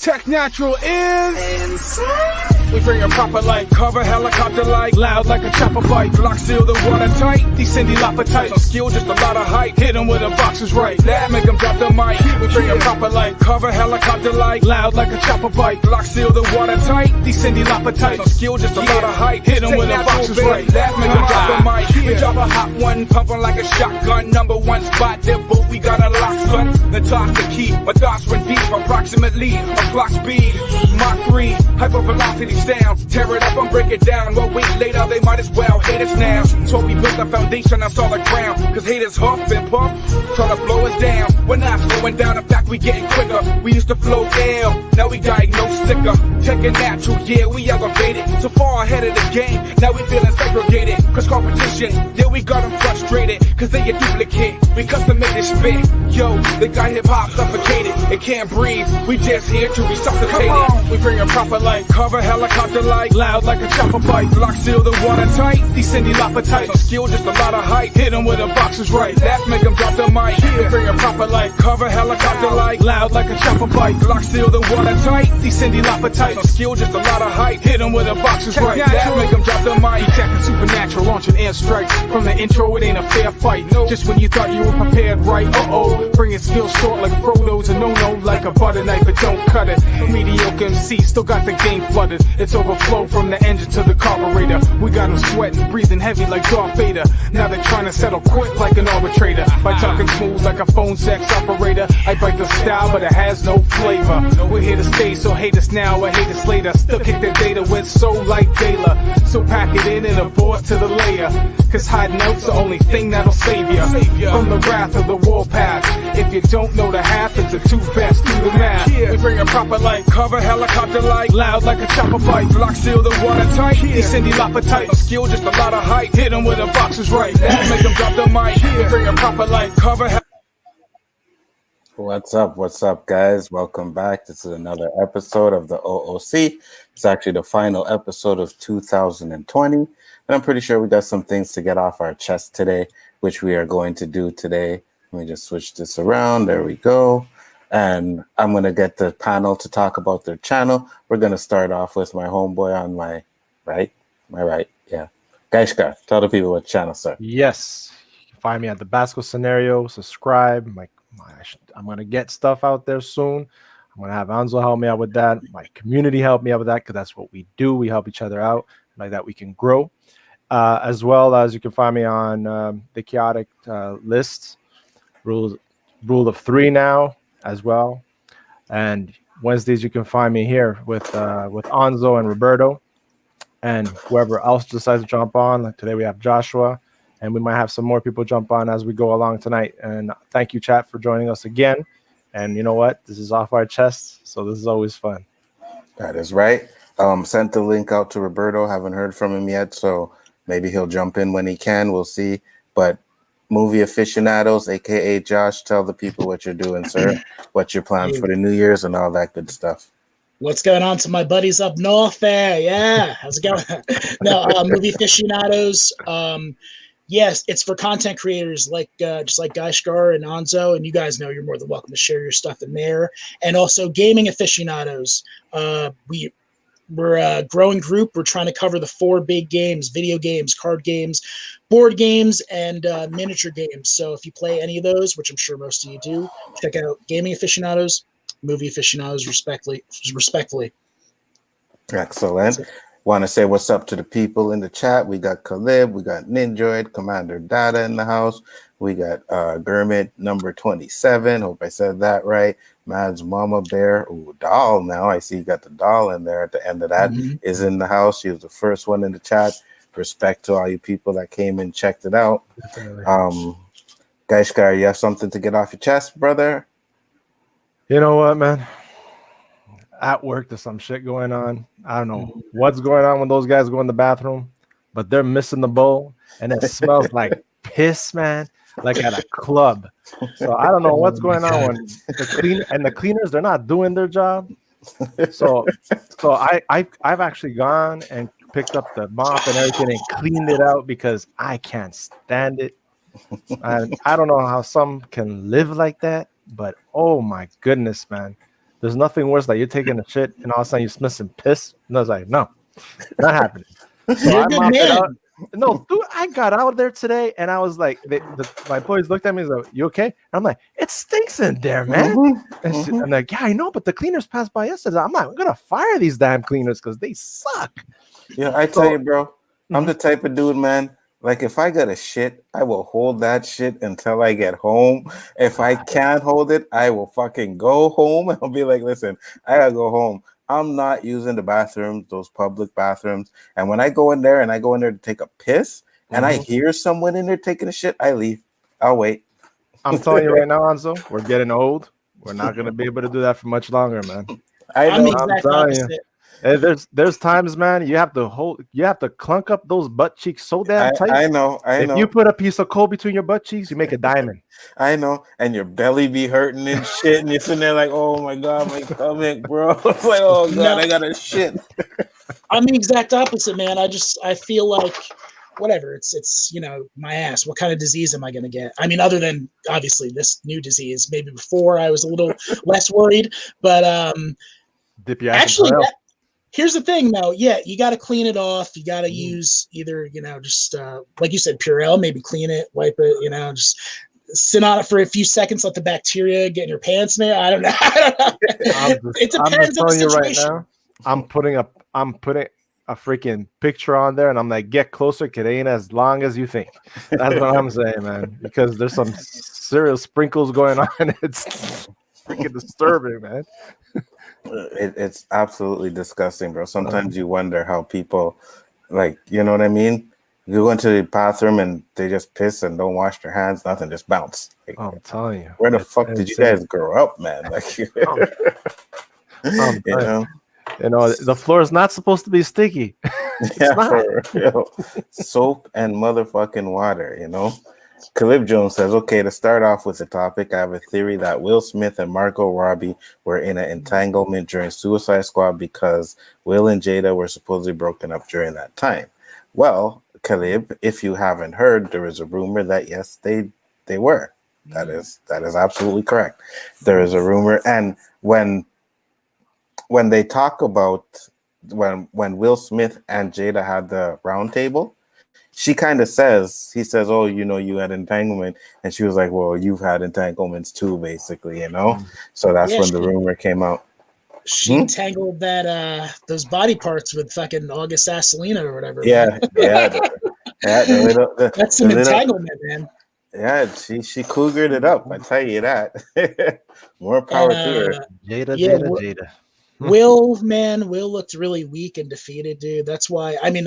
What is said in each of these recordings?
Tech Natural is... We bring a proper like cover, helicopter like loud like a chopper bite. Lock seal the water tight, these Cindy Lauper types. On skill, just a lot of hype. Hit 'em with a boxer's right. That make 'em drop the mic. We bring a proper like cover, helicopter like loud like a chopper bite. Lock seal the water tight, these Cindy Lauper types. On skill, just a lot of hype. Hit 'em with a boxer's right. That make 'em drop the mic. We drop a hot one, pumping like a shotgun. Number one spot, there, but we got a lock, son. The talk the key, my thoughts run deep. Approximately a clock speed, Mach 3, hyper velocity sound. Tear it up and break it down. Well, week later, they might as well hate us now. So we built a foundation on solid ground. Cause haters huff and puff, try to blow us down. We're not slowing down, in fact, we getting quicker. We used to flow ill, now we diagnose sicker. Taking natural, yeah, we elevated. So far ahead of the game, now we feeling segregated. Cause competition, yeah, we got them frustrated. Cause they a duplicate, we custom made it spit. Yo, they got hip hop suffocated. It can't breathe, we just here to resuscitate it. We bring a proper like cover, helicopter like loud like a chopper bite. Lock seal the water tight, these Cindy Lauper types. On skill, just a lot of hype. Hit 'em with a boxer's right. That make 'em drop the mic. We bring a proper like cover, helicopter like loud like a chopper bite. Lock seal the water tight, these Cindy Lauper types. On skill, just a lot of hype. Hit 'em with a boxer's right. That make 'em drop the mic. Attacking supernatural, launching air strikes. From the intro, it ain't a fair fight. No, just when you thought you were prepared, right? Uh-oh, bringing skills short like Frodo's and no like a butter knife, but don't cut it. Mediocre MC still got the game flooded. It's overflow from the engine to the carburetor. We got them sweating, breathing heavy like Darth Vader. Now they're trying to settle quick like an arbitrator. By talking smooth like a phone sex operator. I bite the style, but it has no flavor. We're here to stay, so hate us now or hate us later. Still kick the data with soul like Taylor. So pack it in and abort to the layer. Cause hiding out's the only thing that'll save ya from the wrath of the warpath. If you don't know the half, it's a two best, do the math. We bring a proper like cover, helicopter like loud like a chopper bite. Lock seal the water tight, these Cindy Lauper types. On skill, just a lot of hype. Hit 'em with a boxer's right. That make 'em drop the mic. We bring a proper like cover. What's up, guys? Welcome back. This is another episode of the O.O.C. It's actually the final episode of 2020. And I'm pretty sure we got some things to get off our chest today, which we are going to do today. Let me just switch this around. There we go. And I'm going to get the panel to talk about their channel. We're going to start off with my homeboy on my right. Yeah. Gaishkar, tell the people what channel, sir. Yes. You can find me at the Basco Scenario. Subscribe. I'm going to get stuff out there soon. I'm going to have Anzo help me out with that. My community help me out with that because that's what we do. We help each other out. Like that, we can grow. As well as you can find me on the chaotic lists. Rule of 3 now as well. And Wednesdays you can find me here with Anzo and Roberto and whoever else decides to jump on. Like today we have Joshua, and we might have some more people jump on as we go along tonight. And thank you, chat, for joining us again. And you know what? This is off our chests, so this is always fun. That is right. Sent the link out to Roberto. Haven't heard from him yet, so maybe he'll jump in when he can. We'll see. But movie aficionados, aka Josh, tell the people what you're doing, sir. What your plans for the New Year's and all that good stuff. What's going on to my buddies up north there? Yeah, how's it going? No, movie aficionados. Yes, it's for content creators like just like Gaishkar and Anzo, and you guys know you're more than welcome to share your stuff in there. And also gaming aficionados. We're a growing group. We're trying to cover the 4 big games: video games, card games, board games, and miniature games. So if you play any of those, which I'm sure most of you do, check out gaming aficionados, movie aficionados, respectfully. Excellent. Want to say what's up to the people in the chat. We got Caleb, we got Ninjoid, Commander Data in the house. We got Gurmit number 27. Hope I said that right. Mad's Mama Bear. Ooh, doll now. I see you got the doll in there at the end of that. Is in the house. She was the first one in the chat. Respect to all you people that came and checked it out. Gaishkar, you have something to get off your chest, brother? You know what, man? At work, there's some shit going on. I don't know what's going on when those guys go in the bathroom, but they're missing the bowl, and it smells like piss, man, like at a club. So I don't know what's going on when the cleaners, they're not doing their job. So I've actually gone and picked up the mop and everything and cleaned it out because I can't stand it. And I don't know how some can live like that, but oh my goodness, man. There's nothing worse like you're taking a shit and all of a sudden you smell some piss. And I was like, no, not happening. So You're I a good mopped it out. man. No, dude, I got out there today and I was like, my employees looked at me and was like, you okay? And I'm like, it stinks in there, man. I'm like, yeah, I know, but the cleaners passed by yesterday. I'm gonna fire these damn cleaners because they suck. Yeah, I tell you, bro, I'm the type of dude, man. Like, if I got a shit, I will hold that shit until I get home. If I can't hold it, I will fucking go home. I'll be like, listen, I gotta go home. I'm not using the bathrooms, those public bathrooms. And when I go in there to take a piss and I hear someone in there taking a shit, I leave. I'll wait. I'm telling you right now, Anzo, we're getting old. We're not gonna be able to do that for much longer, man. I'm the I'm exact telling you. opposite. There's times, man, you have to clunk up those butt cheeks so damn tight. I know. If you put a piece of coal between your butt cheeks, you make a diamond. I know. And your belly be hurting and shit, and you're sitting there like, oh my god, my stomach, bro. It's like, oh god, No. I gotta shit. I'm the exact opposite, man. I feel like whatever. It's my ass. What kind of disease am I gonna get? I mean, other than obviously this new disease. Maybe before I was a little less worried, but Dip your ass actually. in Here's the thing, though. Yeah, you got to clean it off. You got to use either, just like you said, Purell. Maybe clean it, wipe it. Just sit on it for a few seconds, let the bacteria get in your pants, man. I don't know. It depends on the situation. Right now, I'm putting a freaking picture on there, and I'm like, get closer, kid. It ain't as long as you think. That's what I'm saying, man. Because there's some serious sprinkles going on. It's freaking disturbing, man. It's absolutely disgusting, bro. Sometimes you wonder how people, like, you know what I mean? You go into the bathroom and they just piss and don't wash their hands, nothing, just bounce. Like, I'm telling you. Where the fuck did you guys grow up, man? Like, you know, the floor is not supposed to be sticky. Yeah, for real. Soap and motherfucking water, Caleb Jones says, okay, to start off with the topic, I have a theory that Will Smith and Margot Robbie were in an entanglement during Suicide Squad because Will and Jada were supposedly broken up during that time. Well, Caleb, if you haven't heard, there is a rumor that yes, they were. That is absolutely correct. There is a rumor, and when they talk about when Will Smith and Jada had the round table, she kind of says, he says, oh, you had entanglement. And she was like, well, you've had entanglements too, basically, So that's when the rumor came out. She tangled those body parts with fucking August Asselina or whatever. Yeah. That's some entanglement, man. Yeah, she cougared it up. I tell you that. More power to her. Jada. Will looked really weak and defeated, dude. That's why. I mean,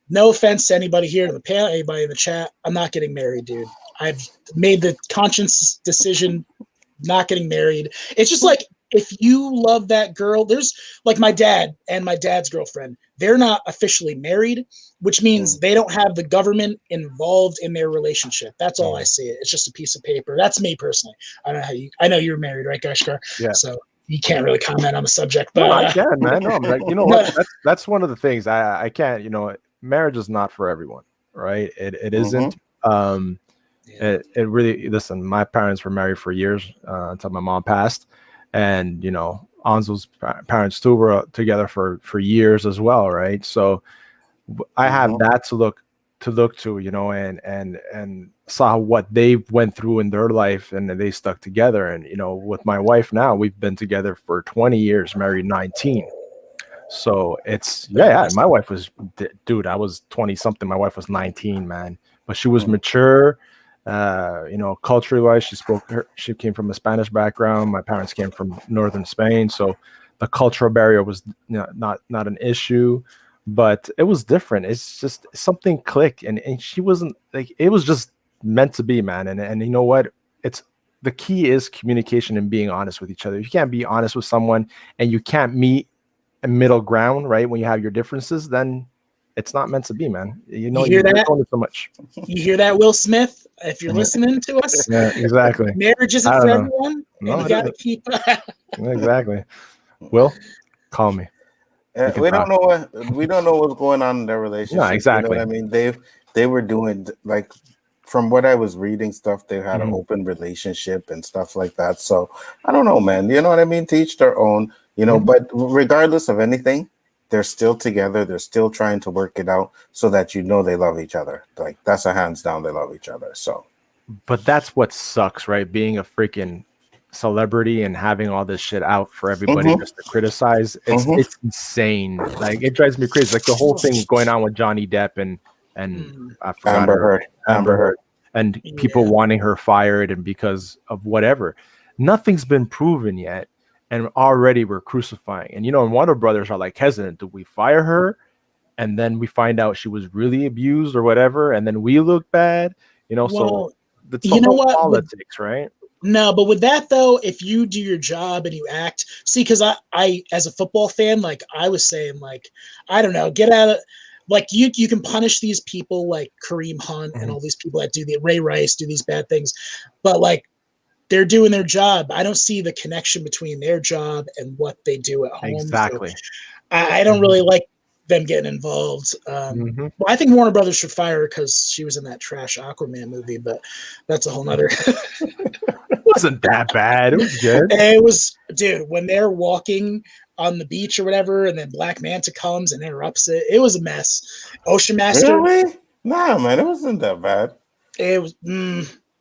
no offense to anybody here in the panel, anybody in the chat. I'm not getting married, dude. I've made the conscious decision not getting married. It's just like, if you love that girl, there's like my dad and my dad's girlfriend. They're not officially married, which means they don't have the government involved in their relationship. That's all I see. It's just a piece of paper. That's me personally. I don't know I know you're married, right, Gashkar? Yeah. So you can't really comment on the subject, but I can, man. No, I'm like, what? That's one of the things I can't. Marriage is not for everyone, right? It isn't. It really. Listen, my parents were married for years until my mom passed, and Anzo's parents too were together for years as well, right? So I have that to look to, and saw what they went through in their life, and they stuck together. And with my wife now, we've been together for 20 years, married 19. So it's my wife was, dude, I was 20 something. My wife was 19, man, but she was mature. Culturally wise, she came from a Spanish background. My parents came from northern Spain, so the cultural barrier was not an issue, but it was different. It's just something clicked, and she wasn't like, it was just meant to be, man. And you know what? It's the key is communication and being honest with each other. If you can't be honest with someone and you can't meet a middle ground, right, when you have your differences, then it's not meant to be, man. You hear that? So much. You hear that, Will Smith? If you're listening to us, yeah, exactly. Marriage isn't for everyone. No, you gotta keep. Exactly. Will, call me. We don't know what's going on in their relationship. No, exactly. You know what I mean? They were doing, like, from what I was reading stuff, they had an Mhm. open relationship and stuff like that. So I don't know, man. You know what I mean? To each their own, you know, Mhm. but regardless of anything, they're still together. They're still trying to work it out so that you know they love each other. Like that's a hands down, they love each other. So But that's what sucks, right? Being a freaking celebrity and having all this shit out for everybody Mhm. just to criticize. It's Mhm. it's insane. Like it drives me crazy. Like the whole thing going on with Johnny Depp and Mm, I forgot Amber her Heard. Amber Amber Heard. Heard and people yeah. wanting her fired and because of whatever. Nothing's been proven yet. And already we're crucifying. And and Warner Brothers are like hesitant. Do we fire her? And then we find out she was really abused or whatever, and then we look bad, so Well, that's the you know whole what? politics, right? No, but with that though, if you do your job and you act, see, because I, as a football fan, like I was saying, like I don't know, get out of, like you can punish these people like Kareem Hunt and Mhm. all these people that do the Ray Rice do these bad things, but like they're doing their job. I don't see the connection between their job and what they do at home. So Exactly. I don't really like them getting involved. Mhm. Well, I think Warner Brothers should fire her because she was in that trash Aquaman movie, but that's a whole nother. It wasn't that bad. It was good. It was, dude, when they're walking on the beach or whatever, and then Black Manta comes and interrupts it. It was a mess. Ocean Master, Really? Nah, man, it wasn't that bad. it was.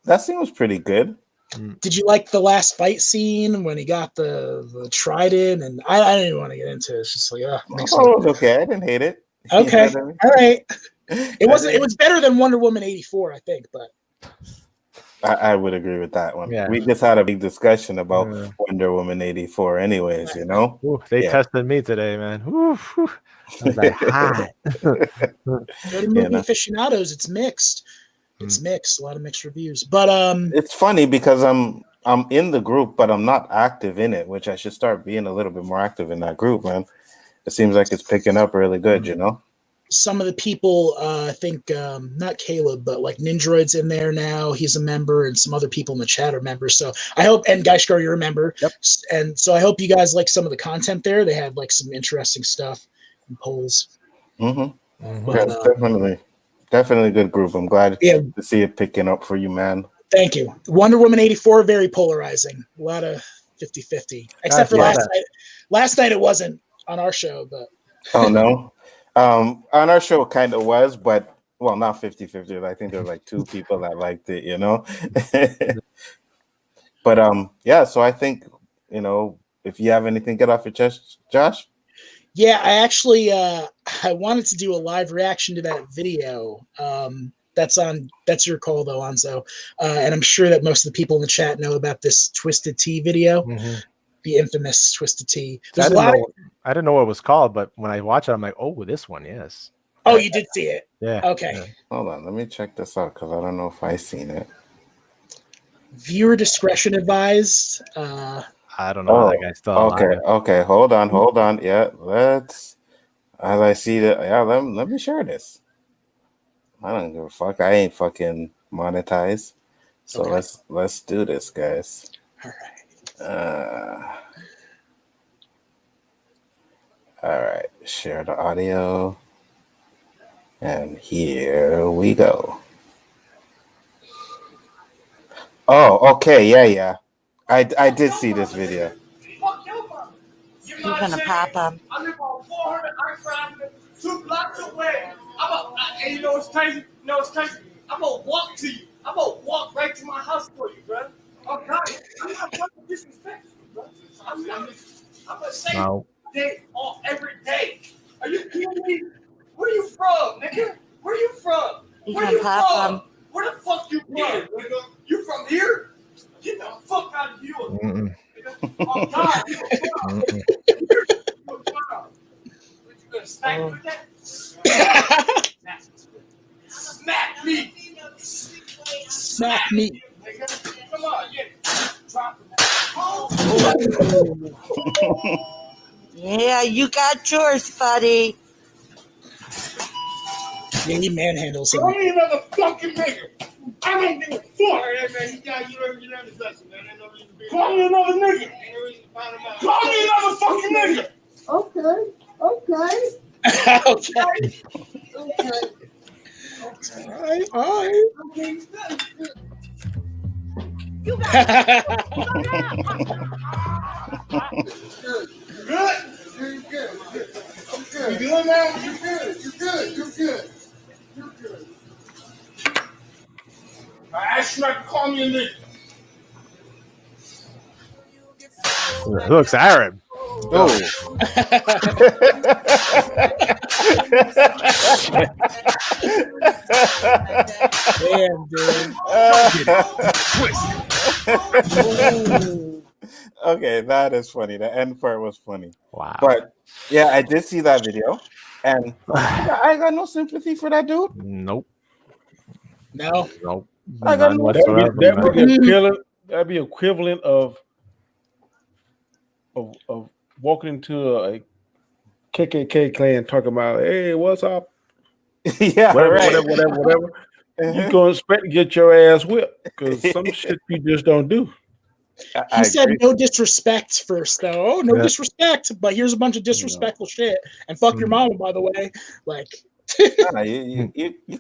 That scene was pretty good. Mm. Did you like the last fight scene when he got the trident? And I didn't even want to get into it. It's just like, I makes thought me it was okay. I didn't hate it. You know okay. what I mean? All right. It I wasn't. It didn't- was better than Wonder Woman 84, I think. But I would agree with that one. Yeah. We just had a big discussion about Yeah. Wonder Woman 84 anyways, you know? Ooh, they Yeah. tested me today, man. Ooh, whew. I was like, hot. go to You movie know? aficionados. It's mixed. It's mixed. A lot of mixed reviews. But It's funny because I'm in the group, but I'm not active in it, which I should start being a little bit more active in that group, man. It seems like it's picking up really good, you know? some of the people, I think not Caleb, but like Nindroid's in there now. He's a member, and some other people in the chat are members. So I hope, and Geishgar, you're a member. Yep. And so I hope you guys like some of the content there. They had like some interesting stuff and polls. Mm-hmm. Mhm. But, Yeah, it's definitely a good group. I'm glad yeah, to see it picking up for you, man. thank you. Wonder Woman 84, very polarizing. A lot of 50-50. Except for saw last that. night. Last night it wasn't on our show, but Oh, no? On our show, it kind of was, but, well, not 50-50. I think there were like two people that liked it, you know? But, yeah, so I think, if you have anything get off your chest, Josh? yeah, I actually I wanted to do a live reaction to that video. That's your call though, Anzo. And I'm sure that most of the people in the chat know about this Twisted Tea video, Mhm. the infamous Twisted Tea. I There's a didn't lot know. of I didn't know what it was called, but when I watch it, I'm like, oh, this one, yes. Oh, you did see it. Yeah. Okay. Yeah. Hold on, let me check this out because I don't know if I seen it. Viewer discretion advised. I don't know how that guy's still alive. Okay, hold on. Yeah, as I see that, yeah, let me share this. I don't give a fuck. I ain't fucking monetized. So Okay. let's do this, guys. All right. All right, share the audio. And here we go. Oh, okay, yeah. I did see this video. You're gonna pop up. I live on 400 Arts Avenue, 2 blocks away. And you know what's crazy? I'm gonna walk to you. I'm gonna walk right to my house for you, bro. Oh God, I'm not fucking disrespectful, bro. I'm gonna say No. day off every day. Are you kidding me? Where you from, nigga? Where you from? You Where can you pop from? 'em. Where the fuck you from, nigga? You from here? Get the fuck out of here, Mm-mm. nigga. Oh God, you a clown. Mm-mm. You a clown. What, you gonna smack me with that? Smack me. Smack me. Nigga. Come on, yeah. Drop Yeah, you got yours, buddy. Yeah, he manhandles him. Call me another fucking nigga. I don't give a fuck. Hey, man, you learned his lesson, man. Ain't no reason to be. Call me another nigga. Ain't no reason to find him out. Call me another fucking nigga. Okay. Okay. All right. You doing that? You good. You good. You good. You good. I asked you not to call me a nigga. It looks Arab. Oh. Damn, dude. Okay, that is funny. The end part was funny. Wow. But yeah, I did see that video, and I got no sympathy for that dude. Nope. No. Nope. I got None no whatsoever, That'd man. be equivalent. That'd be equivalent of walking into a KKK clan talking about, hey, what's up? Yeah, Whatever, right. whatever. You gonna expect to get your ass whipped because some shit you just don't do. He said agree. no disrespect first, though. Oh, no Yeah. disrespect, but here's a bunch of disrespectful shit. And fuck your mama, by the way. Like, Nah, you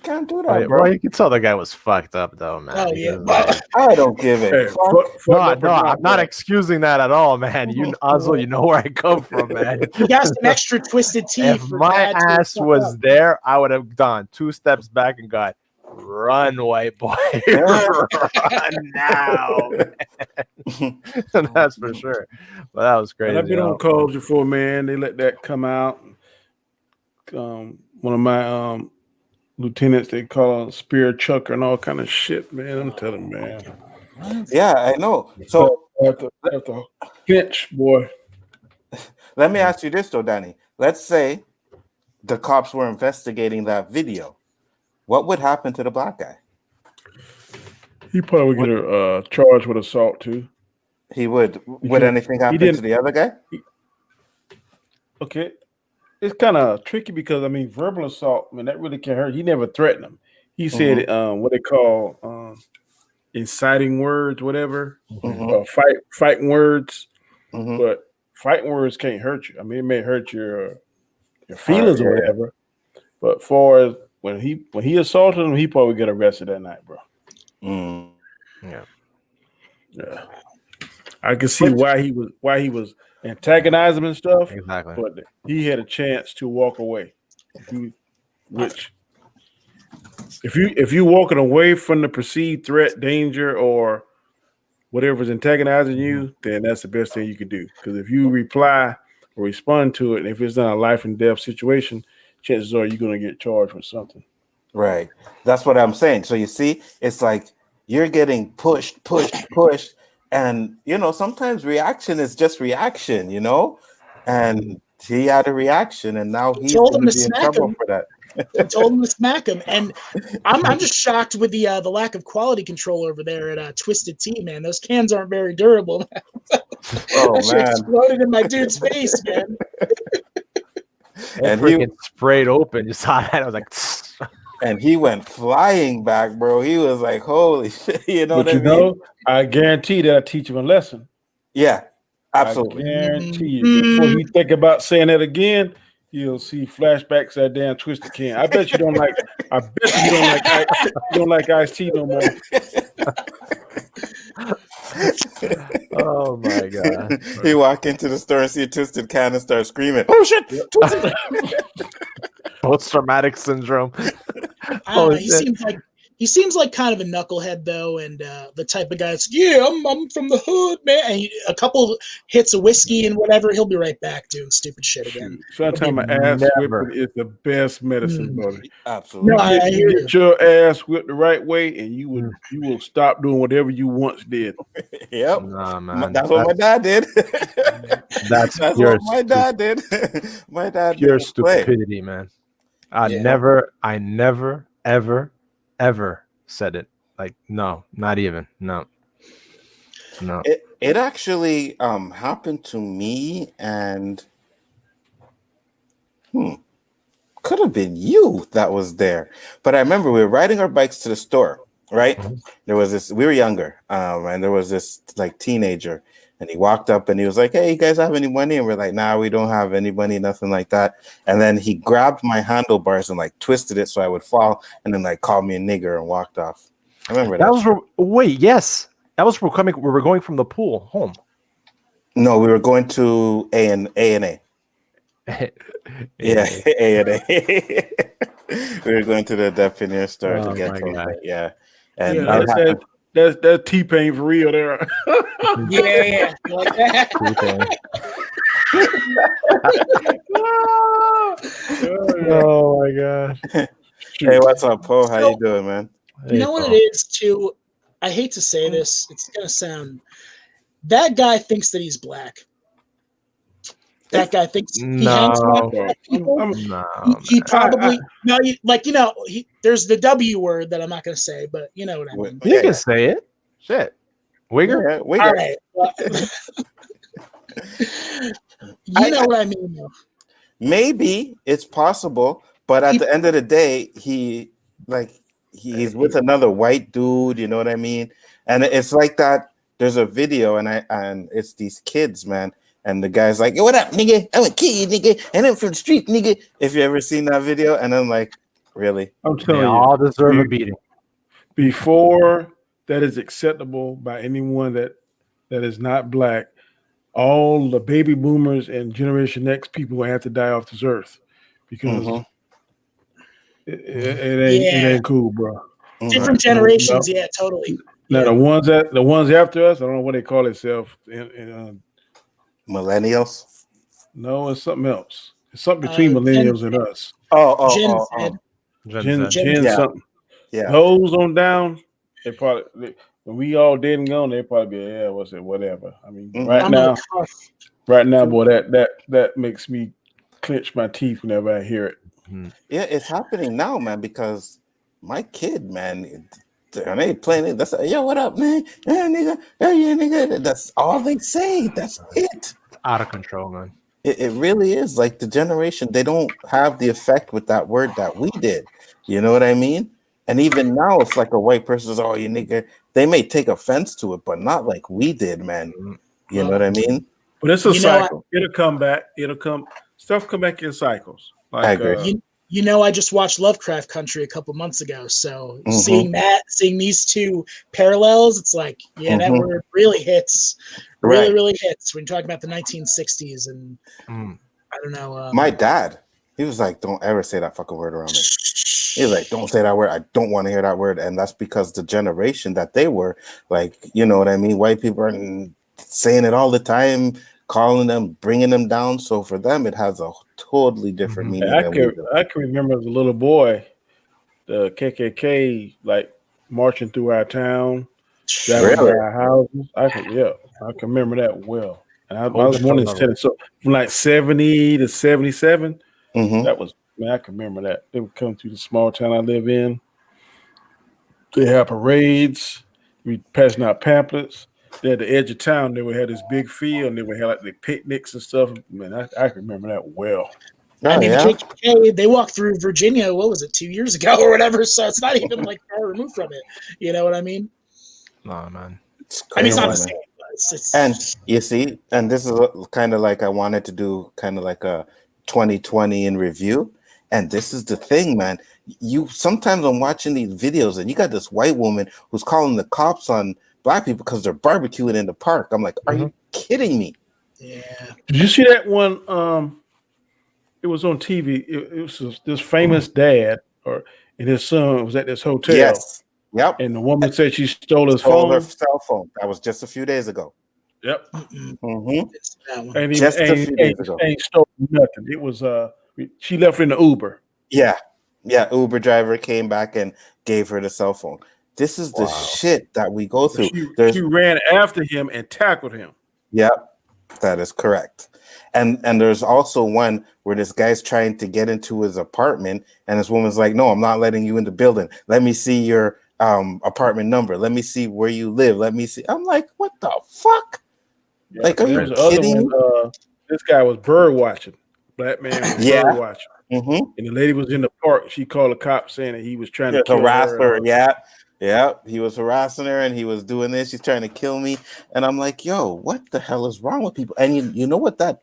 can't do that, Right, bro. well, you can tell the guy was fucked up, though, man. oh, He yeah. was But, like- I don't give a Hey, fuck. no, I'm not excusing that at all, man. You, Oslo, you know where I come from, man. he got some extra twisted tea. If for my Dad to ass fuck was up. there, I would have gone 2 steps back and got, run, white boy. Run now. That's for sure. But that was crazy. And I've been on calls before, man. They let that come out. One of my lieutenants, they call a spear chucker and all kind of shit, man. I'm telling you, man. Yeah, I know. So after pinch, boy. let me ask you this, though, Danny. Let's say the cops were investigating that video. What would happen to the black guy? He probably would get a charge with assault too. He would. Would anything happen to the other guy? Okay. It's kind of tricky because, I mean, verbal assault, man, that really can hurt. He never threatened him. He said what they call inciting words, whatever, fighting words. But fighting words can't hurt you. I mean, it may hurt your feelings or whatever. But far as when he assaulted him, he probably got arrested that night, bro. Yeah. I can see why he was antagonizing him and stuff. Exactly. But he had a chance to walk away. If you walking away from the perceived threat, danger, or whatever's antagonizing you, then that's the best thing you can do. Because if you reply or respond to it, and if it's not a life and death situation, chances are you're going to get charged with something. Right. That's what I'm saying. So you see, it's like you're getting pushed, and sometimes reaction is just reaction, and he had a reaction, and now he's going to be in trouble for that. He told him to smack him, and I'm just shocked with the lack of quality control over there at Twisted Tea, man. Those cans aren't very durable. Oh, that shit man. exploded in my dude's face, man. And freaking sprayed open. You saw that? I was like, and he went flying back, bro. He was like, "Holy shit!" I guarantee that I teach him a lesson. Yeah, absolutely. I guarantee you. Before he think about saying that again, you'll see flashbacks of that damn Twisted can. I bet you don't like. I bet you don't like iced tea no more. oh my god! He walk into the store and see a Twisted can and start screaming, "Oh shit!" Post-traumatic syndrome. He seems like kind of a knucklehead though, and the type of guy that's I'm from the hood, man. And a couple hits of whiskey and whatever, he'll be right back doing stupid shit again. Sometimes an ass whipping is the best medicine, buddy. Absolutely. No, you get your ass whipped the right way, and you will stop doing whatever you once did. Yep. Nah, man. That's what my dad did. That's what my dad did. My dad pure stupidity, man. I never, ever said it. Like, no, not even. No. It actually happened to me, and could have been you that was there. But I remember we were riding our bikes to the store, right? There was this, we were younger, and there was this like teenager, And he walked up and he was like, "Hey, you guys have any money?" And we're like, "Nah, we don't have any money, nothing like that." And then he grabbed my handlebars and like twisted it so I would fall, and then like called me a nigger and walked off. I remember that. Yes, that was we were going from the pool home. No, we were going to A&A. Yeah, A&A. We were going to the Deaf Veneer store to get something. Yeah, and that's T-Pain for real there. Yeah, like that. Oh my god. Hey, what's up, Poe? How you doing, man? You know what it is too? I hate to say this. It's gonna sound. That guy thinks that he's black. That guy thinks he hangs around black people. He probably there's the W word that I'm not gonna say, but you know what I mean. You can say it. Shit. Wigger? Yeah, Wigger. All right. You know what I mean, though. Maybe it's possible, but at the end of the day, he's with another white dude. You know what I mean? And it's like that. There's a video, and it's these kids, man. And the guy's like, "Yo, what up, nigga? I'm a kid, nigga, and I'm from the street, nigga." If you ever seen that video, and I'm like, really? I'm telling you, all deserve a beating. Before that is acceptable by anyone that is not black, all the baby boomers and Generation X people will have to die off this earth because it ain't cool, bro. Different generations, yeah, totally. Now the ones after us, I don't know what they call themselves. Millennials? No, it's something else. It's something between millennials and us. Gen something. Yeah. Those on down, they probably when we all dead and gone, they probably be whatever. I mean, right now, boy, that makes me clench my teeth whenever I hear it. Yeah, it's happening now, man. Because my kid, man, they playing it. That's yo, what up, man? Yeah, nigga. Yeah, nigga. That's all they say. That's it. Out of control, man. It really is. Like the generation, they don't have the effect with that word that we did. You know what I mean? And even now, if like a white person says, "Oh, you nigga," they may take offense to it, but not like we did, man. You know what I mean? But it's a cycle. It'll come back. Stuff come back in cycles. Like, I agree. I just watched Lovecraft Country a couple months ago. So seeing these two parallels, it's like, that word really hits. Really hits when you're talking about the 1960s. And I don't know. My dad, he was like, "Don't ever say that fucking word around me." He was like, "Don't say that word. I don't want to hear that word." And that's because the generation that they were, like, you know what I mean? White people are saying it all the time, calling them, bringing them down. So for them, it has a totally different meaning. I can remember as a little boy, the KKK like marching through our town, driving by our houses. I can remember that well. And I was born in 70, so from like 70 to 77. That was, man, I can remember that. They would come through the small town I live in. They have parades. We passing out pamphlets. They at the edge of town, they would have this big field, and they would have like the picnics and stuff. Man, I can remember that well. The KKK, they walked through Virginia, what was it, 2 years ago or whatever, so it's not even like far removed from it. You know what I mean? No, man. I mean, it's not the same. And you see, and this is kind of like I wanted to do kind of like a 2020 in review. And this is the thing, man. You sometimes I'm watching these videos and you got this white woman who's calling the cops on black people because they're barbecuing in the park. I'm like, are you kidding me? Yeah. Did you see that one? It was on TV. It was this famous dad and his son was at this hotel. Yes. Yep. And the woman said she stole her cell phone. That was just a few days ago. Yep. And just a few days ago. Ain't stole nothing. It was she left in the Uber. Yeah. Uber driver came back and gave her the cell phone. This is the shit that we go through. She ran after him and tackled him. Yep, that is correct. And there's also one where this guy's trying to get into his apartment, and this woman's like, "No, I'm not letting you in the building. Let me see your apartment number. Let me see where you live. Let me see." I'm like, what the fuck? Yeah, like, are you kidding? This guy was bird watching. Black man was bird watching. And the lady was in the park. She called the cops saying that he was trying to harass her. Yeah. Yeah, he was harassing her and he was doing this. He's trying to kill me. And I'm like, yo, what the hell is wrong with people? And you know what that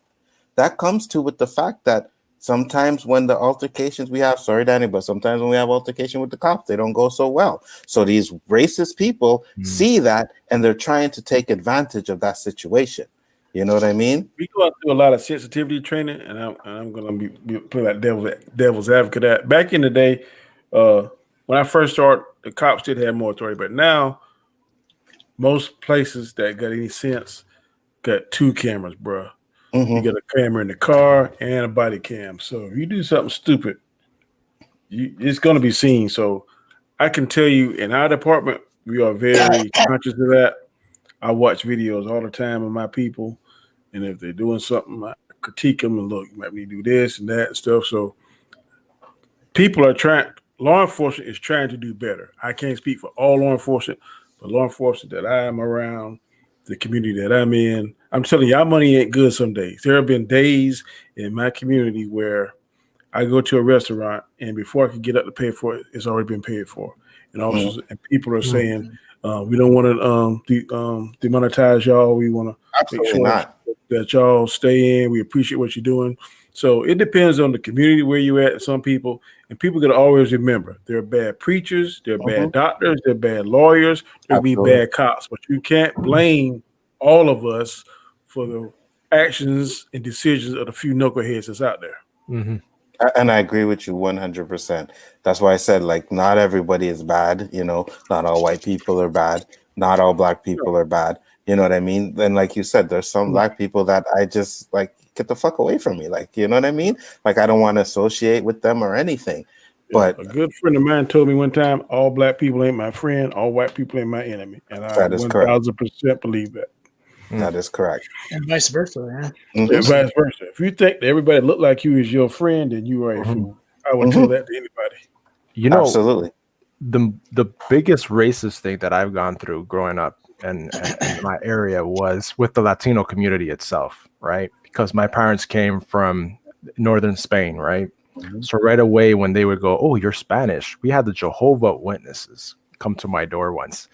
comes to with the fact that sometimes when the altercations we have, sorry, Danny, but sometimes when we have altercation with the cops, they don't go so well. So these racist people see that and they're trying to take advantage of that situation. You know what I mean? We go through a lot of sensitivity training, and I'm going to be put that devil's advocate. At back in the day, when I first started, the cops did have more authority, but now most places that got any sense got 2 cameras, bro. You got a camera in the car and a body cam. So if you do something stupid, it's going to be seen. So I can tell you, in our department, we are very conscious of that. I watch videos all the time of my people. And if they're doing something, I critique them and look, you might need to do this and that and stuff. So people are law enforcement is trying to do better. I can't speak for all law enforcement, but law enforcement that I am around, the community that I'm in, I'm telling you, our money ain't good some days. There have been days in my community where I go to a restaurant and before I can get up to pay for it, it's already been paid for. And officers and people are saying, we don't want to demonetize y'all. We want to make sure that y'all stay in. We appreciate what you're doing. So it depends on the community where you at. Some people, and people got to always remember, there are bad preachers, there are bad doctors, there are bad lawyers, there'll be bad cops. But you can't blame all of us for the actions and decisions of the few knuckleheads that's out there. And I agree with you 100%. That's why I said, like, not everybody is bad. You know, not all white people are bad. Not all black people are bad. You know what I mean? Then, like you said, there's some black people that I just, like, get the fuck away from me. Like, you know what I mean? Like, I don't want to associate with them or anything. But a good friend of mine told me one time, all black people ain't my friend, all white people ain't my enemy. And I 1000% believe that. That is correct. And vice versa, And vice versa. If you think that everybody look like you is your friend, then you are a fool. I would tell that to anybody. You know, absolutely. The biggest racist thing that I've gone through growing up in my area was with the Latino community itself, right? Because my parents came from northern Spain, right? So right away when they would go, "Oh, you're Spanish," we had the Jehovah Witnesses come to my door once.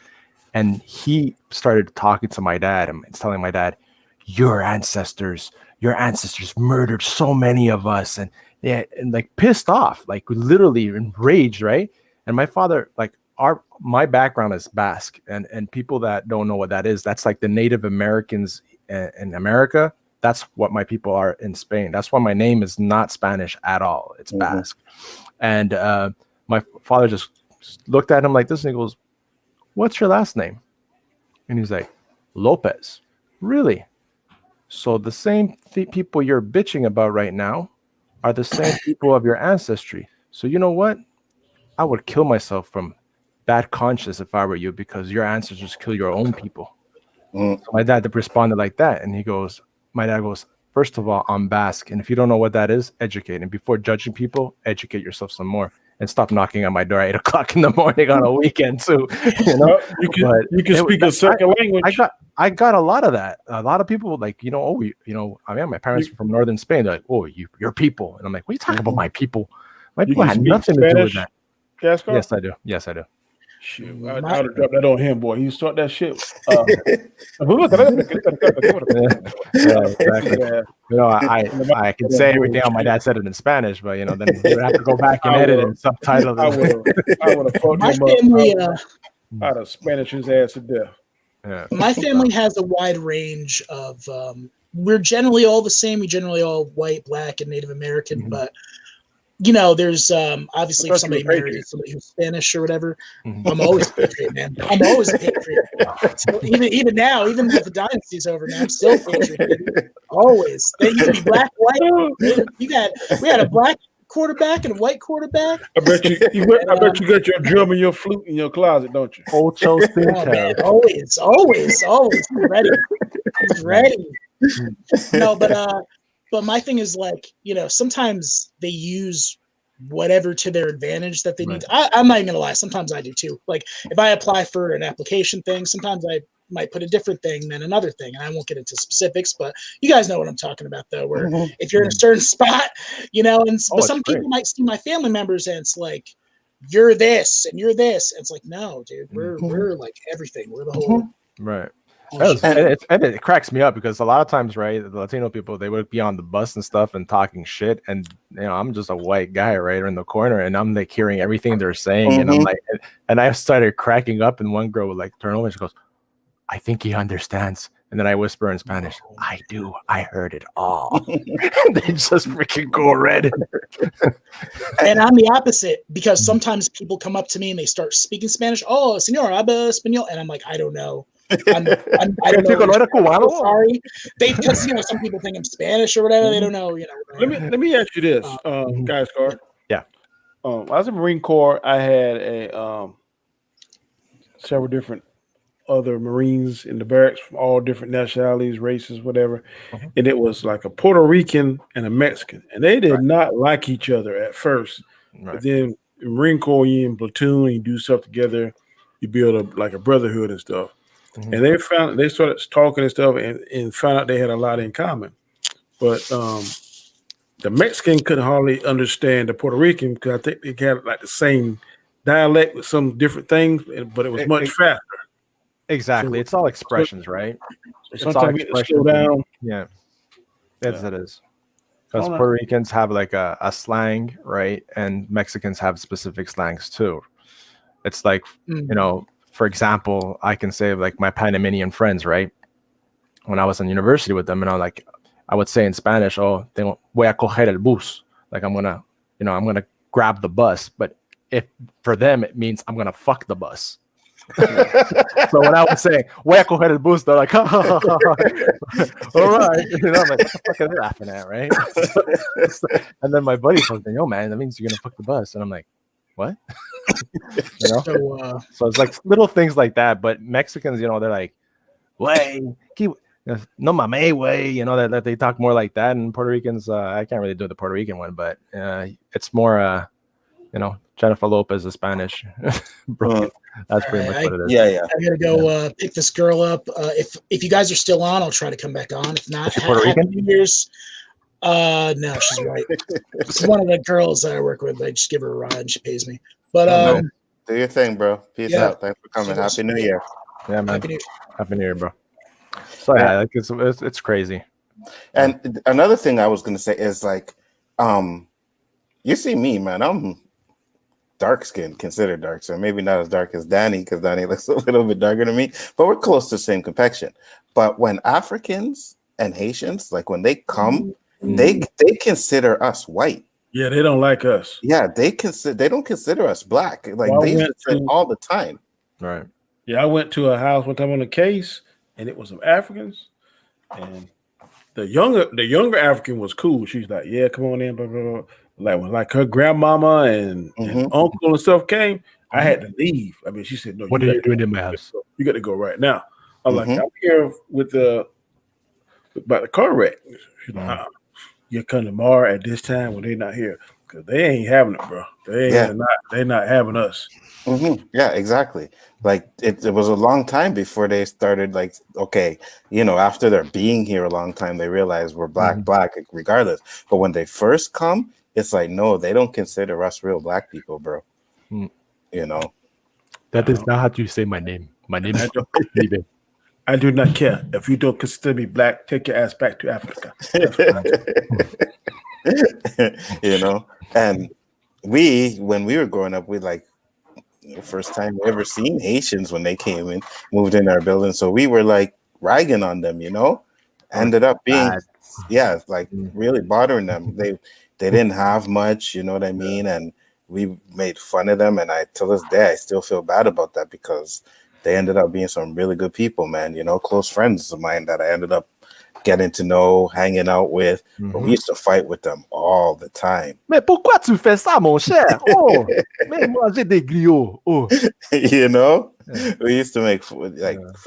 And he started talking to my dad and telling my dad, your ancestors murdered so many of us, and like pissed off, like literally enraged, right? And my father, like my background is Basque, and people that don't know what that is, that's like the Native Americans in America. That's what my people are in Spain. That's why my name is not Spanish at all. It's Basque. And my father just looked at him like this and he goes, "What's your last name?" And he's like, "Lopez." "Really? So the same people you're bitching about right now are the same people of your ancestry. So you know what? I would kill myself from bad conscience if I were you, because your ancestors kill your own people." So my dad responded like that. And my dad goes, "First of all, I'm Basque. And if you don't know what that is, educate. And before judging people, educate yourself some more. And stop knocking on my door at 8 o'clock in the morning on a weekend too." You know, you can speak a second language. I got a lot of that. A lot of people like, I mean, my parents are from northern Spain. They're like, "Oh, your people," and I'm like, "What are you talking about, my people? My people had nothing to do with that." Gascar? Yes, I do. Yes, I do. Shit, I would have dropped that on him, boy. He start that shit. Exactly. I can say everything else. My dad said it in Spanish, but then we would have to go back and edit and subtitle it. I would have fucked him up. I'd have Spanish his ass to death. Yeah. My family has a wide range of. We're generally all the same. We generally all white, black, and Native American, but. There's obviously if somebody marries somebody who's Spanish or whatever. I'm always a patriot, man. I'm always a patriot. So even now, even if the dynasty's over, man, I'm still a patriot. Always. They used to be black, white. We had a black quarterback and a white quarterback. I bet you got your drum and your flute in your closet, don't you? Ocho man, always. He's ready. He's ready. No, but my thing is like, sometimes they use whatever to their advantage that they need. I'm not even gonna lie. Sometimes I do too. Like if I apply for an application thing, sometimes I might put a different thing than another thing. And I won't get into specifics, but you guys know what I'm talking about though, where if you're in a certain spot, but some people might see my family members and it's like, you're this and you're this. It's like, no, dude, we're like everything. We're the whole right. whole shit. And it cracks me up because a lot of times, right, the Latino people, they would be on the bus and stuff and talking shit, and I'm just a white guy right in the corner, and I'm like hearing everything they're saying, and I'm like, and I started cracking up, and one girl would like turn over and she goes, I think he understands. And then I whisper in Spanish, I do. I heard it all. They just freaking go red. And I'm the opposite because sometimes people come up to me and they start speaking Spanish. Oh, señor, habla español. And I'm like, I don't know. I don't know. Sorry. Because, some people think I'm Spanish or whatever. They don't know, Let me ask you this, guys, Scar. Yeah. I was in the Marine Corps. I had a several different other Marines in the barracks from all different nationalities, races, whatever. And it was like a Puerto Rican and a Mexican. And they did not like each other at first. But then in Marine Corps, you in platoon, you do stuff together, you build a brotherhood and stuff. And they started talking and stuff and found out they had a lot in common. But the Mexican couldn't hardly understand the Puerto Rican because I think they had like the same dialect with some different things, but it was much faster. Exactly. It's all expressions, right? So sometimes we slow down. Yeah. Yes, it is. Because Puerto Ricans have like a slang, right? And Mexicans have specific slangs too. It's like, for example, I can say like my Panamanian friends, right? When I was in university with them, and I would say in Spanish, oh, voy a coger el bus. Like I'm gonna grab the bus. But if for them it means I'm gonna fuck the bus. So when I was saying voy a coger el bus, they're like, all right. I'm like, what the fuck are they laughing at, right? And then my buddy told me, yo, man, that means you're gonna fuck the bus. And I'm like, what? So it's like little things like that. But Mexicans, they're like, way, no mame, way, that they talk more like that. And Puerto Ricans, I can't really do the Puerto Rican one, but it's more, Jennifer Lopez is Spanish. That's pretty much what it is. Yeah. I gotta go pick this girl up. If you guys are still on, I'll try to come back on. If not, Puerto Rican? New Year's. No, she's white. She's one of the girls that I work with. I just give her a ride and she pays me. But do your thing, bro. Peace out. Thanks for coming. Happy New Year. Yeah, man. Happy New Year, bro. So yeah, like it's crazy. And another thing I was gonna say is like, you see me, man. I'm dark skinned, considered dark, so maybe not as dark as Danny, because Danny looks a little bit darker than me, but we're close to the same complexion. But when Africans and Haitians, like when they come, they consider us white. Yeah, they don't like us. Yeah, they don't consider us black. Like they say all the time. Right. Yeah, I went to a house one time on a case, and it was some Africans, and the younger African was cool. She's like, "Yeah, come on in." Blah, blah, blah. Like her grandmama and uncle and stuff came, I had to leave. I mean, she said, "No, what are you doing in my house? You got to go right now." I'm like, "I'm here with about the car wreck." She's like, "You're coming tomorrow at this time when they're not here because they ain't having it, bro. They're not having us." Yeah, exactly. Like it was a long time before they started. Like, okay, after they're being here a long time, they realize we're black regardless. But when they first come, it's like, no, they don't consider us real black people, bro. That is not how you say my name. My name is Felipe. I do not care. If you don't consider me black, take your ass back to Africa. And when we were growing up, we first time we ever seen Haitians when they came in, moved in our building. So we were like ragging on them, ended up being, really bothering them. They didn't have much, you know what I mean? And we made fun of them. And till this day, I still feel bad about that because they ended up being some really good people, man, close friends of mine that I ended up getting to know, hanging out with. But we used to fight with them all the time. Mais pourquoi tu fais ça, mon cher? Oh, mais manger des griots. Oh. We used to make for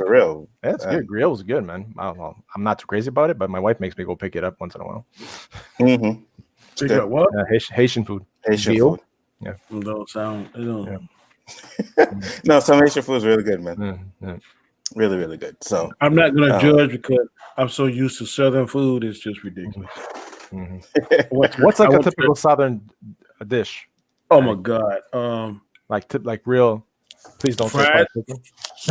real. That's good. Grill's good, man. I don't know. I'm not too crazy about it, but my wife makes me go pick it up once in a while. So you got what? Haitian food. Haitian food. Yeah. Don't sound. No, some Haitian food is really good, man. Really, really good. So I'm not gonna judge because I'm so used to Southern food. It's just ridiculous. What's like a typical Southern dish? Oh my God. Like real. Please don't say Fried fried chicken.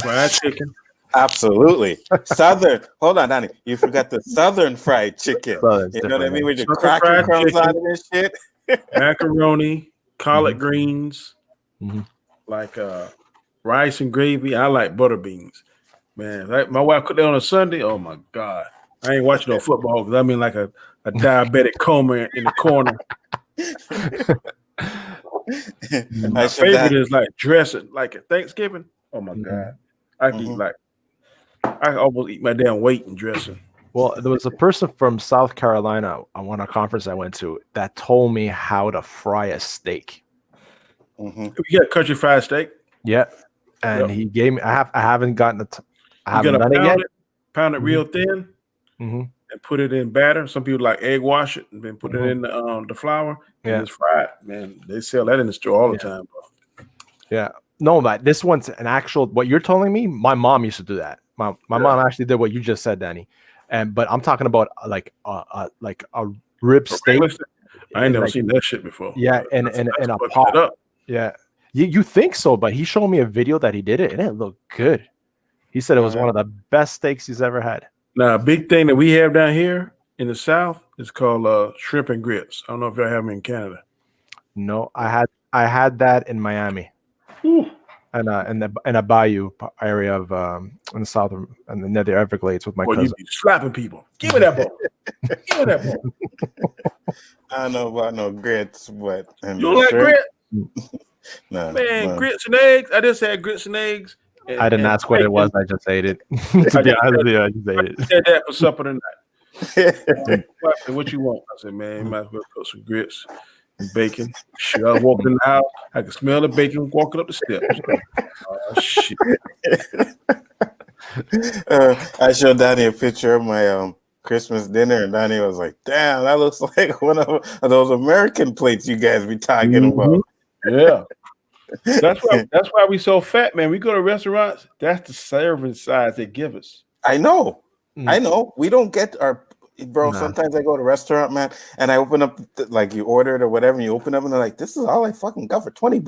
fried chicken. Absolutely. Southern. Hold on, Donnie. You forgot the Southern fried chicken. Southern's You know what I different, mean? man. Where you Southern crack your fried crumbs out chicken. of this shit. Macaroni, collard greens, Mhm. like rice and gravy. I like butter beans. Man, like my wife cooked that on a Sunday. Oh my God. I ain't watching no football because I'm in like a diabetic coma in the corner. My favorite is like dressing, like at Thanksgiving. Oh my God. I can eat like I almost eat my damn weight in dressing. Well, there was a person from South Carolina on one conference I went to that told me how to fry a steak. We got country fried steak. Yeah, and he gave me. I haven't gotten it. I haven't You gotta done it yet. pound it real thin, Mhm. and put it in batter. Some people like egg wash it and then put it in the flour. And it's fried. Man, they sell that in the store all the time, bro. Yeah. No, but this one's an actual. What you're telling me, my mom used to do that. My mom actually did what you just said, Danny. But I'm talking about like a rib steak. I ain't never seen that shit before. Yeah, and a pot. Yeah, you think so, but he showed me a video that he did it, and it looked good. He said it was one of the best steaks he's ever had. Now, a big thing that we have down here in the South is called shrimp and grits. I don't know if y'all have them in Canada. No, I had that in Miami, and in a bayou area of in the south and near the Everglades with my cousin. You be slapping people. Give me that ball. Give me that ball. I don't know about no grits, but you don't like grits? No, man, grits and eggs. I just had grits and eggs. I didn't ask what it was. I just ate it. To be honest with you, I just ate it. I said that for supper tonight. What you want? I said, man, you might as well cook some grits and bacon. Shit, I walked in the house. I could smell the bacon walking up the steps. Oh, shit. I showed Donnie a picture of my Christmas dinner, and Donnie was like, damn, that looks like one of those American plates you guys be talking about. Yeah. That's why we so fat, man. We go to restaurants, that's the serving size they give us. I know. We don't get our bro. Nah. Sometimes I go to a restaurant, man, and I open up like you ordered or whatever, and you open up and they're like, this is all I fucking got for $20.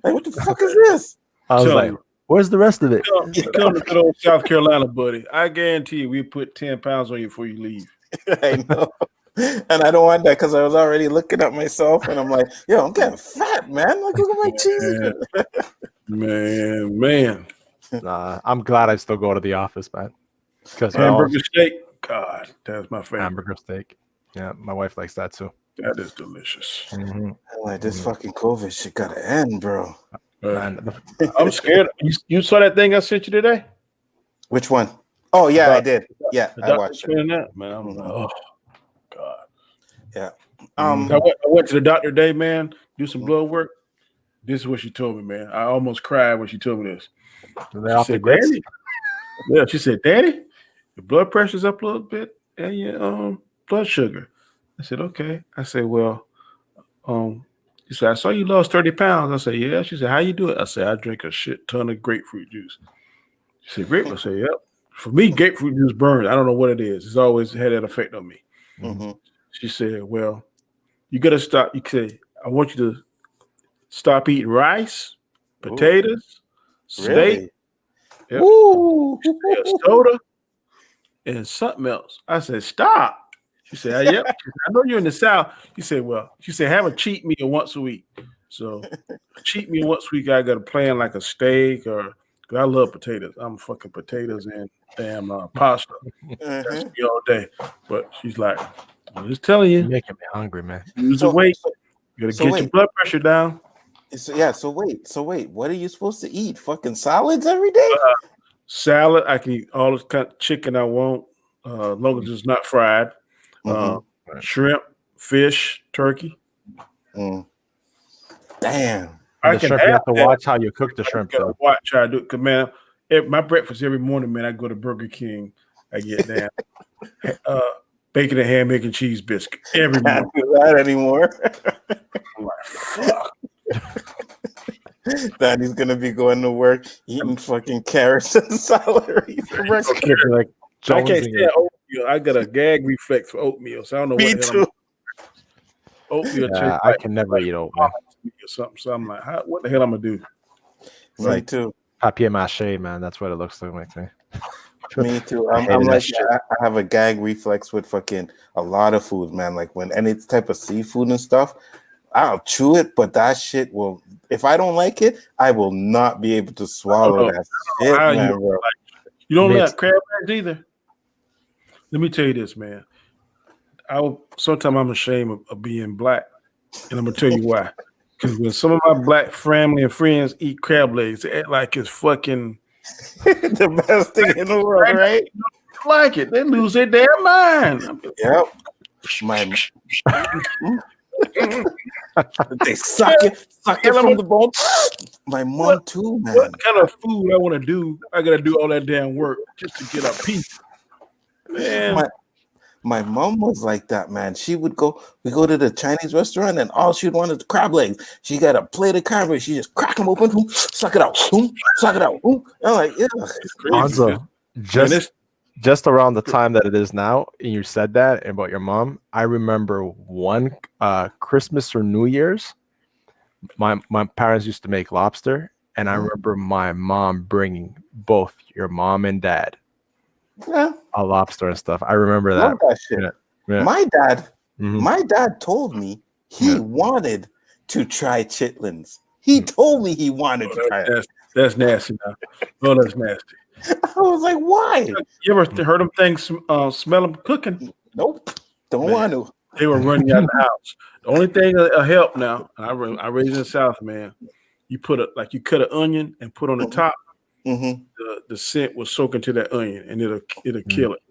Like, what the fuck is this? I was like, where's the rest of it? Come to good old South Carolina, buddy. I guarantee you we put 10 pounds on you before you leave. I know. And I don't want that because I was already looking at myself and I'm like, yo, I'm getting fat, man. Like, look at my cheese. Man. Nah, I'm glad I still go to the office, man. Because hamburger steak, God, that's my favorite. Hamburger steak. Yeah, my wife likes that too. That is delicious. I'm like, this fucking COVID shit gotta end, bro. I'm scared. You saw that thing I sent you today? Which one? Oh yeah, I did. Yeah, I watched it. That, man, I'm like, oh God. Yeah. I went to the doctor today, man. Do some blood work. This is what she told me, man. I almost cried when she told me this. She said, Danny. Yeah, she said, Danny, your blood pressure's up a little bit and your blood sugar. I said, okay. I said, well, she said, I saw you lost 30 pounds. I said, yeah. She said, how you do it? I said, I drink a shit ton of grapefruit juice. She said, grapefruit? I said, yep. For me, grapefruit juice burns. I don't know what it is. It's always had that effect on me. Mm-hmm. She said, well, you got to stop. You say, I want you to stop eating rice, potatoes, steak, soda, and something else. I said, stop. She said, yep. She said, I know you're in the South. She said, well, have a cheat meal once a week. So a cheat meal once a week, I got to plan like a steak or, because I love potatoes. I'm fucking potatoes and damn pasta. That's me all day. But she's like, I'm just telling you. You're making me hungry, man. Lose the weight. You got to get your blood pressure down. So wait. What are you supposed to eat? Fucking salads every day? Salad. I can eat all the kind of chicken I want, as long as it's not fried. Shrimp, fish, turkey. Damn. The shrimp, you have to watch how you cook the shrimp. You gotta watch how I do it. Because, man, my breakfast every morning, man, I go to Burger King. I get down bacon and ham, egg, and cheese biscuit every morning. Can't do that anymore. I'm like, fuck. Daddy's gonna be going to work eating fucking carrots and celery for breakfast. Like I can't stand oatmeal. I got a gag reflex for oatmeal, so I don't know. Me too. Oatmeal. I can never eat oatmeal. me or something. So I'm like, what the hell I'm gonna do? Me too. Papier mache, man. That's what it looks like to me. Me too. I I'm hated that like, shit. I have a gag reflex with fucking a lot of food, man. Like when any type of seafood and stuff, I'll chew it, but that shit will. If I don't like it, I will not be able to swallow that shit, How man, you, bro. you don't Me like too. crab legs either. Let me tell you this, man. Sometimes I'm ashamed of being black, and I'm gonna tell you why. Because when some of my black family and friends eat crab legs, they act like it's fucking The best thing in the world, right? like it. They lose their damn mind. Yep. They suck it from the bone. My mom too, man. What kind of food I want to do? I gotta do all that damn work just to get a piece. Man, My mom was like that, man. We go to the Chinese restaurant, and all she'd want is the crab legs. She got a plate of crab legs. She just crack them open, suck it out, suck it out. I'm like, yeah. Anzo, just around the time that it is now, and you said that about your mom, I remember one Christmas or New Year's, my parents used to make lobster, and I remember my mom bringing both your mom and dad a lobster and stuff. I remember that. Love that shit. Yeah. My dad told me he wanted to try chitlins. He told me he wanted to try it. That's nasty now. Oh, that's nasty. I was like, why? You ever heard them things smell them cooking? Nope. Don't want to. They were running out of the house. The only thing that'll help now, I raised in the South, man. You you cut an onion and put on the top. The scent will soak into that onion and it'll kill it.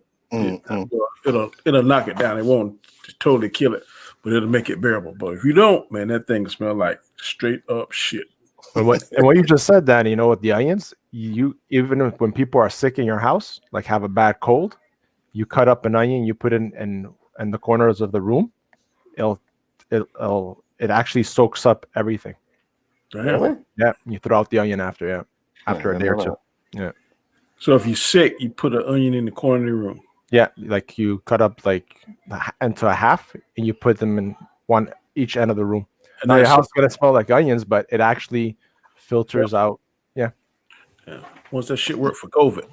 It'll knock it down. It won't totally kill it, but it'll make it bearable. But if you don't, man, that thing smell like straight up shit. And what you just said, Danny, with the onions, you even when people are sick in your house, like have a bad cold, you cut up an onion, you put it in the corners of the room, it actually soaks up everything. Really? Yeah, you throw out the onion after a day or two. Yeah. So if you're sick, you put an onion in the corner of the room. Yeah, like you cut up into a half, and you put them in each end of the room. And now your house is gonna smell like onions, but it actually filters out. Yeah. Once that shit worked for COVID.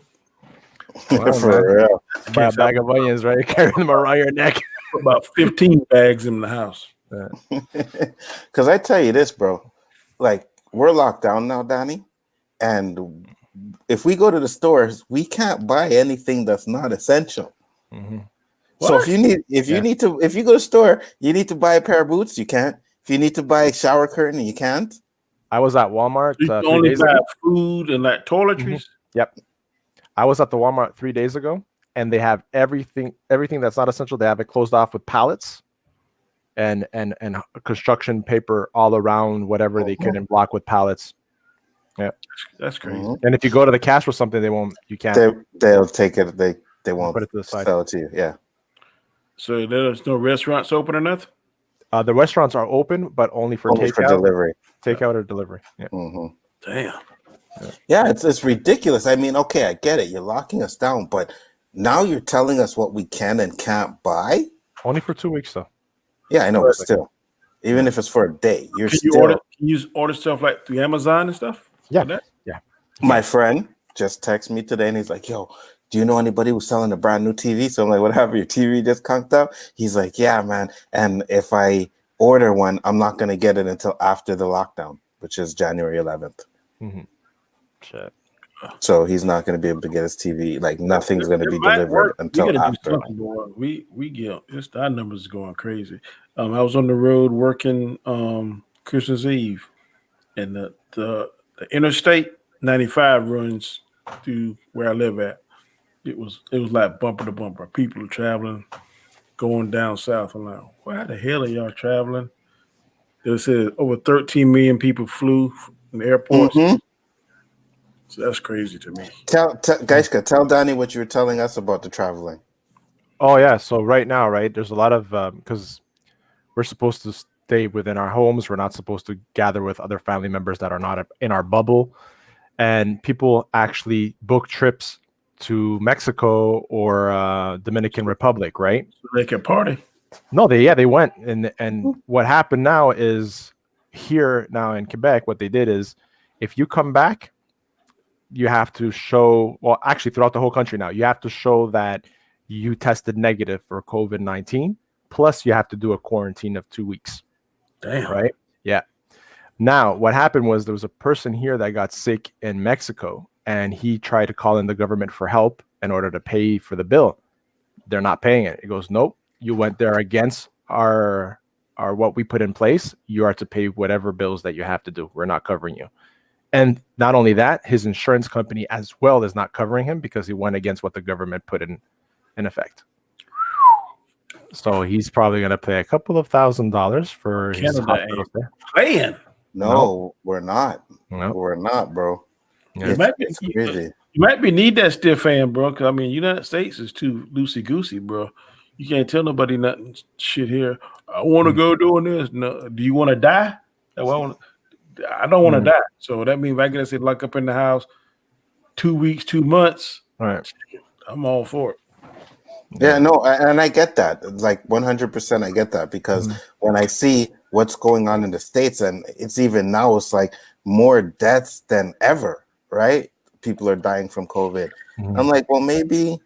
Wow, for real. Buy a bag of onions, right? Carry them around your neck. About 15 bags in the house. Because I tell you this, bro. Like, we're locked down now, Danny. And if we go to the stores, we can't buy anything that's not essential. So if you go to the store, you need to buy a pair of boots, you can't. If you need to buy a shower curtain, you can't. I was at Walmart. You can only buy food and like toiletries. Yep. I was at the Walmart 3 days ago, and they have everything that's not essential. They have it closed off with pallets and construction paper all around whatever they can block with pallets. Yeah, that's crazy. And if you go to the cash or something, you can't. They'll take it. They won't put it to the side. Sell it to you. Yeah. So there's no restaurants open or nothing. The restaurants are open, but only for delivery. Takeout or delivery. Yeah. Damn. Yeah, it's ridiculous. I mean, okay, I get it. You're locking us down, but now you're telling us what we can and can't buy. Only for 2 weeks, though. Yeah, I know, but still, even if it's for a day, Can you order stuff like through Amazon and stuff? Yeah. Yeah. My friend just texted me today, and he's like, "Yo, do you know anybody who's selling a brand new TV?" So I'm like, "What happened? Your TV just conked out?" He's like, "Yeah, man. And if I order one, I'm not gonna get it until after the lockdown, which is January 11th." Shit. So he's not going to be able to get his TV. Like nothing's going to be delivered until after. We get our numbers going crazy. I was on the road working Christmas Eve, and the Interstate 95 runs through where I live at. It was like bumper to bumper. People are traveling, going down south. I'm like, why the hell are y'all traveling? It said over 13 million people flew from the airports. So that's crazy to me. Tell Danny what you were telling us about the traveling. Oh yeah. So right now, right, there's a lot of because we're supposed to stay within our homes. We're not supposed to gather with other family members that are not in our bubble. And people actually book trips to Mexico or Dominican Republic, right? So they can party. No, they went. And what happened now is here now in Quebec, what they did is, if you come back, you have to show. Well, actually, throughout the whole country now, you have to show that you tested negative for COVID-19. Plus, you have to do a quarantine of 2 weeks. Damn. Right? Yeah. Now, what happened was there was a person here that got sick in Mexico, and he tried to call in the government for help in order to pay for the bill. They're not paying it. He goes, nope, you went there against our what we put in place. You are to pay whatever bills that you have to do. We're not covering you. And not only that, his insurance company as well is not covering him because he went against what the government put in effect. So he's probably going to pay a couple of $1,000s for his hospital stay. Playing. No, we're not. No. We're not, bro. Yeah. It's crazy. You might be need that stiff hand, bro. Because I mean, United States is too loosey goosey, bro. You can't tell nobody nothing shit here. I want to go doing this. No, do you want to die? I don't want to die. So that means if I get locked up in the house 2 weeks, 2 months, All right. I'm all for it. Yeah, no, and I get that. Like 100%, I get that because when I see what's going on in the States, and it's even now, it's like more deaths than ever, right? People are dying from COVID. I'm like, well, maybe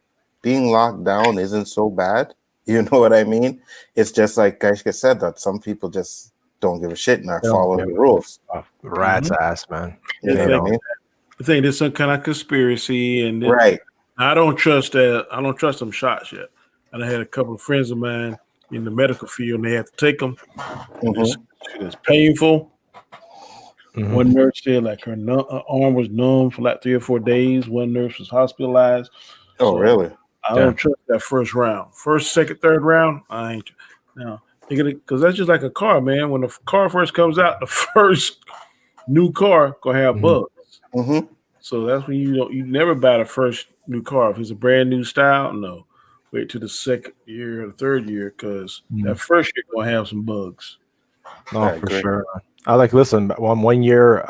being locked down isn't so bad. You know what I mean? It's just like Gaishka said, that some people just don't give a shit and are following the rules. Rat's ass, man. You know what I mean? I think there's some kind of conspiracy, and Right. I don't trust that. I don't trust them shots yet. And I had a couple of friends of mine in the medical field, and they had to take them. It's painful. One nurse said like her arm was numb for like 3 or 4 days. One nurse was hospitalized. Oh, really? I don't trust that first round. First, second, third round, I ain't. No, because that's just like a car, man. When the car first comes out, the first new car gonna have bugs. So that's when you never buy the first new car. If it's a brand new style, no. Wait till the second year or the third year, because that first year gonna have some bugs. No, for sure. I listen, one year,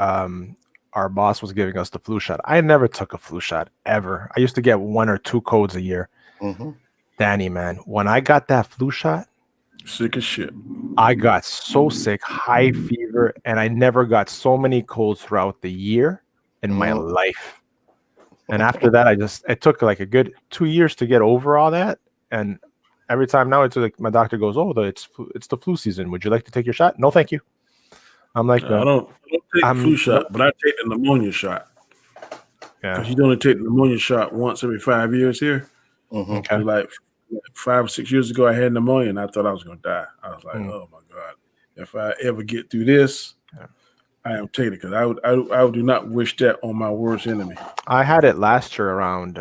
our boss was giving us the flu shot. I never took a flu shot ever. I used to get 1 or 2 colds a year. Danny, man, when I got that flu shot, sick as shit. I got so sick, high fever, and I never got so many colds throughout the year in my life. And after that, it took like a good 2 years to get over all that. And every time now, it's like my doctor goes, "Oh, it's the flu season. Would you like to take your shot?" No, thank you. I'm like, no, I don't take the flu shot, but I take the pneumonia shot. Yeah, because you only take the pneumonia shot once every 5 years here. Okay. Like 5 or 6 years ago, I had pneumonia, and I thought I was going to die. I was like, "Oh my god, if I ever get through this, I am taking it because I would do not wish that on my worst enemy." I had it last year around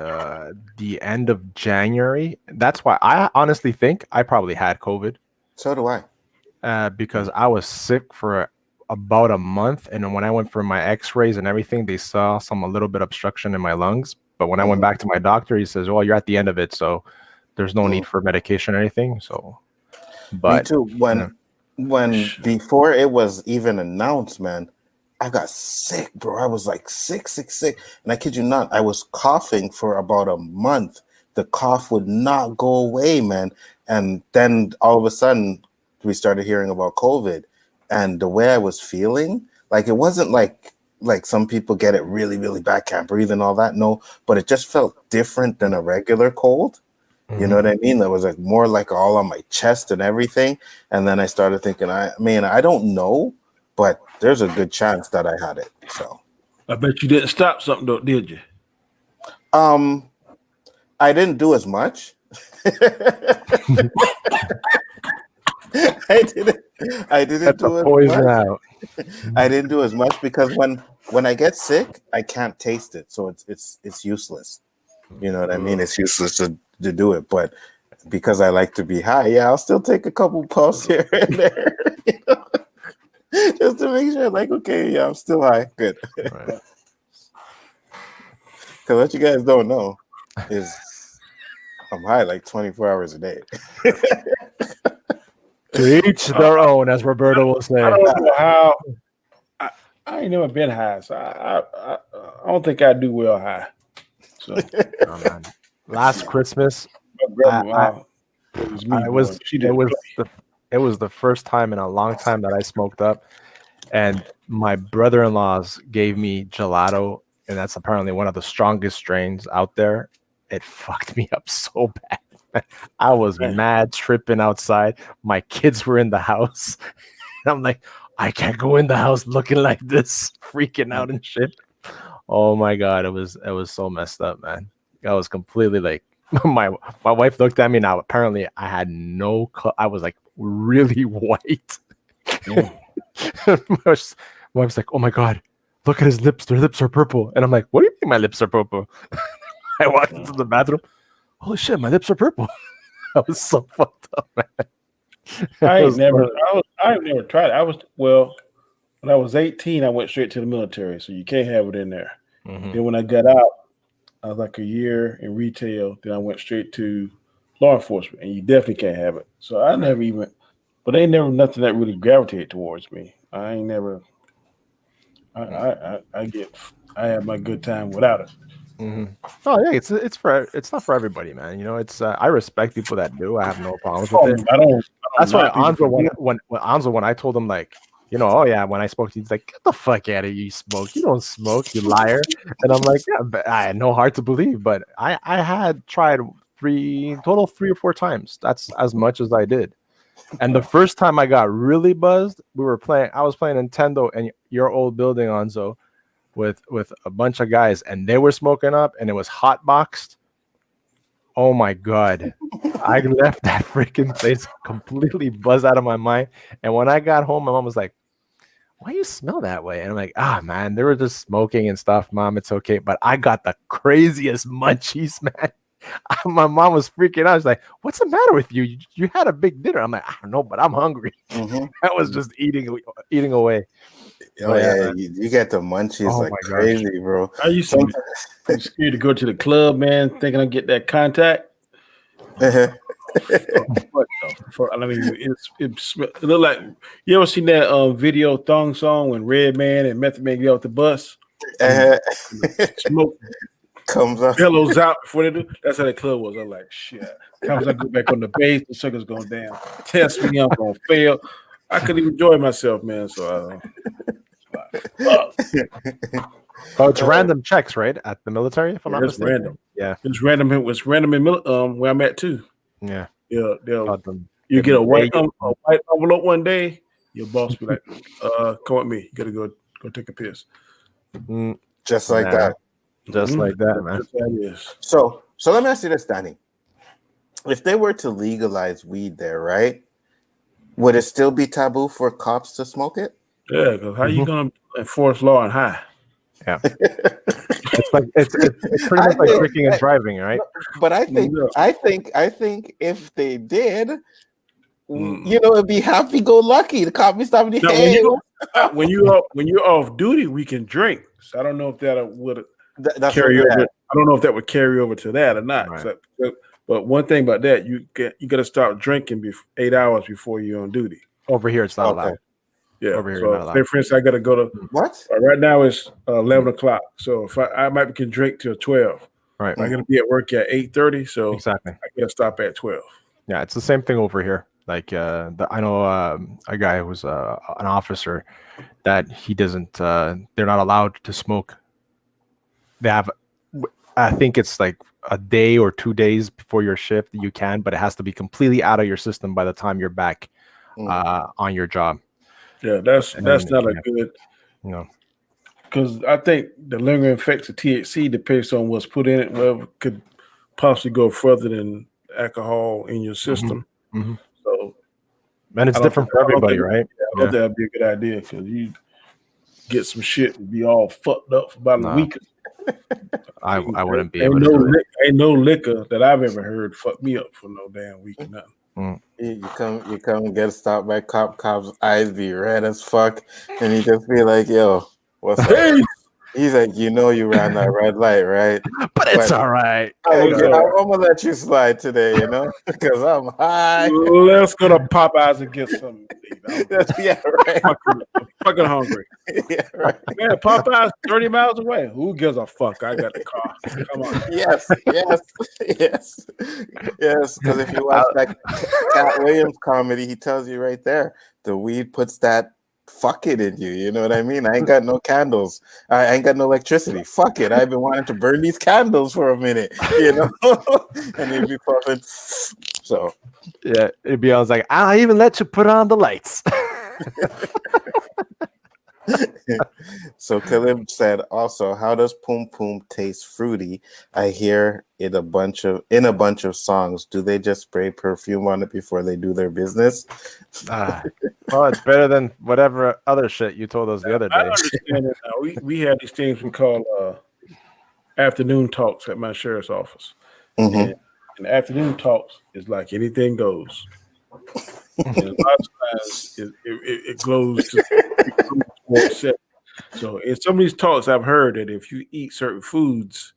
the end of January. That's why I honestly think I probably had COVID. So do I. Because I was sick for about a month, and then when I went for my X-rays and everything, they saw a little bit obstruction in my lungs. But when I went back to my doctor, he says, "Well, you're at the end of it, so there's no need for medication or anything." So, but me too. When before it was even announced, man, I got sick, bro. I was like sick. And I kid you not, I was coughing for about a month. The cough would not go away, man. And then all of a sudden, we started hearing about COVID. And the way I was feeling, like it wasn't like some people get it really, really bad, can't breathe and all that. No, but it just felt different than a regular cold. You know what I mean? That was like more like all on my chest and everything. And then I started thinking, I don't know, but there's a good chance that I had it. So I bet you didn't stop something though, did you? I didn't do as much. I didn't do as much. Out. I didn't do as much because when I get sick, I can't taste it, so it's useless. You know what I mean? It's useless to do it. But because I like to be high, I'll still take a couple puffs here and there, you know? Just to make sure, like, okay, I'm still high. Good. Because what you guys don't know is I'm high like 24 hours a day. To each their own, as Roberto will say. I don't know how. I ain't never been high, so I don't think I do well high. So last Christmas, it was the first time in a long time that I smoked up, And my brother-in-laws gave me gelato, and that's apparently one of the strongest strains out there. It fucked me up so bad. I was mad tripping outside. My kids were in the house. And I'm like, I can't go in the house looking like this, freaking out and shit. Oh my god, it was so messed up, man. I was completely like my wife looked at me now. Apparently, I had no I was like really white. My wife's like, "Oh my god, look at his lips. Their lips are purple." And I'm like, "What do you mean my lips are purple?" I walked into the bathroom. Holy shit, my lips are purple. I was so fucked up, man. I've never tried it. When I was 18, I went straight to the military, so you can't have it in there. Mm-hmm. Then when I got out, I was like a year in retail. Then I went straight to law enforcement, and you definitely can't have it. So I never even, but ain't never nothing that really gravitated towards me. I ain't never. I have my good time without it. Mm-hmm. Oh yeah, it's not for everybody, man. You know, it's I respect people that do. I have no problems with it. I don't. That's why Anzo when I told him like, you know, oh yeah, when I spoke to you, he's like, get the fuck out of here, you smoke. You don't smoke, you liar. And I'm like, yeah, but I had no heart to believe, but I had tried 3 or 4 times. That's as much as I did. And the first time I got really buzzed, I was playing Nintendo in your old building, Anzo, with a bunch of guys, and they were smoking up, and it was hot boxed. Oh my god. I left that freaking place completely buzzed out of my mind. And when I got home, my mom was like, why you smell that way? And I'm like, man, they were just smoking and stuff, Mom. It's okay. But I got the craziest munchies, man. My mom was freaking out. She's like, what's the matter with you? You had a big dinner. I'm like, I don't know, but I'm hungry. Mm-hmm. I was just eating away. Oh yeah, you get the munchies crazy, bro. I used to be scared to go to the club, man, thinking I'd get that contact. I mean, it looked like, you ever seen that video thong song when Redman and Method Man get off the bus? Smoke comes up, billows out before they do. That's how the club was. I'm like, shit. Times I go back on the base, the sugar's going down. Test me, I'm gonna fail. I couldn't even enjoy myself, man. So it's random checks, right? At the military, if I'm not mistaken. Random. Yeah, it's random. It was random in where I'm at too. Yeah. You get a white envelope one day. Your boss be like, "Come with me. You gotta go take a piss." Just like that. Just like that, man. So let me ask you this, Danny. If they were to legalize weed there, right? Would it still be taboo for cops to smoke it? Yeah, because how you gonna enforce law and high? Yeah, it's pretty much like drinking and driving, right? But I think if they did, you know, it'd be happy-go-lucky. The cop be stopping the when you're off duty, we can drink. So I don't know if that would carry over. I don't know if that would carry over to that or not. Right. So, but one thing about that, you got to start drinking 8 hours before you're on duty. Over here, it's not allowed. Yeah. Over here, so not allowed. For instance, I got to go to what? Right now it's 11 o'clock. So if I might can drink till 12. Right. I'm gonna be at work at 8:30. So exactly, I got to stop at 12. Yeah, it's the same thing over here. Like I know a guy who was an officer that he doesn't. They're not allowed to smoke. They have, I think it's like a day or 2 days before your shift you can, but it has to be completely out of your system by the time you're back on your job. Yeah, that's not a good. Because I think the lingering effects of THC depends on what's put in it. Well, could possibly go further than alcohol in your system. Mm-hmm. So, and it's different for everybody, right? I don't think that'd be a good idea because you get some shit and be all fucked up for about a week. I wouldn't be able to do it. Ain't no liquor that I've ever heard fuck me up for no damn week or nothing. You come and get stopped by cop's eyes be red as fuck, and he just be like, "Yo, what's up?" He's like, "You know, you ran that red light, right? But it's all right. I'm gonna let you slide today, you know, because I'm high." Let's go to Popeyes and get some. Yeah, right. Fucking hungry. Yeah, right. Man, Popeyes 30 miles away. Who gives a fuck? I got the car. Come on. Yes. Because if you watch that Cat Williams comedy, he tells you right there, the weed puts that fuck it in you. You know what I mean? I ain't got no candles. I ain't got no electricity. Fuck it. I've been wanting to burn these candles for a minute, you know? And he'd be puffing. So Yeah, it'd be. I was like, I'll even let you put on the lights. So Caleb said also, how does Poom Poom taste fruity? I hear it a bunch of songs. Do they just spray perfume on it before they do their business? Well, it's better than whatever other shit you told us the other I day. understand it now. We have these things we call afternoon talks at my sheriff's office. Mm-hmm. And afternoon talks is like anything goes. And a lot of times it glows to set. So in some of these talks, I've heard that if you eat certain foods,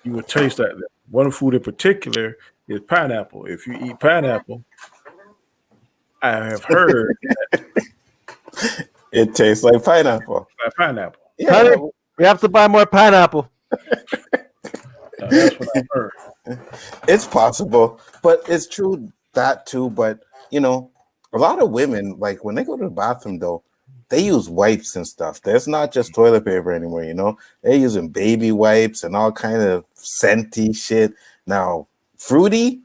you will taste like that. One food in particular is pineapple. If you eat pineapple, I have heard It tastes like pineapple. like pineapple. Yeah, Honey, we have to buy more pineapple. That's what I've heard. it's possible, but it's true that too. But you know, a lot of women, like when they go to the bathroom, though, they use wipes and stuff. There's not just toilet paper anymore. You know, they're using baby wipes and all kind of scenty shit. Now, fruity,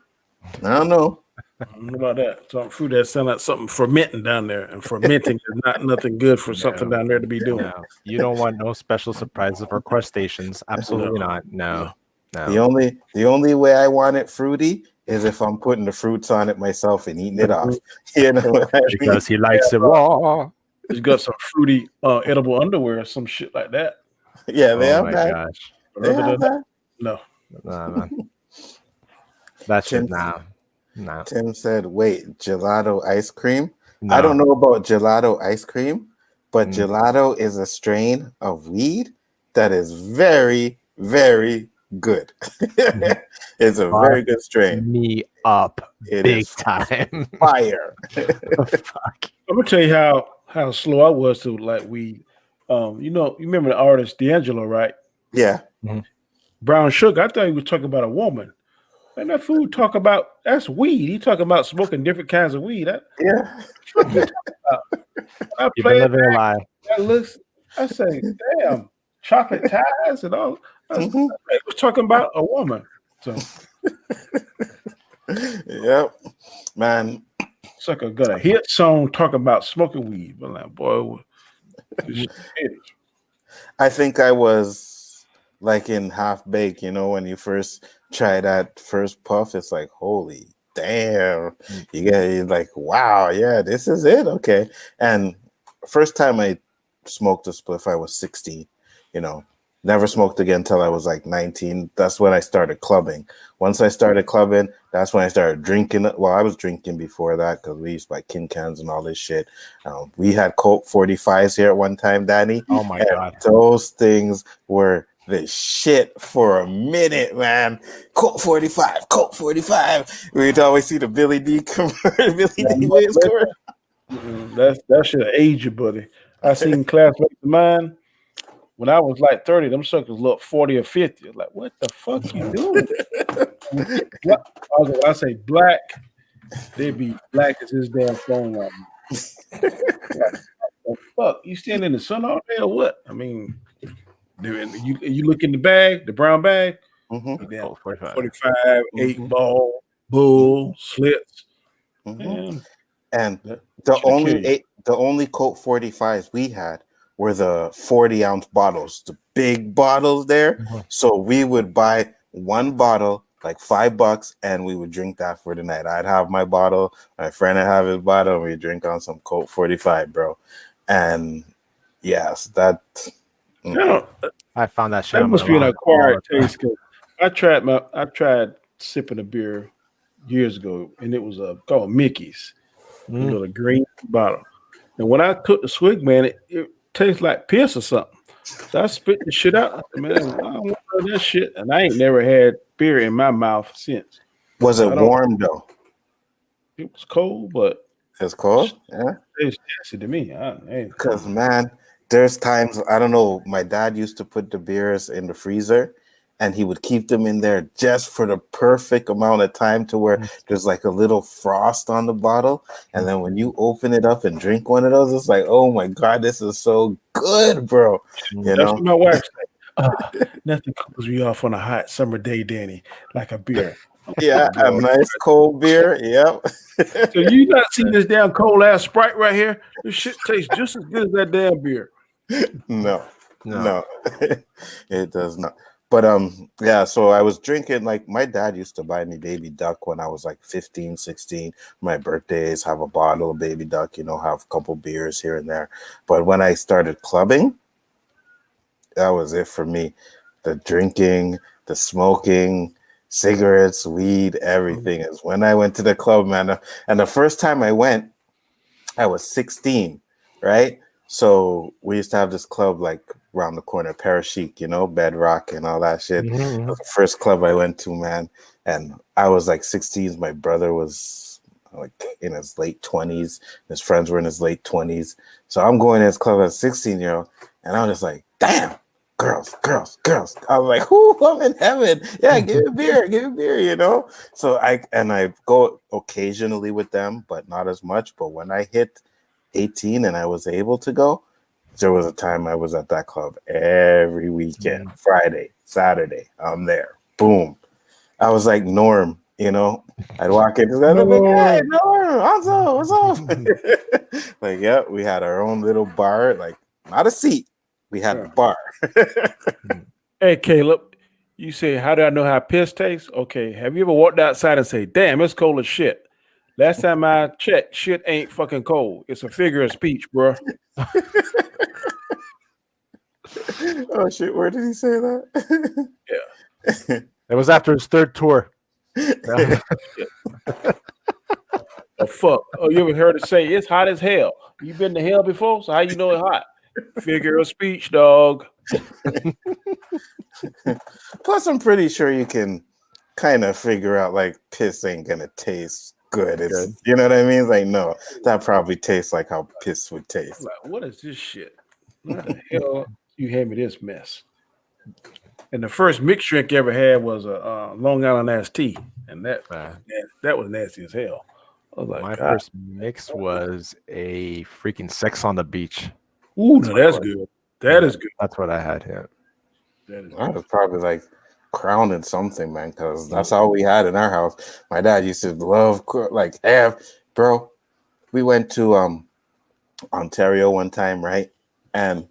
I don't know. I don't know about that. Some food that sounds like something fermenting down there, and fermenting is not nothing good for something down there to be doing. No, you don't want no special surprises or crustaceans. Absolutely not. No. The only way I want it fruity is if I'm putting the fruits on it myself and eating it off. You know what I mean? Because he likes it raw. He's got some fruity edible underwear or some shit like that. Yeah, they Oh have my that. gosh. But They other have than that. no. Nah, man. That shit, nah. Tim said, wait, gelato ice cream? No. I don't know about gelato ice cream, but gelato is a strain of weed that is very, very good. It's a very good strain. Me up It big is time. fire. Fuck. I'm gonna tell you how slow I was to like weed. You remember the artist D'Angelo, right? Yeah. Brown Sugar. I thought he was talking about a woman. And that fool talk about that's weed. He talking about smoking different kinds of weed. Yeah. I You've play been it living a back, lie. that looks. I say, damn, chocolate ties and all. I was talking about a woman. So Yep. Man. sucker got a hit song talking about smoking weed. But like, boy, I think I was like in half baked, you know, when you first try that first puff, it's like, holy damn. You're like, wow, yeah, this is it. Okay. And first time I smoked a spliff, I was 16, you know. Never smoked again until I was like 19. That's when I started clubbing. Once I started clubbing, that's when I started drinking. Well, I was drinking before that because we used to buy tin cans and all this shit. We had Colt 45s here at one time, Danny. Oh my God. Those things were the shit for a minute, man. Colt 45, Colt 45. We'd always see the Billy D commercial. That should age you, buddy. I seen classmates of mine. When I was like 30, them suckers look 40 or 50. Like, what the fuck you doing? When I say black, they be black as his damn phone right now. Like, fuck, you stand in the sun all day or what? I mean, you look in the bag, the brown bag, 45, 8-ball, bull, slits. And the only Colt 45s we had were the 40-ounce bottles, the big bottles there. So we would buy one bottle, like $5, and we would drink that for the night. I'd have my bottle, my friend would have his bottle, and we'd drink on some Colt 45, bro. And yes, that. I found that shit. That must be an acquired taste. I tried sipping a beer years ago, and it was called Mickey's, a little green bottle. And when I took the swig, man, it tastes like piss or something. So I spit the shit out. I said, man, I don't want that shit. And I ain't never had beer in my mouth since. Was it warm though? It was cold, but it's cold. Yeah, it's nasty to me. Because man, there's times I don't know. My dad used to put the beers in the freezer, and he would keep them in there just for the perfect amount of time to where there's like a little frost on the bottle. And then when you open it up and drink one of those, it's like, oh my God, this is so good, bro. You That's know? what my wife said. Nothing cools me off on a hot summer day, Danny, like a beer. Yeah, a nice cold beer. Yep. So you not see this damn cold ass Sprite right here? This shit tastes just as good as that damn beer. No. It does not. But yeah, so I was drinking, like my dad used to buy me Baby Duck when I was like 15, 16. My birthdays, have a bottle of Baby Duck, you know, have a couple beers here and there. But when I started clubbing, that was it for me. The drinking, the smoking, cigarettes, weed, everything is when I went to the club, man. And the first time I went, I was 16, right? So we used to have this club like around the corner, Parachute, you know, Bedrock and all that shit. That was the first club I went to, man. And I was like 16. My brother was like in his late 20s. His friends were in his late 20s. So I'm going to this club as a 16-year-old, and I was just like, damn, girls. I was like, whoo, I'm in heaven. Yeah, give me a beer, you know? So I go occasionally with them, but not as much. But when I hit 18 and I was able to go, there was a time I was at that club every weekend, Friday, Saturday, I'm there. Boom. I was like Norm, you know? I'd walk in, like, hey, Norm, Anzo, what's up? Like, yeah, we had our own little bar, like not a seat. We had a bar. Hey, Caleb, you say, how do I know how piss tastes? Okay, have you ever walked outside and say, damn, it's cold as shit? Last time I checked, shit ain't fucking cold. It's a figure of speech, bro. Oh shit, where did he say that? Yeah. It was after his third tour. Oh fuck. Oh, you ever heard it say it's hot as hell? You been to hell before? So how you know it's hot? Figure of speech, dog. Plus, I'm pretty sure you can kind of figure out like piss ain't gonna taste good. It's you know what I mean? It's like, no, that probably tastes like how piss would taste. Like, what is this shit? What the hell you hand me this mess? And the first mixed drink I ever had was a Long Island iced tea, and that was nasty as hell. I was like, my God. first mix was a freaking Sex on the Beach. Ooh, no, that's good. That is good. That's what I had here. I was probably like Crown and something, man, because that's all we had in our house. My dad used to love like, bro. We went to Ontario one time, right? And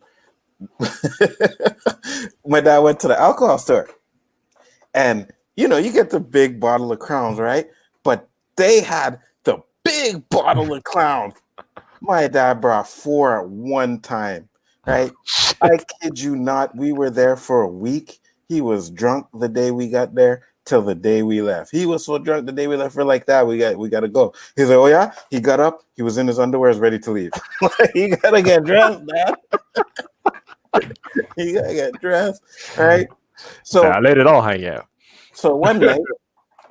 my dad went to the alcohol store, and you know, you get the big bottle of Crowns, right? But they had the big bottle of Clowns. My dad brought 4 at one time, right? I kid you not. We were there for a week. He was drunk the day we got there till the day we left. He was so drunk the day we left. We're like, that we got to go. He's like, oh yeah. He got up. He was in his underwear, ready to leave. He gotta get dressed, man. He gotta get dressed, right? So I let it all hang out. So one night,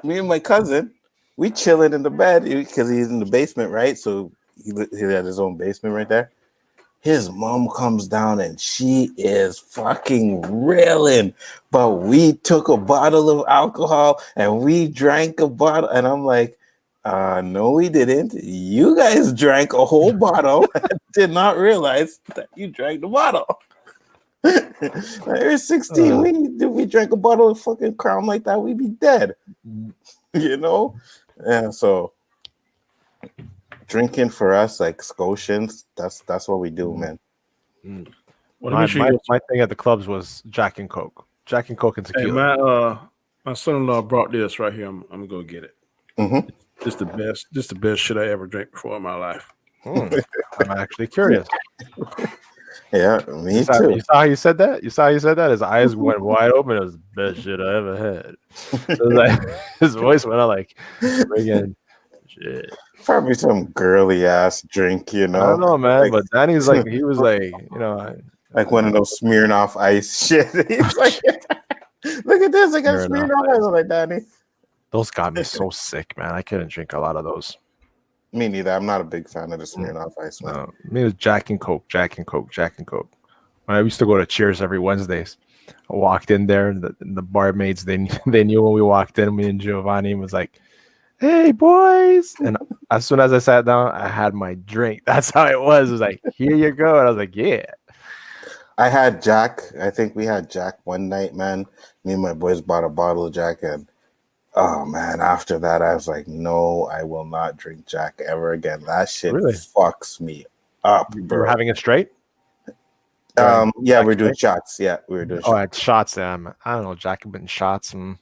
me and my cousin, we chilling in the bed because he's in the basement, right? So he had his own basement right there. His mom comes down and she is fucking reeling. But we took a bottle of alcohol and we drank a bottle. And I'm like, no, we didn't. You guys drank a whole bottle and did not realize that you drank the bottle. You're 16. We drank a bottle of fucking Crown like that, we'd be dead. You know? Yeah, so drinking for us, like Scotians, that's what we do, man. Well, my thing at the clubs was Jack and Coke and tequila. Hey, my son-in-law brought this right here. I'm gonna go get it. Mm-hmm. This the best shit I ever drank before in my life. I'm actually curious. Yeah, me too. You saw how you said that? His eyes went wide open. It was the best shit I ever had. It was like, his voice went out like, friggin' shit. Probably some girly ass drink, you know. I don't know, man. Like, but Danny's like, he was like, you know, like one of those Smirnoff Ice shit. He's like, look at this, I got Smirnoff Ice. I'm like, Danny. Those got me so sick, man. I couldn't drink a lot of those. Me neither. I'm not a big fan of the Smirnoff Ice, man. Me, it was Jack and Coke. When I used to go to Cheers every Wednesdays. I walked in there, and the barmaids they knew when we walked in. Me and Giovanni was like, "Hey boys!" And as soon as I sat down, I had my drink. That's how it was. It was like, "Here you go," and I was like, "Yeah." I had Jack. I think we had Jack one night, man. Me and my boys bought a bottle of Jack, and oh man, after that, I was like, no, I will not drink Jack ever again. That shit Really? fucks me up, You bro. were having it straight? Yeah, we're doing shots. Yeah, we were doing Oh, shots. I had shots. I don't know, Jack had been shots. And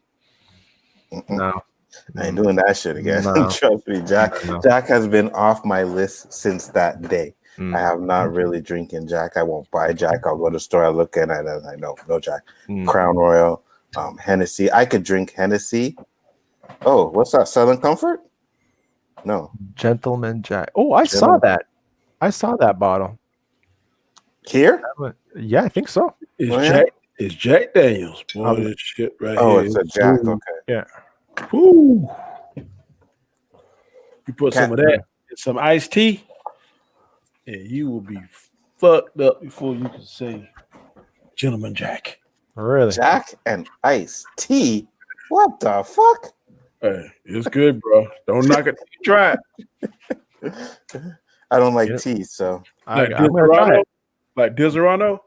no, I ain't doing that shit again. No. Trust me, Jack. No. Jack has been off my list since that day. Mm. I have not really drinking Jack. I won't buy Jack. I'll go to the store. I look at it and I know no Jack. Crown Royal, Hennessy. I could drink Hennessy. Oh, what's that? Southern Comfort? No. Gentleman Jack. Oh, I saw that. I saw that bottle. Here? Yeah, I think so. It's Jack Daniels. Boy, this shit right here. Oh, it's a Jack. Okay. Yeah. Woo. You put some of that in some iced tea, and you will be fucked up before you can say Gentleman Jack. Really? Jack and iced tea? What the fuck? Hey, it's good, bro. Don't knock it. Try it. I don't like tea, so. Like Disaronno. Like Disaronno.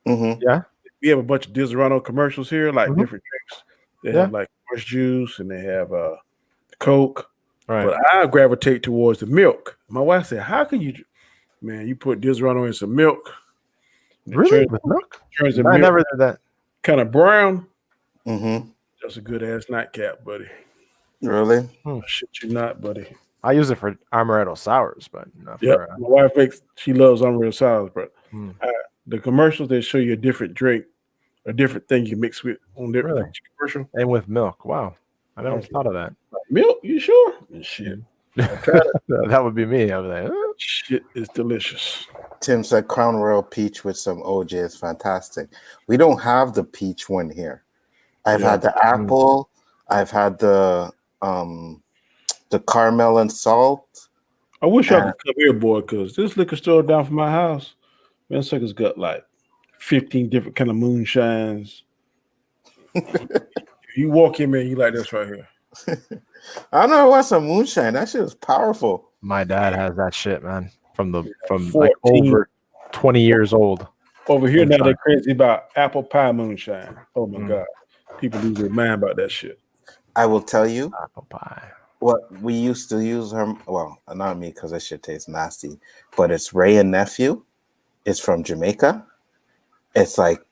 Yeah. We have a bunch of Disaronno commercials here, like different drinks. They have like orange juice and they have Coke. Right. But I gravitate towards the milk. My wife said, "How can you, man? You put Disaronno in some milk? Really? With milk? Turns the I milk never did that. kind of brown. Mm-hmm. That's a good ass nightcap, buddy. Really? Shit, you not, buddy. I use it for amaretto sours, but not for. My wife she loves amaretto sours, but the commercials they show you a different drink, a different thing you mix with on different commercial, and with milk. Wow, I never thought of that. Milk? You sure? Shit. That would be me. I was like, shit is delicious. Tim said Crown Royal peach with some OJ is fantastic. We don't have the peach one here. I've had the apple. I've had the caramel and salt. I wish I could come here, boy, because this liquor store down from my house, man, sucker's got like 15 different kind of moonshines. You walk in, man, you like this right here. I don't know what's some moonshine. That shit is powerful. my dad has that shit, man, from like over 20 years old. Over here now, they're crazy about apple pie moonshine. Oh my god, people lose their mind about that shit. I will tell you, Apple pie. what we used to use her. Well, not me because that shit tastes nasty. But it's Ray and Nephew. It's from Jamaica. It's like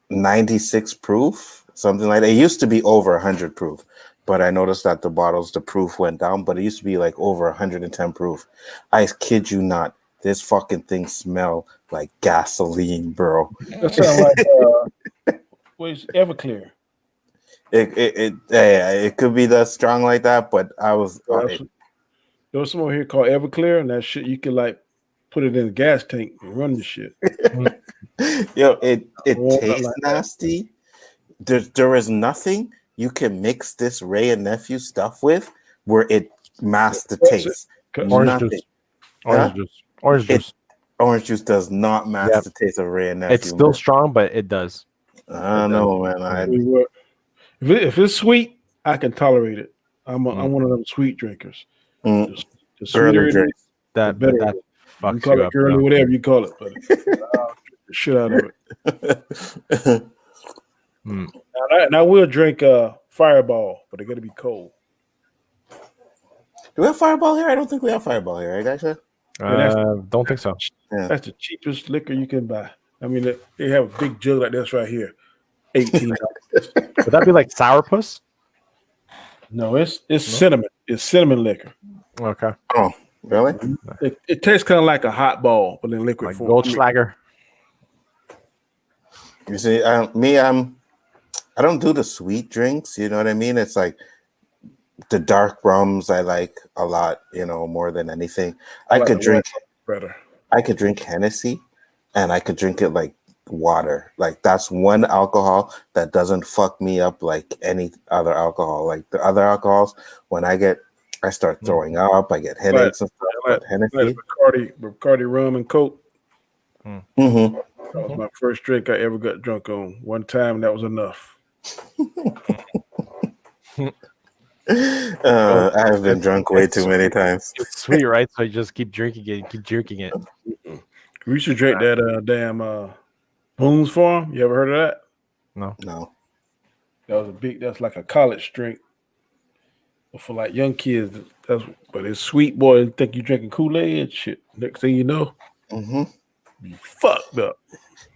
96 proof, something like that. It used to be over 100 proof, but I noticed that the proof went down. But it used to be like over 110 proof. I kid you not. This fucking thing smell like gasoline, bro. That sounds like where's Everclear? It could be that strong like that, but I was. There was someone here called Everclear, and that shit you can like put it in a gas tank and run the shit. Yo, it tastes like nasty. There is nothing you can mix this Ray and Nephew stuff with where it masks the taste. Orange juice. Orange juice. Orange juice. Orange juice does not mask the taste of Ray and Nephew. It's still strong, but it does. I don't know, man. If it's sweet, I can tolerate it. I'm one of them sweet drinkers. The sweeter it is, the better. That fucks you call you it up, girly, bro. whatever you call it, but I'll drink the shit out of it. Now we'll drink Fireball, but it got to be cold. Do we have Fireball here? I don't think we have Fireball here, right, actually? Don't think so. Yeah. That's the cheapest liquor you can buy. I mean, they have a big jug like this right here, $18. Would that be like sourpuss? No, it's cinnamon. It's cinnamon liquor. Okay. Oh, really? It tastes kind of like a hot ball, but in liquid Like form. Goldschlager. You see, I don't do the sweet drinks. You know what I mean? It's like the dark rums I like a lot. You know, more than anything. I could drink Hennessy, and I could drink it like water. Like that's one alcohol that doesn't fuck me up like any other alcohol. Like the other alcohols, when I start throwing up, I get headaches and stuff. But Hennessy, Bacardi rum and Coke. Mm-hmm. That was my first drink I ever got drunk on. One time, that was enough. I have been drunk way too many times. It's sweet, right? So you just keep drinking it, keep drinking it. We used to drink that damn Boone's Farm. You ever heard of that? No. That's like a college drink. But for like young kids, but it's sweet, boy. You think you drinking Kool-Aid and shit. Next thing you know, you fucked up.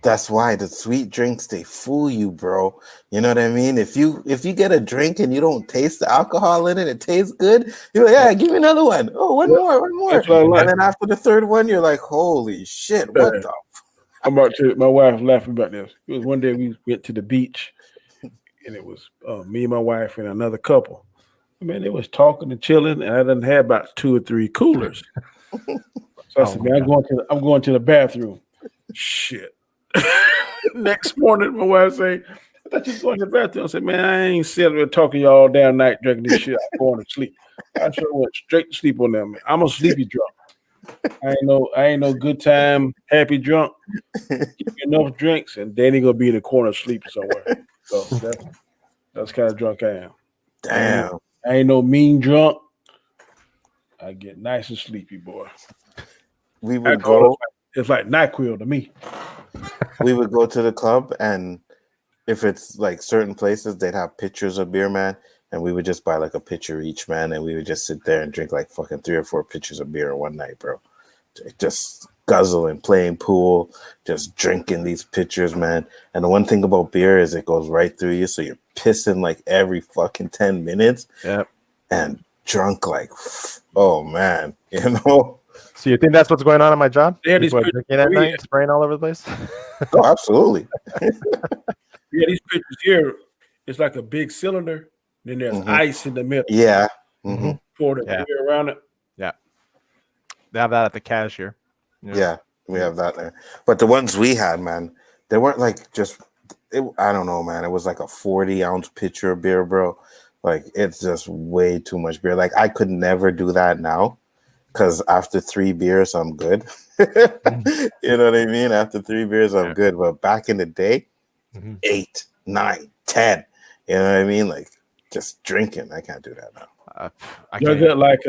That's why the sweet drinks, they fool you, bro. You know what I mean? If you get a drink and you don't taste the alcohol in it, it tastes good. You're like, yeah, give me another one. Oh, one more. That's what I like. And then after the third one, you're like, holy shit, what the? I'm about to. My wife laughing about this. It was one day we went to the beach, and it was me and my wife and another couple. Man, they was talking and chilling, and I done had about 2 or 3 coolers. So I said, man, I'm going to the bathroom. Shit. Next morning, my wife say, I thought you was going to the bathroom. I said, man, I ain't sitting there talking to y'all damn night drinking this shit. I'm going to sleep. I sure went straight to sleep on that, man. I'm a sleepy drunk. I ain't no good time, happy drunk. Give me enough drinks, and Danny gonna be in the corner sleeping somewhere. So that's kind of drunk I am. Damn. I ain't no mean drunk. I get nice and sleepy, boy. We would go. It's like NyQuil to me. We would go to the club, and if it's like certain places, they'd have pitchers of beer, man, and we would just buy like a pitcher each, man, and we would just sit there and drink like fucking 3 or 4 pitchers of beer in one night, bro. Just guzzling, playing pool, just drinking these pitchers, man. And the one thing about beer is it goes right through you, so you're pissing like every fucking 10 minutes. Yeah. And drunk like, oh man, you know. So you think that's what's going on in my job? Yeah, People are drinking at night, spraying all over the place. Oh, absolutely. Yeah, these pitchers here, it's like a big cylinder. Then there's ice in the middle. Yeah. Pour the beer around it. Yeah. They have that at the cashier. Yeah, we have that there. But the ones we had, man, they weren't like I don't know, man. It was like a 40-ounce pitcher of beer, bro. Like, it's just way too much beer. Like, I could never do that now because after 3 beers, I'm good. You know what I mean? After 3 beers, I'm good. But back in the day, 8, 9, 10. You know what I mean? Like, just drinking. I can't do that now. You get like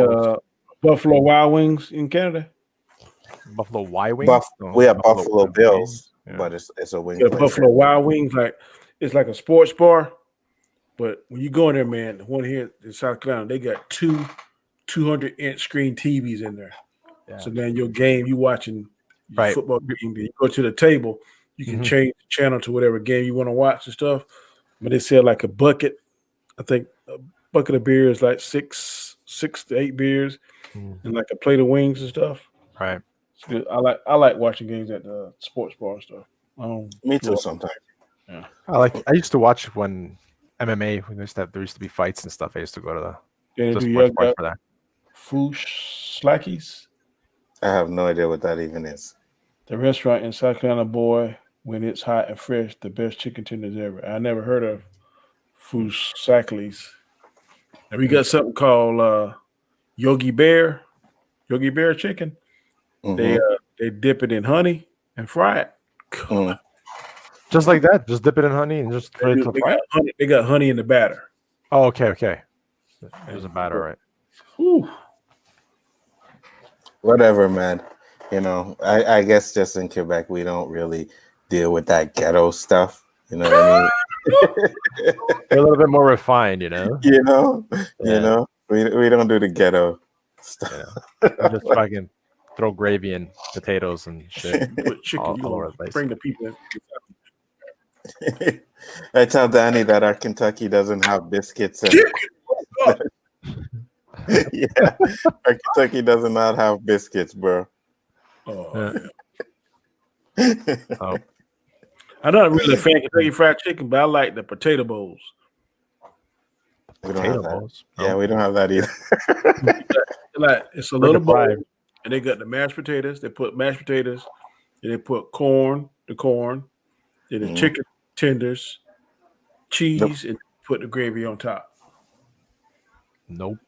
Buffalo Wild Wings in Canada? Buffalo Wild Wings? We have Buffalo Bills, but it's a wing. Buffalo Wild Wings, like it's like a sports bar. But when you go in there, man, the one here in South Carolina, they got 2 200-inch screen TVs in there. Yeah. So then your game, you watching your football game, you go to the table, you can change the channel to whatever game you want to watch and stuff. But they sell like a bucket. I think a bucket of beer is like 6 to 8 beers, and like a plate of wings and stuff. Right. It's good. I like watching games at the sports bar and stuff. Me too. Sometimes. Yeah. I used to watch when MMA when there used to be fights and stuff. I used to go to the sports bar for that. Foosh Slackies. I have no idea what that even is. The restaurant in South Carolina, boy, when it's hot and fresh, the best chicken tenders ever. I never heard of Foosh Slackies. And we got something called Yogi Bear chicken. They dip it in honey and fry it. Just like that. Just dip it in honey and just put it to fry. They got honey in the batter. Oh, okay. There's a batter, right? Whew. Whatever, man. You know, I guess just in Quebec we don't really deal with that ghetto stuff. You know what I mean? They're a little bit more refined, you know. You know, we don't do the ghetto stuff. Yeah. Just fucking throw gravy and potatoes and shit. Put chicken all over the place. Bring the people in. I tell Danny that our Kentucky doesn't have biscuits. Yeah, our Kentucky does not have biscuits, bro. I'm not really a fan of Kentucky Fried Chicken, but I like the potato bowls. Potato bowls? Yeah, we don't have that either. It's a little bowl, and they got the mashed potatoes. They put mashed potatoes, and they put corn, then the chicken tenders, cheese, and put the gravy on top. Nope.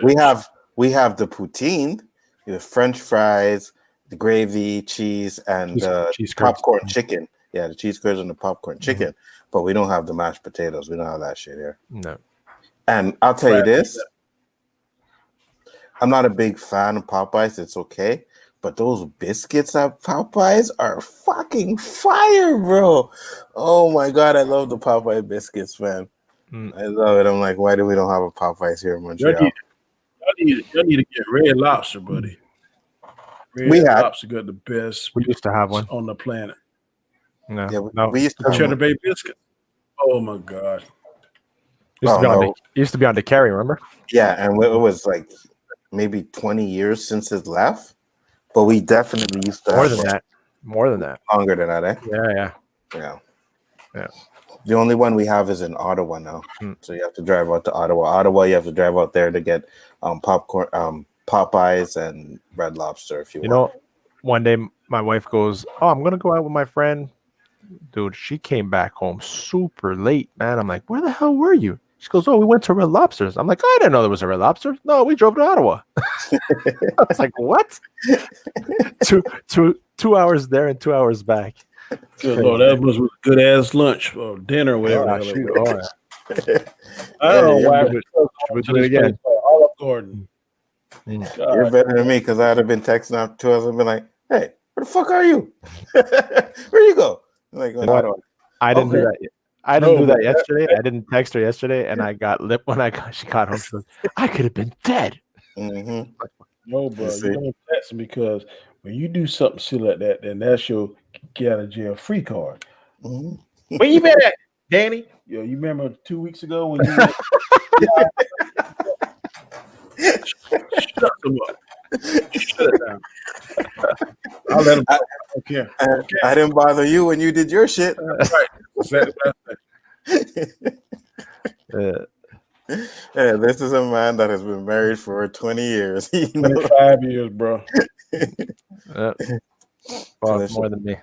We have the poutine, the French fries, the gravy, cheese, and cheese curds. popcorn chicken. Yeah, the cheese curds and the popcorn chicken. But we don't have the mashed potatoes. We don't have that shit here. No. And I'll tell you this. I'm not a big fan of Popeyes. It's okay. But those biscuits at Popeyes are fucking fire, bro. Oh, my God. I love the Popeye biscuits, man. I love it. I'm like, why do we don't have a Popeyes here in Montreal? Y'all need to get Red Lobster, buddy. Red Lobster got the best. We used to have one on the planet. No, yeah, no. We used to have Cheddar Bay biscuit. Oh my God! Used to be on the carry. Remember? Yeah, and it was like maybe 20 years since it left, but we definitely used to more than that, longer than that. Yeah. The only one we have is in Ottawa now, so you have to drive out to Ottawa. You have to drive out there to get popcorn, Popeyes, and Red Lobster. If you want. Know, one day my wife goes, "Oh, I'm gonna go out with my friend." Dude, she came back home super late, man. I'm like, "Where the hell were you?" She goes, "Oh, we went to Red Lobsters." I'm like, "I didn't know there was a Red Lobster." No, we drove to Ottawa. I was like, "What?" 2 hours there and 2 hours back. Good Lord, that was a good ass lunch or dinner or whatever. I don't know why. We do it again. Olive Garden. You're better than me because I'd have been texting out to us and been like, "Hey, where the fuck are you? Where you go?" I'm like, I didn't do that. I didn't do that yesterday. I didn't text her yesterday, and I got lip when she got home. She goes, "I could have been dead." Mm-hmm. No, bro, you don't text me because when you do something silly like that, then that's your get out of jail free card. Mm-hmm. Where you been at, Danny? Yo, you remember 2 weeks ago when you went, shut them up. Shut it down. I'll let them. I don't care. I didn't bother you when you did your shit. Right. Yeah, this is a man that has been married for 20 years. 25 years, bro. More than me.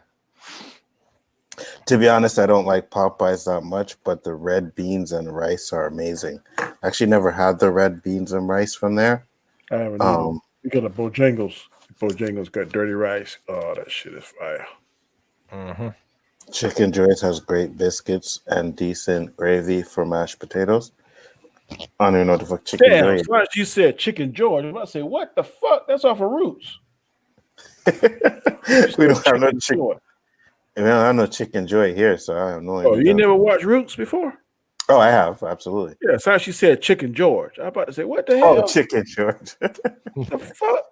To be honest, I don't like Popeyes that much, but the red beans and rice are amazing. I actually never had the red beans and rice from there. I haven't either. You got a Bojangles. Bojangles got dirty rice. Oh, that shit is fire. Mm-hmm. Chicken Joyce has great biscuits and decent gravy for mashed potatoes. I don't even know what the fuck Chicken Joy is. As soon as you said Chicken George, I was about to say, what the fuck? That's off of Roots. We don't have no chicken. We don't have no Chicken Joy here, so I have no idea. Oh, you never watched Roots before? Oh, I have, absolutely. Yeah, as soon as she said Chicken George, I was about to say, what the hell? Oh, Chicken George. The fuck?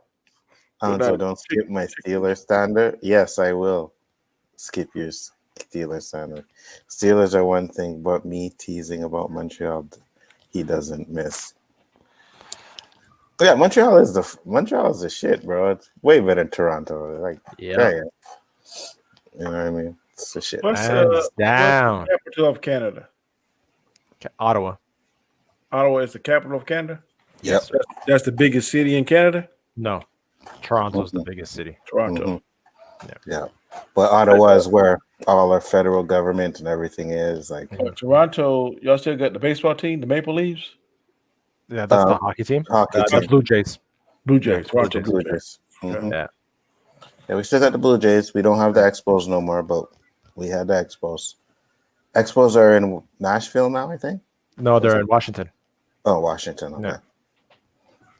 So don't skip my Steelers standard. Yes, I will skip your Steelers standard. Steelers are one thing, but me teasing about Montreal, he doesn't miss. Yeah, Montreal is the shit, bro. It's way better than Toronto. Like, yeah. You know what I mean? It's the shit. What's down. the capital of Canada? Ottawa. Ottawa is the capital of Canada? Yep. That's the biggest city in Canada? No. Toronto's the biggest city. Toronto. Mm-hmm. Yeah. But Ottawa is where all our federal government and everything is. Like Toronto, y'all still got the baseball team, the Maple Leafs? Yeah, that's the hockey team. Team. Blue Jays. Blue Jays. Toronto Blue Jays. Mm-hmm. Yeah. Yeah, we still got the Blue Jays. We don't have the Expos no more, but we had the Expos. Expos are in Nashville now, I think. No, they're in Washington. Oh, Washington. Okay. Yeah.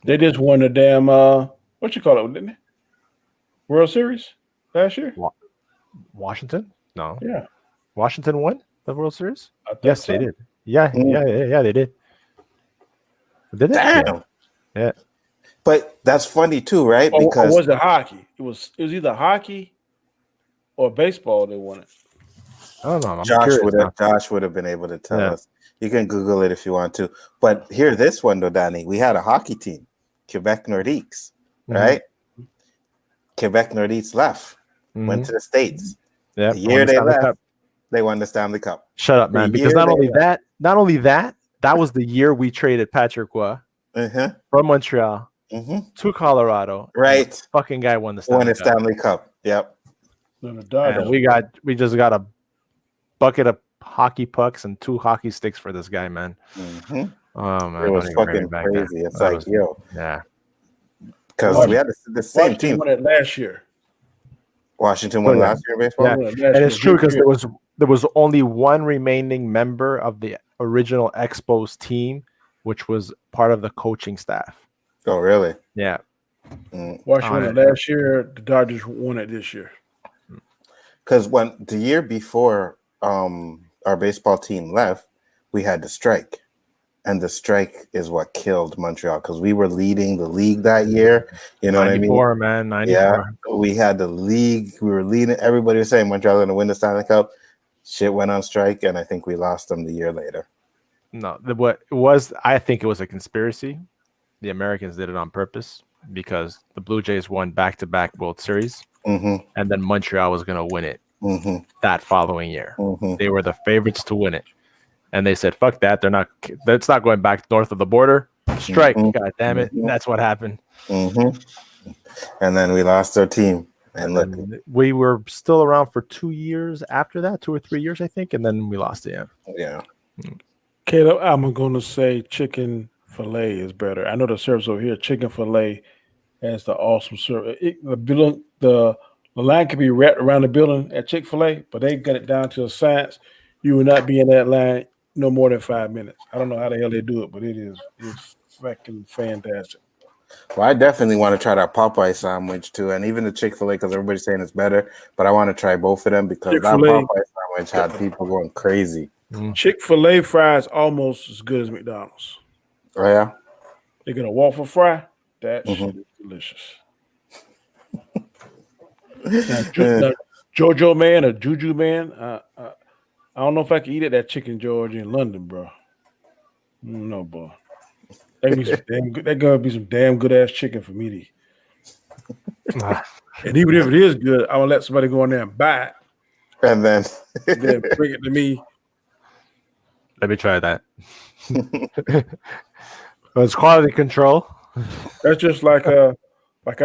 They just won the damn what you call it, didn't they? World Series last year? Washington? No. Yeah. Washington won the World Series? Yes, they did. Yeah, yeah, they did. Did they? Damn. Yeah. But that's funny too, right? Because or was it hockey? It was either hockey or baseball they won it. I don't know. Josh would have been able to tell us. You can Google it if you want to. But here, this one though, Danny, we had a hockey team, Quebec Nordiques, right? Quebec Nordiques left, went to the States. Yeah, the year they left, they won the Stanley Cup. Shut up, man! Because not only that, that was the year we traded Patrick Roy from Montreal to Colorado. Right, fucking guy won the Stanley Cup. Yep. And we just got a bucket of hockey pucks and 2 hockey sticks for this guy, man. Oh man, it was fucking crazy. It's like, yo, yeah, because we had the same team. Won it last year. Washington won last year in baseball. Yeah, and it's true because there was only one remaining member of the original Expos team, which was part of the coaching staff. Oh, really? Yeah. Washington won it last year. The Dodgers won it this year. Because when the year before our baseball team left, we had the strike. And the strike is what killed Montreal because we were leading the league that year. You know what I mean? 94, man. 94. Yeah, we had the league. We were leading. Everybody was saying Montreal going to win the Stanley Cup. Shit went on strike, and I think we lost them the year later. No, what it was, I think it was a conspiracy. The Americans did it on purpose because the Blue Jays won back-to-back World Series, and then Montreal was going to win it that following year. They were the favorites to win it. And they said, fuck that. That's not going back north of the border. Strike. God damn it. That's what happened. And then we lost our team. And look, we were still around for 2 years after that, 2 or 3 years, I think. And then we lost it. Yeah. Caleb, I'm going to say chicken filet is better. I know the service over here, chicken filet has the awesome service. The line can be wrapped around the building at Chick-fil-A, but they got it down to a science. You will not be in that line no more than 5 minutes. I don't know how the hell they do it, but it's fucking fantastic. Well, I definitely want to try that Popeye sandwich too, and even the Chick-fil-A because everybody's saying it's better. But I want to try both of them because that Popeye sandwich had people going crazy. Chick-fil-A fries almost as good as McDonald's. Oh yeah, they got a waffle fry. That shit is delicious. now, Jojo man or Juju man, I don't know if I can eat at that Chicken George in London, bro. No, boy. That gonna be some damn good ass chicken for me to eat. And even if it is good, I will let somebody go in there and buy it, and then bring it to me. Let me try that. It's quality control. That's just like I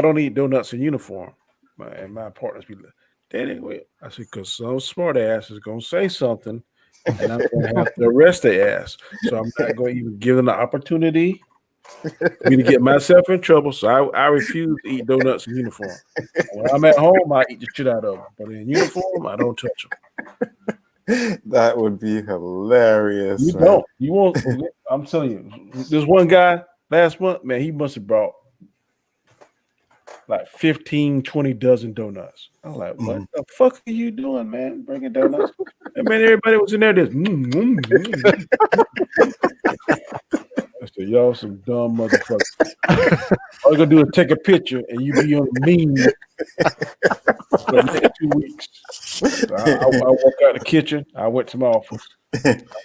don't eat donuts in uniform. And my partners be like, Danny, wait. I said, because some smart ass is gonna say something, and I'm gonna have to arrest their ass. So I'm not gonna even give them the opportunity for me to get myself in trouble. So I refuse to eat donuts in uniform. When I'm at home, I eat the shit out of them. But in uniform, I don't touch them. That would be hilarious. You don't. You won't. I'm telling you, there's one guy last month, man, he must have brought like 15, 20 dozen donuts. I'm like, what the fuck are you doing, man? Bringing donuts? And man, everybody was in there just I said, y'all some dumb motherfuckers. All you gonna do is take a picture and you be on the meme for the next 2 weeks. So I walked out the kitchen. I went to my office.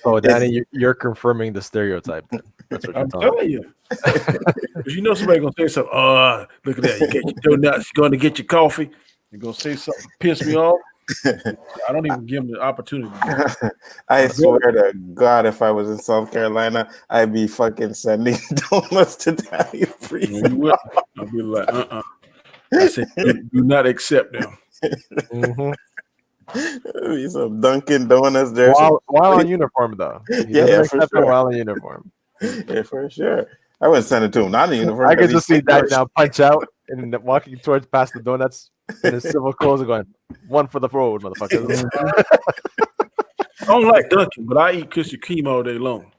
Oh, Danny, you're confirming the stereotype. That's what I'm telling you. Because you know somebody gonna say something. Oh, look at that! You get your donuts. You're going to get your coffee. You're gonna say something piss me off. I don't even give them the opportunity. I swear to God, if I was in South Carolina, I'd be fucking sending donuts to Daddy free. I'll be like, I said, do not accept them. Be some Dunkin' Donuts there. While on uniform, though. For sure. While in uniform. Yeah, for sure. I wouldn't send it to him. Not in uniform. I could just see that now punch out and walking towards past the donuts in his civil clothes and going, one for the road, motherfucker. I don't like Dunkin', but I eat Krispy Kreme all day long.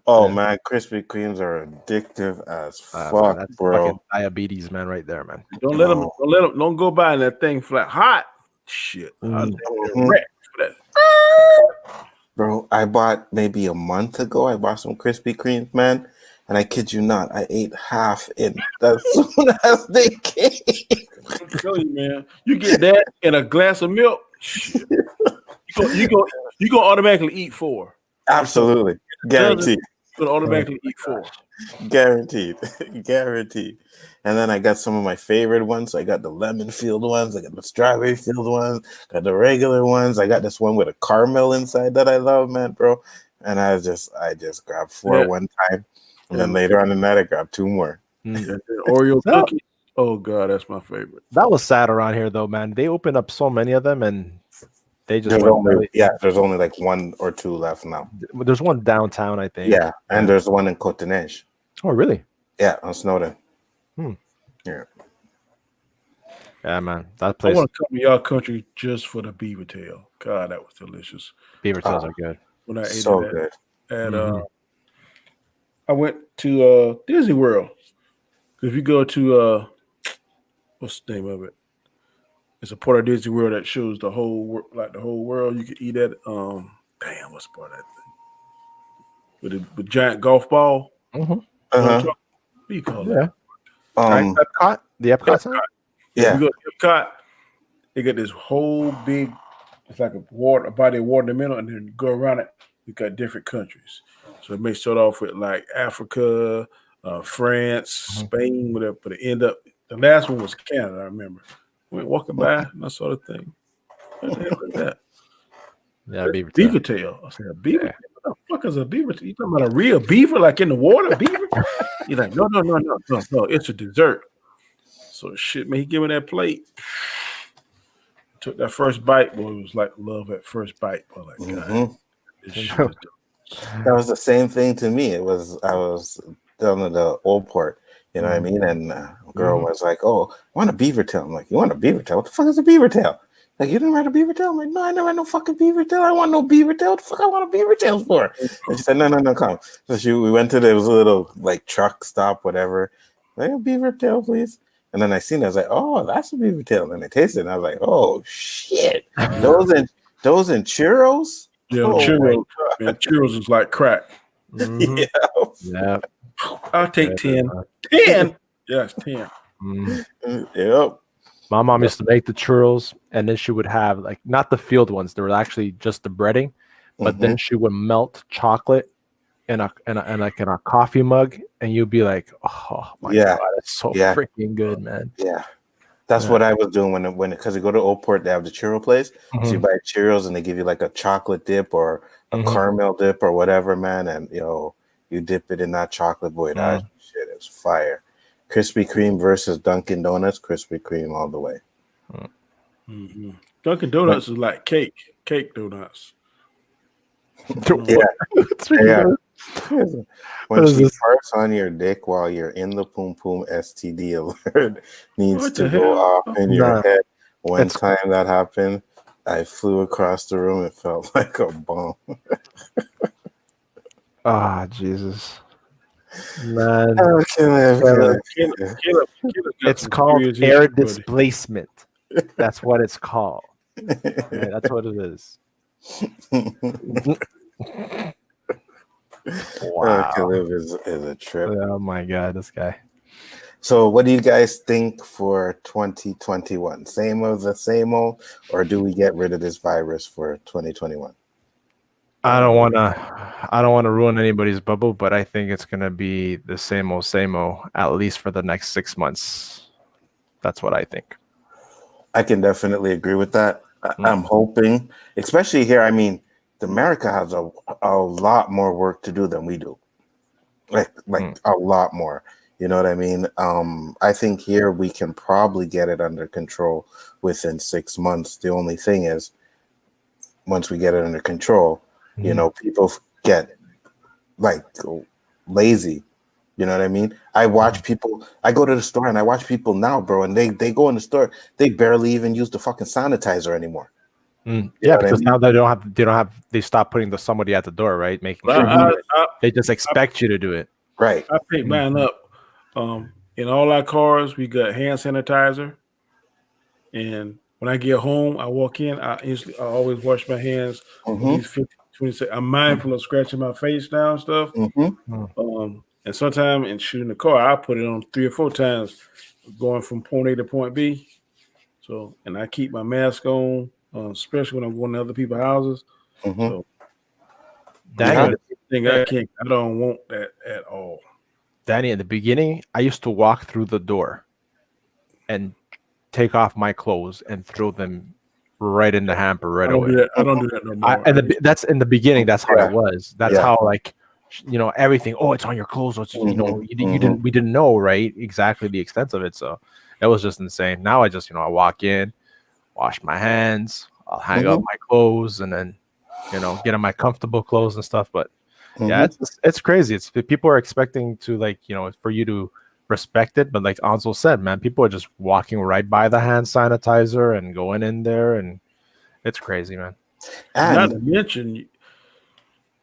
Oh man, Krispy Kremes are addictive as fuck, man, that's bro. Fucking diabetes, man, right there, man. Don't go by that thing flat hot. Shit. Bro, I bought maybe a month ago. I bought some Krispy Kremes, man, and I kid you not, I ate half in as soon as they came. I'm telling you, man, you get that in a glass of milk, you go automatically eat 4. Absolutely, guaranteed. You're gonna automatically eat 4. Guaranteed. And then I got some of my favorite ones. I got the lemon filled ones. I got the strawberry filled ones. Got the regular ones. I got this one with a caramel inside that I love, man, bro. And I just grabbed 4 one time. And then later on in the night, I grabbed 2 more. Oreo cookies. Oh God, that's my favorite. That was sad around here, though, man. They opened up so many of them, and they just there's only like 1 or 2 left now. There's one downtown, I think. Yeah, and there's one in Cotoneige. Oh, really? Yeah, on Snowden. Hmm. Yeah. Yeah, man. That I place, want to come to y'all country just for the beaver tail. God, that was delicious. beaver tails are good. When I ate So it good. at Mhm. I went to Disney World. If you go to what's the name of it? It's a part of Disney World that shows the the whole world. You can eat at damn, what's part of that thing? With giant golf ball. Mhm. You know what Uh I'm huh. talking? What do you call Yeah. that? Epcot, the Epcot Center. Yeah, if Yeah. you go to Epcot, they got this whole big, it's like a body of water in the middle, and then you go around it, you got different countries. So it may start off with like Africa, France, Mhm. Spain, whatever, but it end up, the last one was Canada, I remember. We went walking by, and I saw the thing. What the hell is that? Yeah, beaver tail. Beaver tail. I said, a beaver Yeah. tail? What the fuck is a beaver tail? You talking about a real beaver, like in the water, beaver? He's like, no, it's a dessert. So shit, man, he gave me that plate. Took that first bite, boy, it was like love at first bite. Boy, like, God, this shit is That was the same thing to me. I was down at the old port, you know what I mean? And a girl was like, "Oh, I want a beaver tail." I'm like, "You want a beaver tail? What the fuck is a beaver tail?" Like, "You didn't ride a beaver tail?" I'm like, "No, I never had no fucking beaver tail. I want no beaver tail. What the fuck I want a beaver tail for?" And she said, "No, come." So we went to there was a little like truck stop, whatever. Like, a beaver tail, please. And then I seen it, I was like, "Oh, that's a beaver tail." And I tasted it, and I was like, "Oh shit, those and churros." Yeah, Oh churros, man, churros is like crack. Mhm. yeah. Yeah. I'll take Yeah, 10. 10? Yes, 10. Mhm. Yep. My mom used to make the churros, and then she would have like not the field ones; they were actually just the breading. But then she would melt chocolate in a coffee mug, and you'd be like, "Oh my Yeah. god, it's so Yeah. freaking good, man!" Yeah. That's Yeah. what I was doing when because you go to Old Port, they have the churro place. So you Mhm. buy churros and they give you like a chocolate dip or a Mhm. caramel dip or whatever, man. And you dip it in that chocolate, boy. That shit is fire. Krispy Kreme versus Dunkin' Donuts, Krispy Kreme all the way. Mm-hmm. Dunkin' Donuts is like cake donuts. Yeah, yeah. What When is she this? farts on your dick while you're in the poom poom, STD alert needs What to the go hell? off in your Nah, head. One it's time that happened, I flew across the room. It felt like a bomb. Jesus, man. Oh, Caleb, Caleb got it's some called serious air issues, buddy. displacement. That's what it's called. Yeah, that's what it is. Wow. Caleb is a trip. Oh my god, this guy. So, what do you guys think for 2021? Same of the same old, or do we get rid of this virus for 2021? I don't wanna ruin anybody's bubble, but I think it's gonna be the same old, at least for the next 6 months. That's what I think. I can definitely agree with that. I'm hoping, especially here. I mean, America has a lot more work to do than we do. Like a lot more. You know what I mean? I think here we can probably get it under control within 6 months. The only thing is, once we get it under control, people get like lazy. You know what I mean? I watch people. I go to the store and I watch people now, bro, and they go in the store. They barely even use the fucking sanitizer anymore. Yeah, because now they stop putting somebody at the door, right? Making sure they just expect you to do it. Right. I picked mine up. In all our cars, we got hand sanitizer. And when I get home, I walk in, I always wash my hands at least 15, 20 seconds. I'm mindful of scratching my face down and stuff. And sometimes in shooting the car, I put it on 3 or 4 times going from point A to point B. So, and I keep my mask on, especially when I'm going to other people's houses. So, Danny, I don't want that at all. Danny, in the beginning, I used to walk through the door and take off my clothes and throw them right in the hamper right away. I don't do that no more. That's in the beginning. That's how it was. That's how everything. Oh, it's on your clothes. It's, we didn't know right exactly the extent of it. So it was just insane. Now I just I walk in, wash my hands, I'll hang up my clothes, and then get in my comfortable clothes and stuff. But yeah, it's crazy. It's people are expecting to for you to respect it. But like Anzo said, man, people are just walking right by the hand sanitizer and going in there, and it's crazy, man. Not And to mention,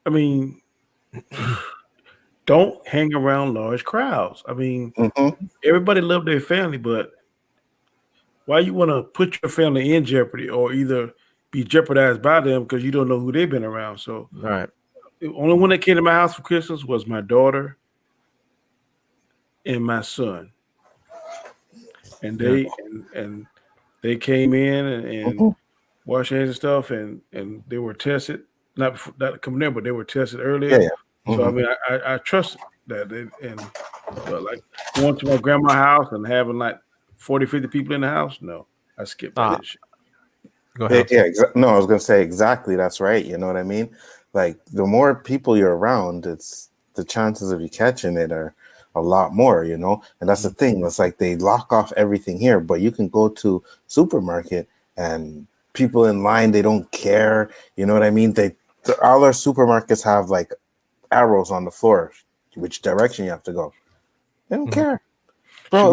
I mean, don't hang around large crowds. I mean, everybody love their family, but why you want to put your family in jeopardy or either be jeopardized by them because you don't know who they've been around? So, All right. the only one that came to my house for Christmas was my daughter and my son, and they came in and washed hands and stuff, and they were tested. Not coming in, but they were tested earlier. Yeah. So I mean, I trust that. But like going to my grandma's house and having like 40, 50 people in the house, no, I skipped that shit. Go ahead. No, I was gonna say exactly. That's right. You know what I mean? Like the more people you're around, it's the chances of you catching it are a lot more. You know, and that's the thing. It's like they lock off everything here, but you can go to supermarket and people in line, they don't care. You know what I mean? All our supermarkets have like arrows on the floor, which direction you have to go. They don't care, bro.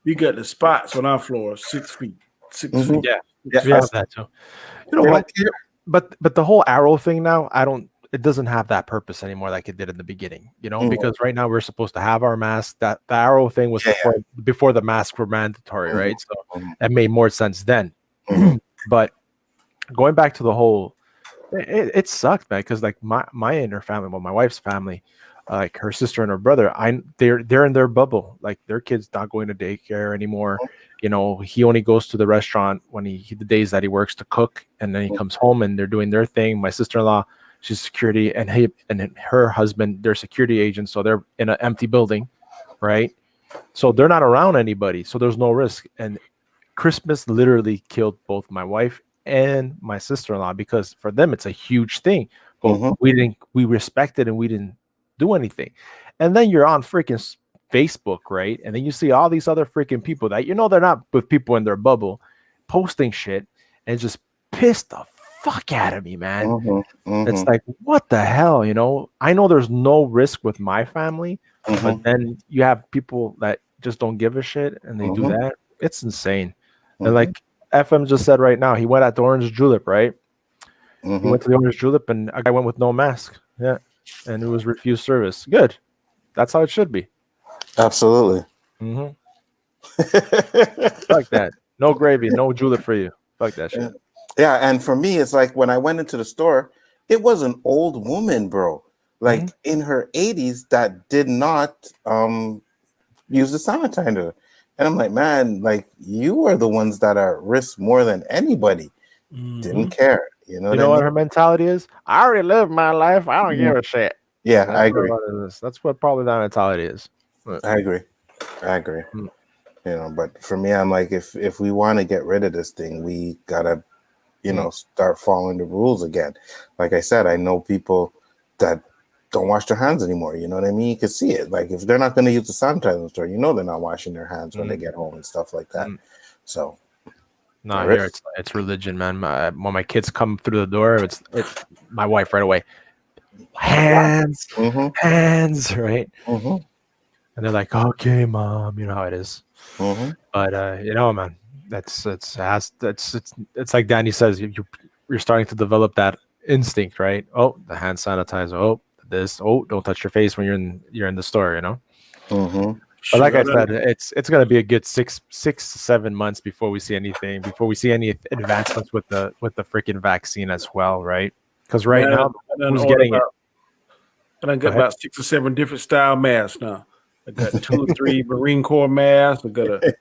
We got the spots on our floor 6 feet, 6 feet. Yeah, Yeah, we have that too. You know they what? don't care. But the whole arrow thing now, it doesn't have that purpose anymore like it did in the beginning, you know, because right now we're supposed to have our mask. That the arrow thing was before the masks were mandatory, right? So it made more sense then. But going back to the whole, it sucked, man, because like my inner family, well, my wife's family, like her sister and her brother, they're in their bubble. Like their kid's not going to daycare anymore. You know, he only goes to the restaurant when the days that he works to cook, and then he comes home and they're doing their thing. My sister-in-law, she's security, and her husband, they're security agents, so they're in an empty building, right? So they're not around anybody, so there's no risk. And Christmas literally killed both my wife and my sister-in-law because for them it's a huge thing. But we respected and we didn't do anything. And then you're on freaking Facebook, right? And then you see all these other freaking people that they're not with people in their bubble posting shit and just pissed the fuck out of me, man. It's like, what the hell, you know? I know there's no risk with my family, but then you have people that just don't give a shit and they do that. It's insane. And like FM just said right now, he went at the Orange Julep, right? He went to the Orange Julep and a guy went with no mask. Yeah. And it was refused service. Good. That's how it should be. Absolutely. Fuck that. No gravy, no julep for you. Fuck that shit. Yeah, and for me, it's like when I went into the store, it was an old woman, bro, like in her 80s that did not use the sanitizer. And I'm like, man, like you are the ones that are at risk more than anybody. Didn't care. You know what her mentality is? I already lived my life. I don't give a shit. Yeah, I agree. That's what probably that mentality is. I agree. You know, but for me, I'm like, if we want to get rid of this thing, we gotta, start following the rules again. Like I said, I know people that don't wash their hands anymore. You know what I mean? You can see it. Like if they're not going to use the sanitizer in the store, they're not washing their hands when they get home and stuff like that. So, no, here it's religion, man. When my kids come through the door, it's my wife right away. Hands, right? And they're like, "Okay, mom," you know how it is. But man, it's like Danny says, you're starting to develop that instinct, right? Oh, the hand sanitizer. Oh, this. Oh, don't touch your face when you're in the store, you know. But like I said, it's gonna be a good 6 to 7 months before we see any advancements with the freaking vaccine as well, right? Because now, who's getting it? And I got about 6 or 7 different style masks now. I got 2 or 3 Marine Corps masks. I got a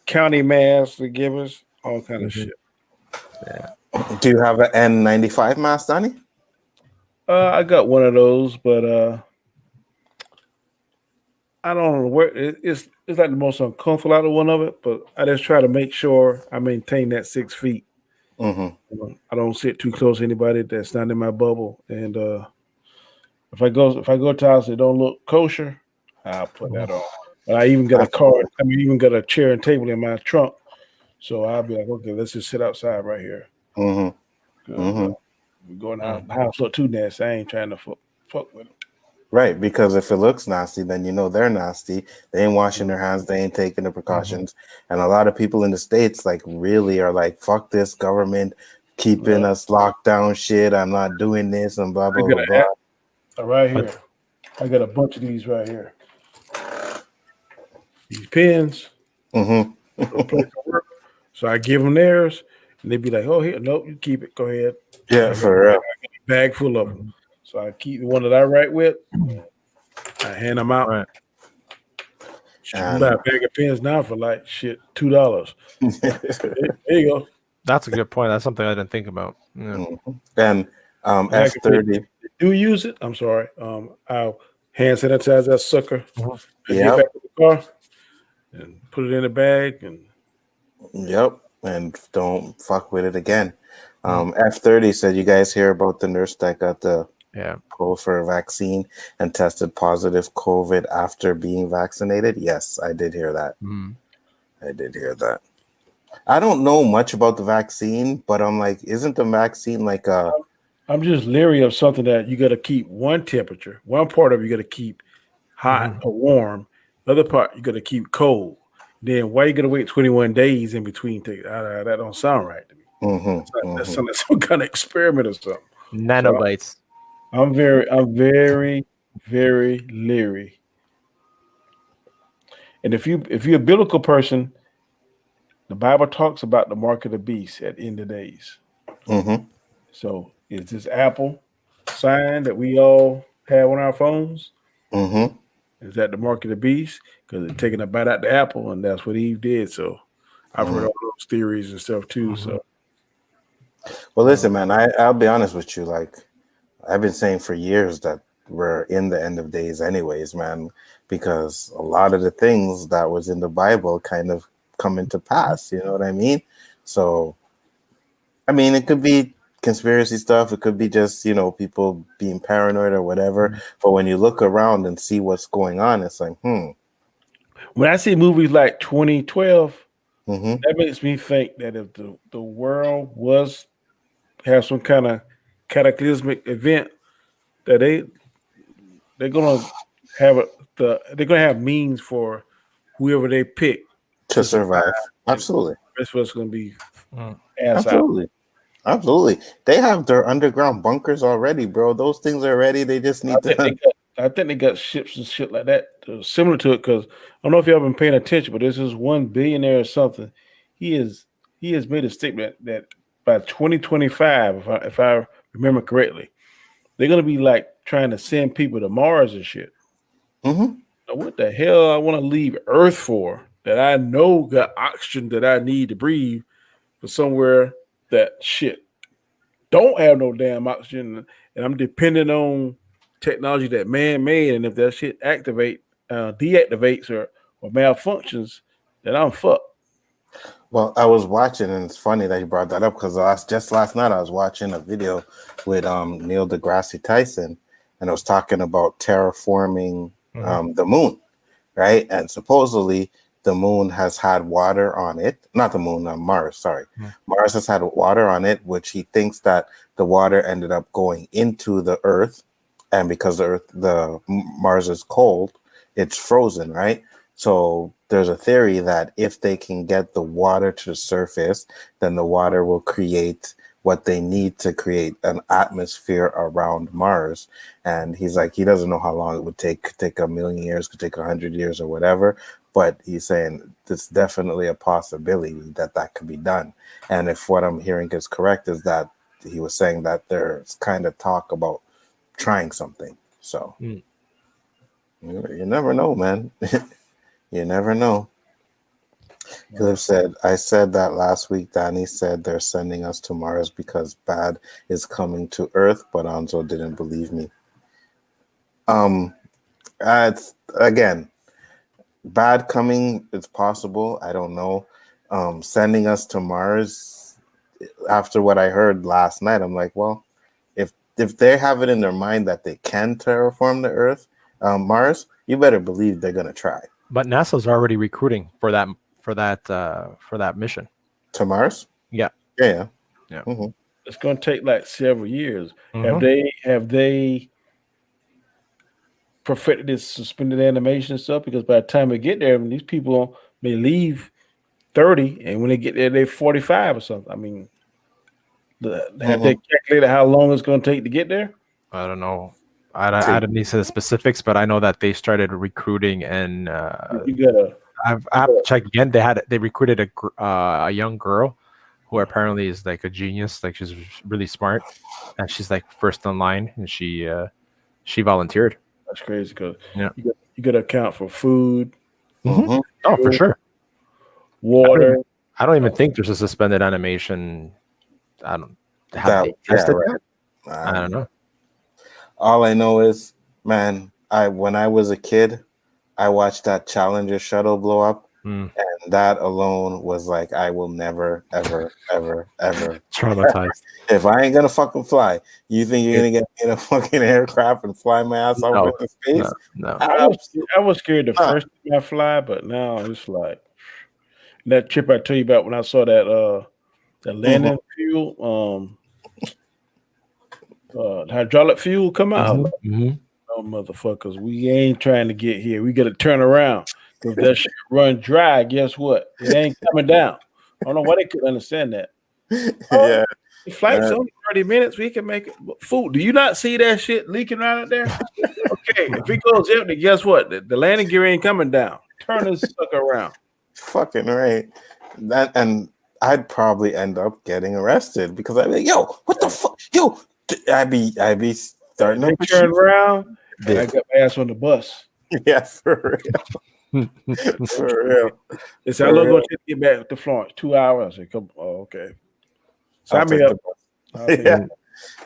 county mask to give us, all kind of shit. Yeah. Do you have an N95 mask, Donnie? I got one of those, but I don't know where it's like the most uncomfortable out of one of it. But I just try to make sure I maintain that 6 feet. I don't sit too close to anybody that's not in my bubble, and if I go to a house that don't look kosher, I'll put that on. But I even got a card. I mean, even got a chair and table in my trunk, so I'll be like, okay, let's just sit outside right here. We're going out the house look too nasty. I ain't trying to fuck with it. Right, because if it looks nasty, then you know they're nasty. They ain't washing their hands. They ain't taking the precautions. And a lot of people in the States like really are like, fuck this government keeping us locked down shit. I'm not doing this and blah, blah, blah, blah. Right here. I got a bunch of these right here. These pens. Mm-hmm. So I give them theirs, and they be like, "Oh, here, nope, you keep it. Go ahead." Yeah, for real. I got a bag full of them. So I keep the one that I write with. I hand them out. Right. You can buy a bag of pens now for like shit $2. There you go. That's a good point. That's something I didn't think about. Yeah. And F30. Do use it? I'm sorry. I'll hand sanitize that sucker. Yep. Get back to the car and put it in a bag and. Yep. And don't fuck with it again. F30 said, you guys hear about the nurse that got the pull for a vaccine and tested positive COVID after being vaccinated? Yes, I did hear that. I did hear that. I don't know much about the vaccine, but I'm like, isn't the vaccine like a... I'm just leery of something that you got to keep one temperature. One part of you got to keep hot or warm. The other part you got to keep cold. Then why you got to wait 21 days in between? That don't sound right to me. That's some kind of experiment or something. Nanobites. So I'm very, very leery. And if you're a biblical person, the Bible talks about the mark of the beast at the end of days. So is this Apple sign that we all have on our phones? Is that the mark of the beast? Because they're taking a bite out the apple, and that's what Eve did. So I've heard all those theories and stuff too. So, well, listen, man, I'll be honest with you. Like, I've been saying for years that we're in the end of days, anyways, man, because a lot of the things that was in the Bible kind of come into pass. You know what I mean? So, I mean, it could be conspiracy stuff. It could be just, you know, people being paranoid or whatever. But when you look around and see what's going on, it's like, When I see movies like 2012, that makes me think that if the world have some kind of cataclysmic event, that they're gonna have means for whoever they pick to survive. Absolutely. The rest of us gonna be absolutely out. Absolutely. They have their underground bunkers already, bro. Those things are ready. They just need I think they got ships and shit like that similar to it. Because I don't know if y'all been paying attention, but there's this one billionaire or something. He has made a statement that by 2025, if I remember correctly, they're gonna be like trying to send people to Mars and shit. Now, what the hell I want to leave Earth for? That I know got oxygen that I need to breathe for somewhere that shit don't have no damn oxygen, and I'm depending on technology that man made. And if that shit deactivates or malfunctions, then I'm fucked. Well, I was watching, and it's funny that you brought that up because just last night I was watching a video with Neil deGrasse Tyson, and I was talking about terraforming the moon, right? And supposedly the moon has had water on it. Not the moon, Mars, sorry. Mars has had water on it, which he thinks that the water ended up going into the Earth. And because the Mars is cold, it's frozen, right? So there's a theory that if they can get the water to the surface, then the water will create what they need to create an atmosphere around Mars. And he's like, he doesn't know how long it would take. Could take 1,000,000 years, could take 100 years or whatever. But he's saying it's definitely a possibility that could be done. And if what I'm hearing is correct, is that he was saying that there's kind of talk about trying something. So you never know, man. You never know. Cliff said, I said that last week. Danny said they're sending us to Mars because bad is coming to Earth, but Anzo didn't believe me. It's, again, bad coming, it's possible. I don't know. Sending us to Mars, after what I heard last night, I'm like, well, if they have it in their mind that they can terraform the Earth, Mars, you better believe they're gonna try. But NASA's already recruiting for that mission to Mars. Yeah. It's going to take like several years. Have they perfected this suspended animation stuff because by the time they get there, these people may leave 30, and when they get there, they're 45 or something. I mean, have they calculated how long it's going to take to get there? I don't know. I didn't need to the specifics, but I know that they started recruiting, and You I have to check again. They recruited a young girl who apparently is like a genius, like she's really smart, and she's like first in line, and she volunteered. That's crazy because Yeah. you got to account for food, Oh, for sure. water. I don't even think there's a suspended animation. I don't have they tested that? I don't know. All I know is, man, when I was a kid, I watched that Challenger shuttle blow up, and that alone was like, I will never, ever, ever, ever traumatized. If I ain't gonna fucking fly, you think you're gonna get me in a fucking aircraft and fly my ass off into space? No. I was scared the first time I fly, but now it's like that trip I tell you about when I saw that the landing fuel, hydraulic fuel come out. Oh, motherfuckers, we ain't trying to get here. We got to turn around. If that shit run dry, guess what? It ain't coming down. I don't know why they couldn't understand that. Yeah. The flight's only 30 minutes. We can make it. Food. Do you not see that shit leaking around out there? Okay. If it goes empty, guess what? The landing gear ain't coming down. Turn this sucker around. Fucking right. And I'd probably end up getting arrested because I'd be like, yo, what the fuck? Yo, I'd be starting to turn around. And I got my ass on the bus. Yeah, for real. For real. It's how long going to get back to Florence? 2 hours. I said, come. Oh, okay. Sign me up. Yeah.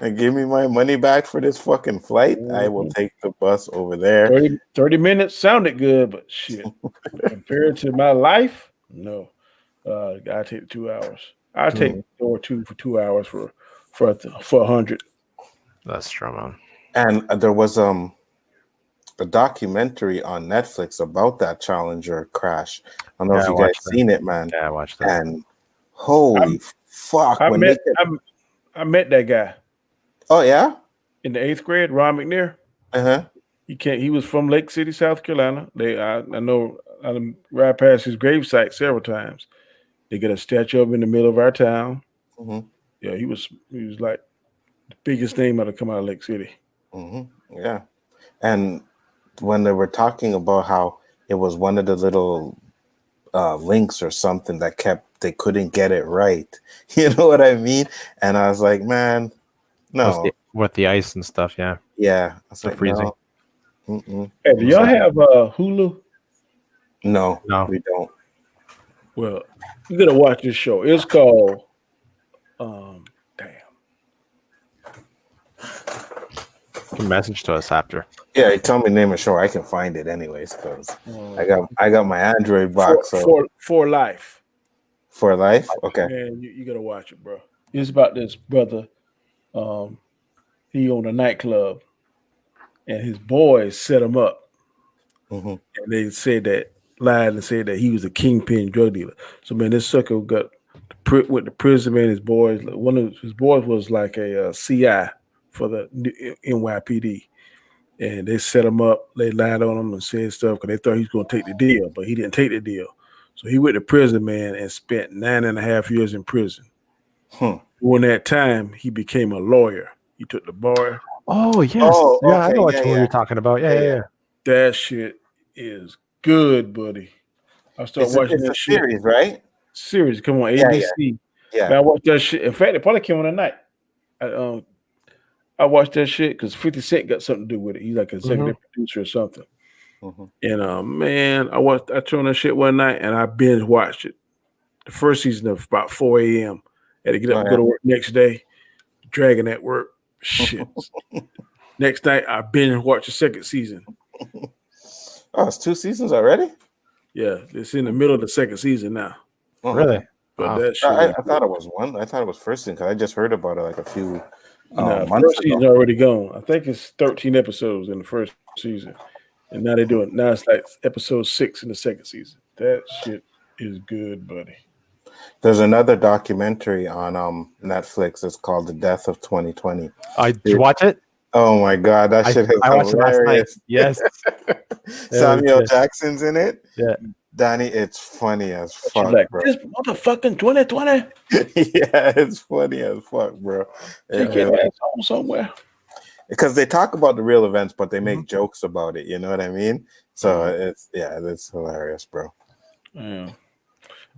And give me my money back for this fucking flight. I will take the bus over there. 30 minutes sounded good, but shit. Compared to my life, no. I take 2 hours. I take or two for 2 hours for 100. That's true, man. And there was a documentary on Netflix about that Challenger crash. I don't know if you guys seen it, man. Yeah, I watched that. And holy fuck! I met that guy. Oh yeah, in the 8th grade, Ron McNair. He was from Lake City, South Carolina. I know I ride past his gravesite several times. They got a statue of him in the middle of our town. Yeah, he was like the biggest name that come out of Lake City. Yeah, and when they were talking about how it was one of the little links or something that they couldn't get it right. You know what I mean? And I was like, man, no. With the ice and stuff, yeah. Yeah. The like, freezing. No. Hey, do y'all have Hulu? No, we don't. Well, you gotta watch this show. It's called You can message to us after. Yeah, you tell me name a show. I can find it anyways because I got my Android box. For life. For life? Okay. Man, you gotta watch it, bro. It's about this brother. He owned a nightclub, and his boys set him up. And they lied and said that he was a kingpin drug dealer. So man, this sucker went to prison. Man, his boys. One of his boys was like a CI for the NYPD. And they set him up. They lied on him and said stuff because they thought he was going to take the deal, but he didn't take the deal. So he went to prison, man, and spent 9.5 years in prison. During that time, he became a lawyer. He took the bar. Oh, yes. Okay. I know what you're talking about. Yeah. That shit is good, buddy. I started watching that shit. Series, right? Series. Come on, ABC. Yeah. I watched that shit. In fact, it probably came on tonight. I watched that shit because 50 Cent got something to do with it. He's like an executive producer or something. And man, I turned that shit one night and I binge watched it. The first season of about 4 a.m. Had to get up and go to work next day, dragging at work. Shit. Next night I binge watched the second season. Oh, it's 2 seasons already? Yeah, it's in the middle of the second season now. Really? But that shit, I thought it was one. I thought it was first season because I just heard about it like a few months first season's already gone. I think it's 13 episodes in the first season. And now it's like episode 6 in the second season. That shit is good, buddy. There's another documentary on Netflix. It's called The Death of 2020. Did you watch it? Oh my god, that shit is I watched it last night. hilarious. Yes. Samuel good. Jackson's in it. Yeah. Danny, it's funny as She's fuck, like, bro. this motherfucking 2020. Yeah, it's funny as fuck, bro. Take your ass home somewhere. Because they talk about the real events, but they make jokes about it. You know what I mean? So it's hilarious, bro. I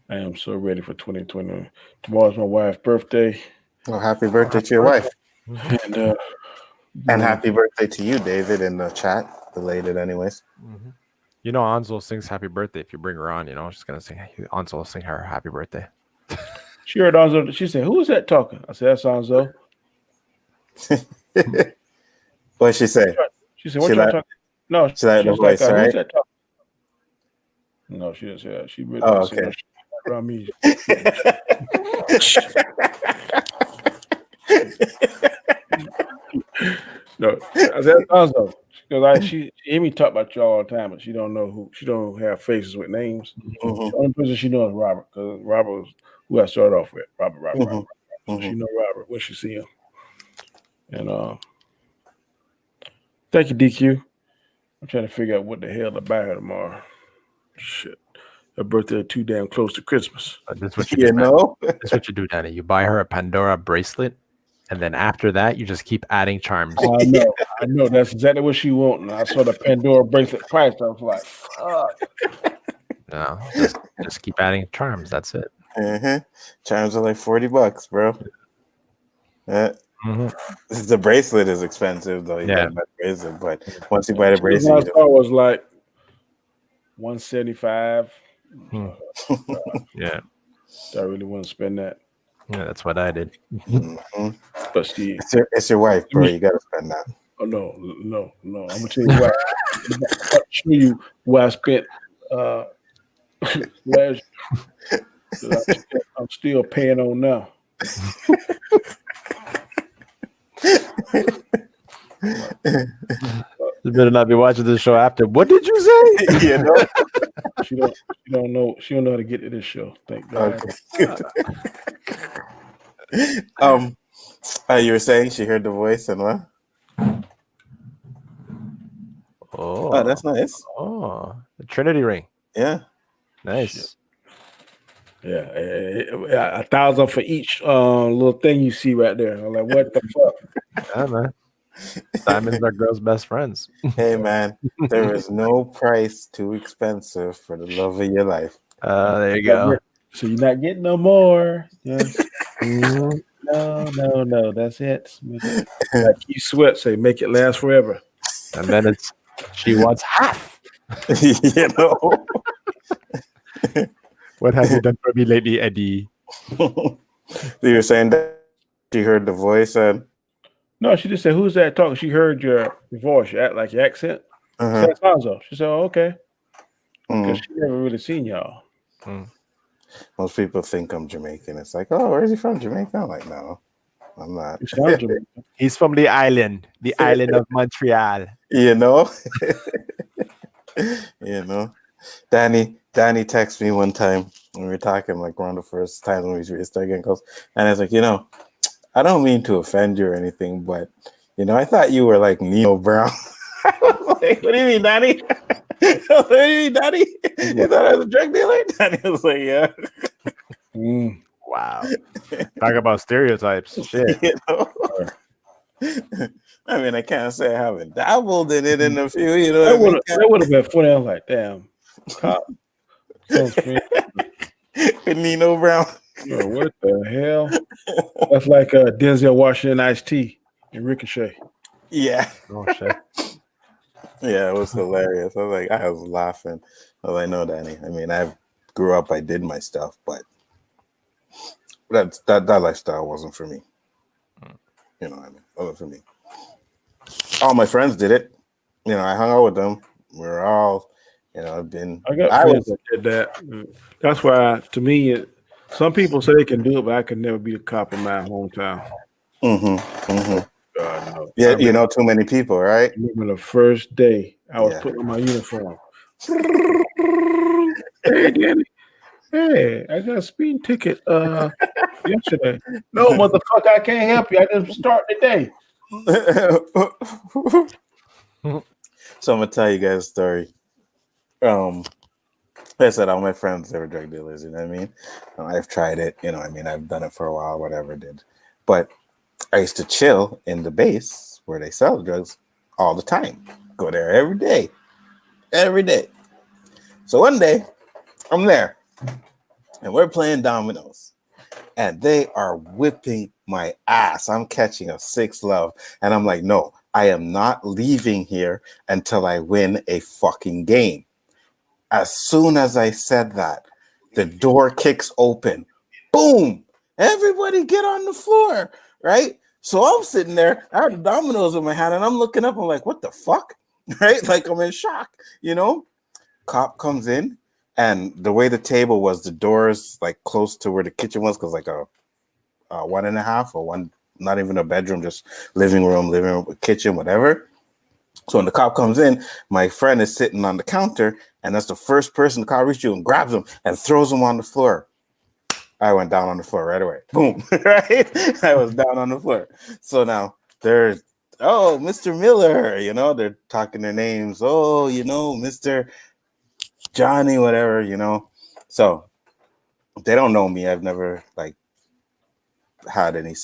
am so ready for 2020. Tomorrow's my wife's birthday. Well, happy birthday to your wife. And happy birthday to you, David, in the chat. Belated, anyways. You know, Anzo sings happy birthday if you bring her on. You know, she's going to sing, Anzo will sing her happy birthday. She heard Anzo. She said, who is that talking? I said, that's Anzo. What'd she say? She said, what y'all talking? No, she liked the voice, right? Who's that talking? No, she didn't say that. She really okay. said around me. No, that's Anzo. Because she hear me talk about you all the time, but she don't know who. She don't have faces with names. The only person she knows is Robert, because Robert was who I started off with. Robert. So she know Robert when she see him. And thank you, DQ. I'm trying to figure out what the hell to buy her tomorrow. Shit, her birthday too damn close to Christmas. That's what you do, That's what you do, Danny. You buy her a Pandora bracelet. And then after that, you just keep adding charms. I know. That's exactly what she wants. And I saw the Pandora bracelet price. I was like, fuck. No, just keep adding charms. That's it. Charms are like $40, bro. The bracelet is expensive, though. You gotta buy the bracelet, but once you buy the bracelet, I was like $175. Yeah. I really want to spend that. Yeah, that's what I did. But Steve, it's your wife, bro. You gotta spend that. Oh no! I'm gonna tell you why. I'll show you where I spent last. I'm still paying on now. You better not be watching this show after. What did you say? You know, she don't know. She don't know how to get to this show. Thank God. Okay. You were saying she heard the voice and what? Oh, that's nice. Oh, the Trinity ring. Yeah, nice. Yeah, 1,000 for each little thing you see right there. I'm like, what the fuck? Yeah, man. Diamonds are girls' best friends. Hey, man, there is no price too expensive for the love of your life. There you go. So you're not getting no more. Yes. No, that's it. Like you sweat, say make it last forever. And then she wants half. You know. What have you done for me lately, Eddie? So you were saying that she heard the voice and no, she just said, "Who's that talking?" She heard your voice, your accent. She said, "Alonzo." She said, "Oh, okay," because she never really seen y'all. Most people think I'm Jamaican. It's like, oh, where is he from? Jamaica? I'm like, no, I'm not. He's from the island of Montreal. You know, Danny texted me one time when we were talking, like around the first time when we started getting close, and I was like, I don't mean to offend you or anything, but I thought you were like Nino Brown. Like, what do you mean, Danny? What do you mean, Danny? You thought I was a drug dealer? Danny was like, yeah. Wow. Talk about stereotypes. Shit. I mean, I can't say I haven't dabbled in it in a few, That would have been funny. I was like, damn. Cop. With Nino Brown. Yo, what the hell? That's like Denzel Washington Ice-T and Ricochet. Yeah. Oh shit. Yeah, it was hilarious. I was laughing. I was like, no, Danny. I mean, I grew up, I did my stuff, but that lifestyle wasn't for me. You know what I mean? It wasn't for me. All my friends did it. I hung out with them. We were all, I got friends that did that. That's why, to me, some people say they can do it, but I could never be a cop in my hometown. God, no. Yeah, too many people, right? I remember the first day I was putting on my uniform. Hey, Danny. Hey, I got a speeding ticket yesterday. No, motherfucker, I can't help you. I didn't start the day. So I'm gonna tell you guys a story. Like I said, all my friends they were drug dealers. You know what I mean? I've tried it. You know, what I mean, I've done it for a while, whatever I did. But I used to chill in the base where they sell drugs all the time. Go there every day, every day. So one day I'm there, and we're playing dominoes, and they are whipping my ass. I'm catching a 6-love, and I'm like, no, I am not leaving here until I win a fucking game. As soon as I said that, the door kicks open. Boom! Everybody get on the floor, right? So I'm sitting there, I have the dominoes in my hand, and I'm looking up, I'm like, what the fuck? Right? Like I'm in shock, you know? Cop comes in, and the way the table was, the doors like close to where the kitchen was, because like a 1.5 or one, not even a bedroom, just living room, kitchen, whatever. So when the cop comes in, my friend is sitting on the counter, and that's the first person the cop reaches you and grabs him and throws him on the floor. I went down on the floor right away. Boom, right? I was down on the floor. So now there's, oh, Mr. Miller, you know, they're talking their names. Oh, you know, Mr. Johnny, whatever, you know. So they don't know me. I've never like had any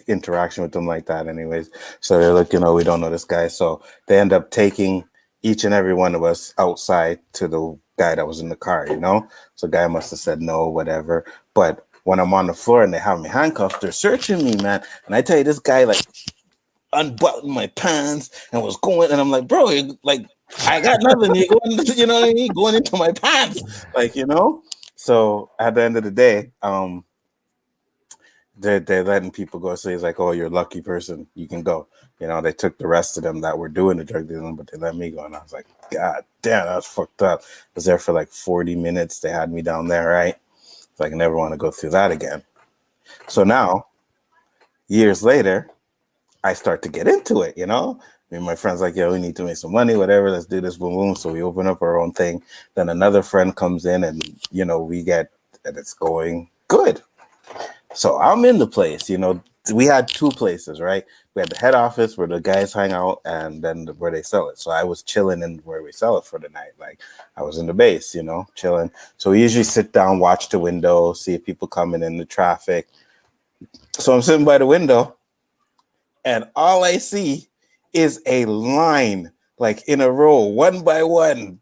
interaction with them like that anyways. So they're like, you know, we don't know this guy. So they end up taking each and every one of us outside to the guy that was in the car, you know. So the guy must have said no, whatever. But when I'm on the floor and they have me handcuffed, they're searching me, man. And I tell you, this guy like unbuttoned my pants and was going, and I'm like, bro, like I got nothing. You're going, you know what I mean? Going into my pants, like, you know. So at the end of the day, they're letting people go. So he's like, oh, you're a lucky person. You can go. You know, they took the rest of them that were doing the drug dealing, but they let me go. And I was like, God damn, that was fucked up. I was there for like 40 minutes. They had me down there, right? So I never want to go through that again. So now, years later, I start to get into it, you know? I mean, my friend's like, yeah, we need to make some money, whatever. Let's do this, boom, boom. So we open up our own thing. Then another friend comes in and, you know, we get, and it's going good. So I'm in the place, you know, we had 2 places, right? We had the head office where the guys hang out and then where they sell it. So I was chilling in where we sell it for the night. Like I was in the base, you know, chilling. So we usually sit down, watch the window, see if people coming in the traffic. So I'm sitting by the window and all I see is a line, like in a row, one by one,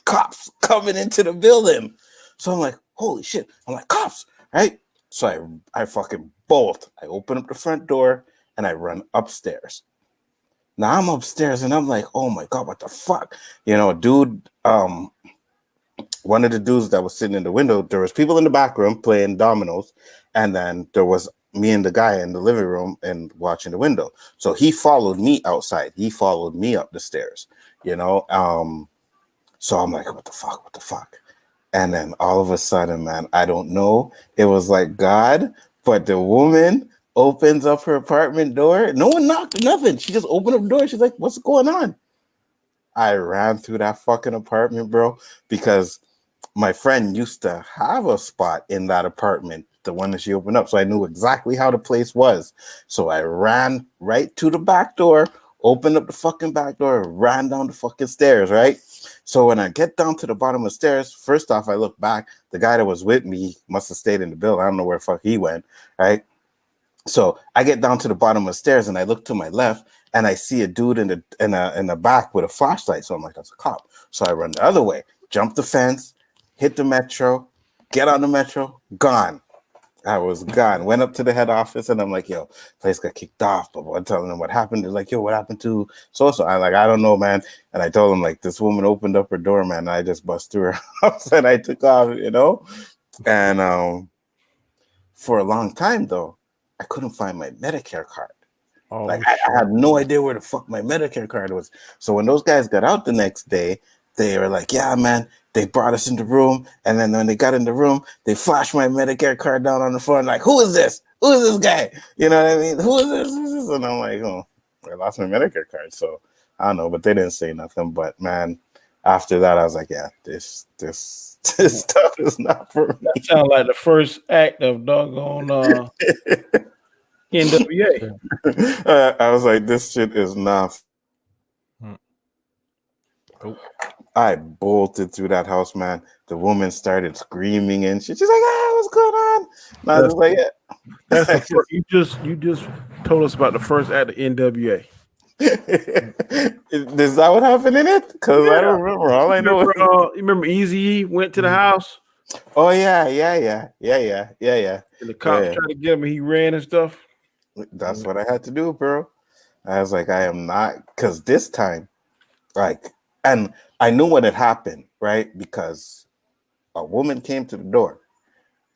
cops coming into the building. So I'm like, holy shit. I'm like, cops, right? So I fucking bolt. I open up the front door and I run upstairs. Now I'm upstairs and I'm like, oh my God, what the fuck? You know, dude, one of the dudes that was sitting in the window, there was people in the back room playing dominoes, and then there was me and the guy in the living room and watching the window. So he followed me outside. He followed me up the stairs, you know. So I'm like, what the fuck? What the fuck? And then all of a sudden, man, I don't know. It was like God, but the woman opens up her apartment door. No one knocked, nothing. She just opened up the door. She's like, what's going on? I ran through that fucking apartment, bro, because my friend used to have a spot in that apartment, the one that she opened up. So I knew exactly how the place was. So I ran right to the back door, opened up the fucking back door, ran down the fucking stairs, right? So when I get down to the bottom of the stairs, first off, I look back. The guy that was with me must have stayed in the building. I don't know where the fuck he went, right? So I get down to the bottom of the stairs and I look to my left and I see a dude in the back with a flashlight. So I'm like, that's a cop. So I run the other way, jump the fence, hit the metro, get on the metro, gone. I was gone. Went up to the head office and I'm like, yo, place got kicked off. But I'm telling them what happened. They're like, yo, what happened to so-so? I'm like, I don't know, man. And I told them, like, this woman opened up her door, man. And I just bust through her house and I took off, you know? And for a long time, though, I couldn't find my Medicare card. Oh, like, I had no idea where the fuck my Medicare card was. So when those guys got out the next day, they were like, yeah, man, they brought us in the room. And then when they got in the room, they flashed my Medicare card down on the floor and like, who is this? Who is this guy? You know what I mean? Who is this? Who is this? And I'm like, oh, I lost my Medicare card. So I don't know, but they didn't say nothing. But man, after that, I was like, yeah, this stuff is not for me. That sounds like the first act of doggone NWA. I was like, this shit is not. Oh. I bolted through that house, man. The woman started screaming and shit. She's like, "Ah, what's going on?" And I was just like, "Yeah." That's the first, you just told us about the first act of NWA. Is that what happened in it? Because I don't remember. All I know is you remember Eazy went to the house oh yeah. and the cops tried to get him and he ran and stuff. That's what I had to do, bro. I was like, I am not, because this time, like, and I knew what had happened, right? Because a woman came to the door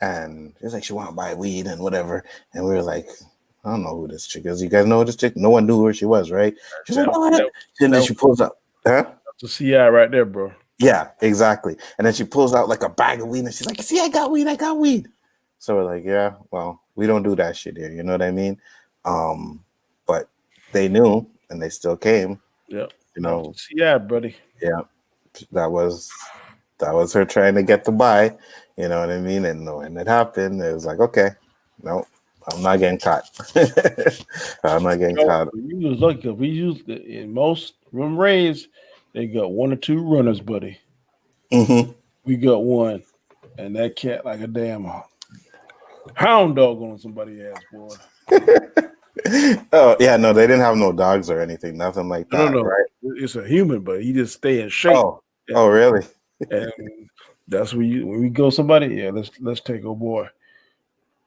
and it was like she wanted to buy weed and whatever, and we were like, I don't know who this chick is. You guys know who this chick? No one knew who she was, right? She's like, what? And then she pulls up, huh? That's a CI right there, bro. Yeah, exactly. And then she pulls out like a bag of weed and she's like, see, I got weed. So we're like, yeah, well, we don't do that shit here. You know what I mean? But they knew and they still came. Yeah. You know, CI, buddy. Yeah. That was her trying to get the buy. You know what I mean? And when it happened, it was like, okay, no, I'm not getting caught. I'm not getting caught. You was lucky. We used in most room raves, they got one or two runners, buddy. Mm-hmm. We got one, and that cat like a damn hound dog on somebody's ass, boy. Oh yeah, no, they didn't have no dogs or anything, nothing like that. No, right? It's a human, but he just stay in shape. Oh, really? And that's when we go somebody. Yeah, let's take a boy.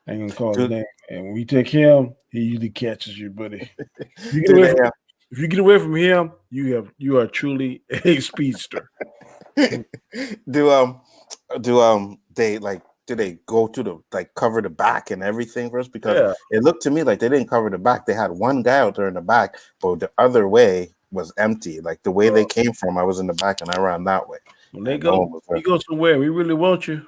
I ain't gonna call his name. And when we take him, he usually catches you, buddy. If you get away from him, you are truly a speedster. Do they go to the cover the back and everything first? Because it looked to me like they didn't cover the back. They had one guy out there in the back, but the other way was empty. Like the way they came from, I was in the back and I ran that way. When they go, you go somewhere. We really want you.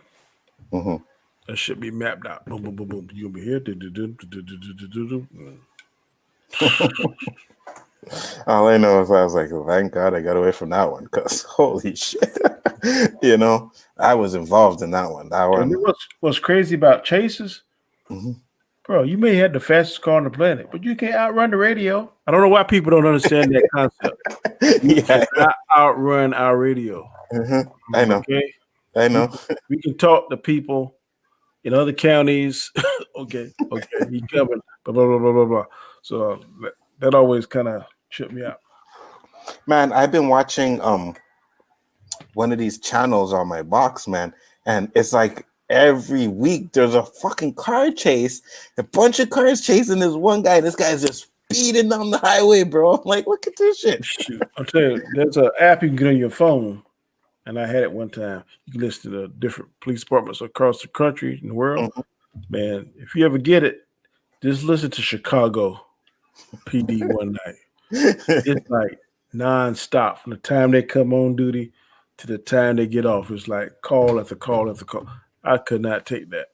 Mm-hmm. That should be mapped out. Boom, boom, boom, boom. You'll be here. All I know is I was like, thank God I got away from that one, because holy shit. You know, I was involved in that one. What's crazy about chases, bro, you may have the fastest car on the planet, but you can't outrun the radio. I don't know why people don't understand that concept. You cannot outrun our radio. Mm-hmm. I know. Okay? I know. We can talk to people in other counties. okay, he coming, blah, blah, blah, blah, blah, blah. So that always kind of tripped me out. Man, I've been watching one of these channels on my box, man, and it's like every week there's a fucking car chase, a bunch of cars chasing this one guy. This guy's just speeding down the highway, bro. I'm like, look at this shit. Shoot, I'll tell you, there's an app you can get on your phone, and I had it one time. You can listen to the different police departments across the country and the world. Man, if you ever get it, just listen to Chicago PD one night. It's like nonstop from the time they come on duty to the time they get off. It's like call after call after call. I could not take that.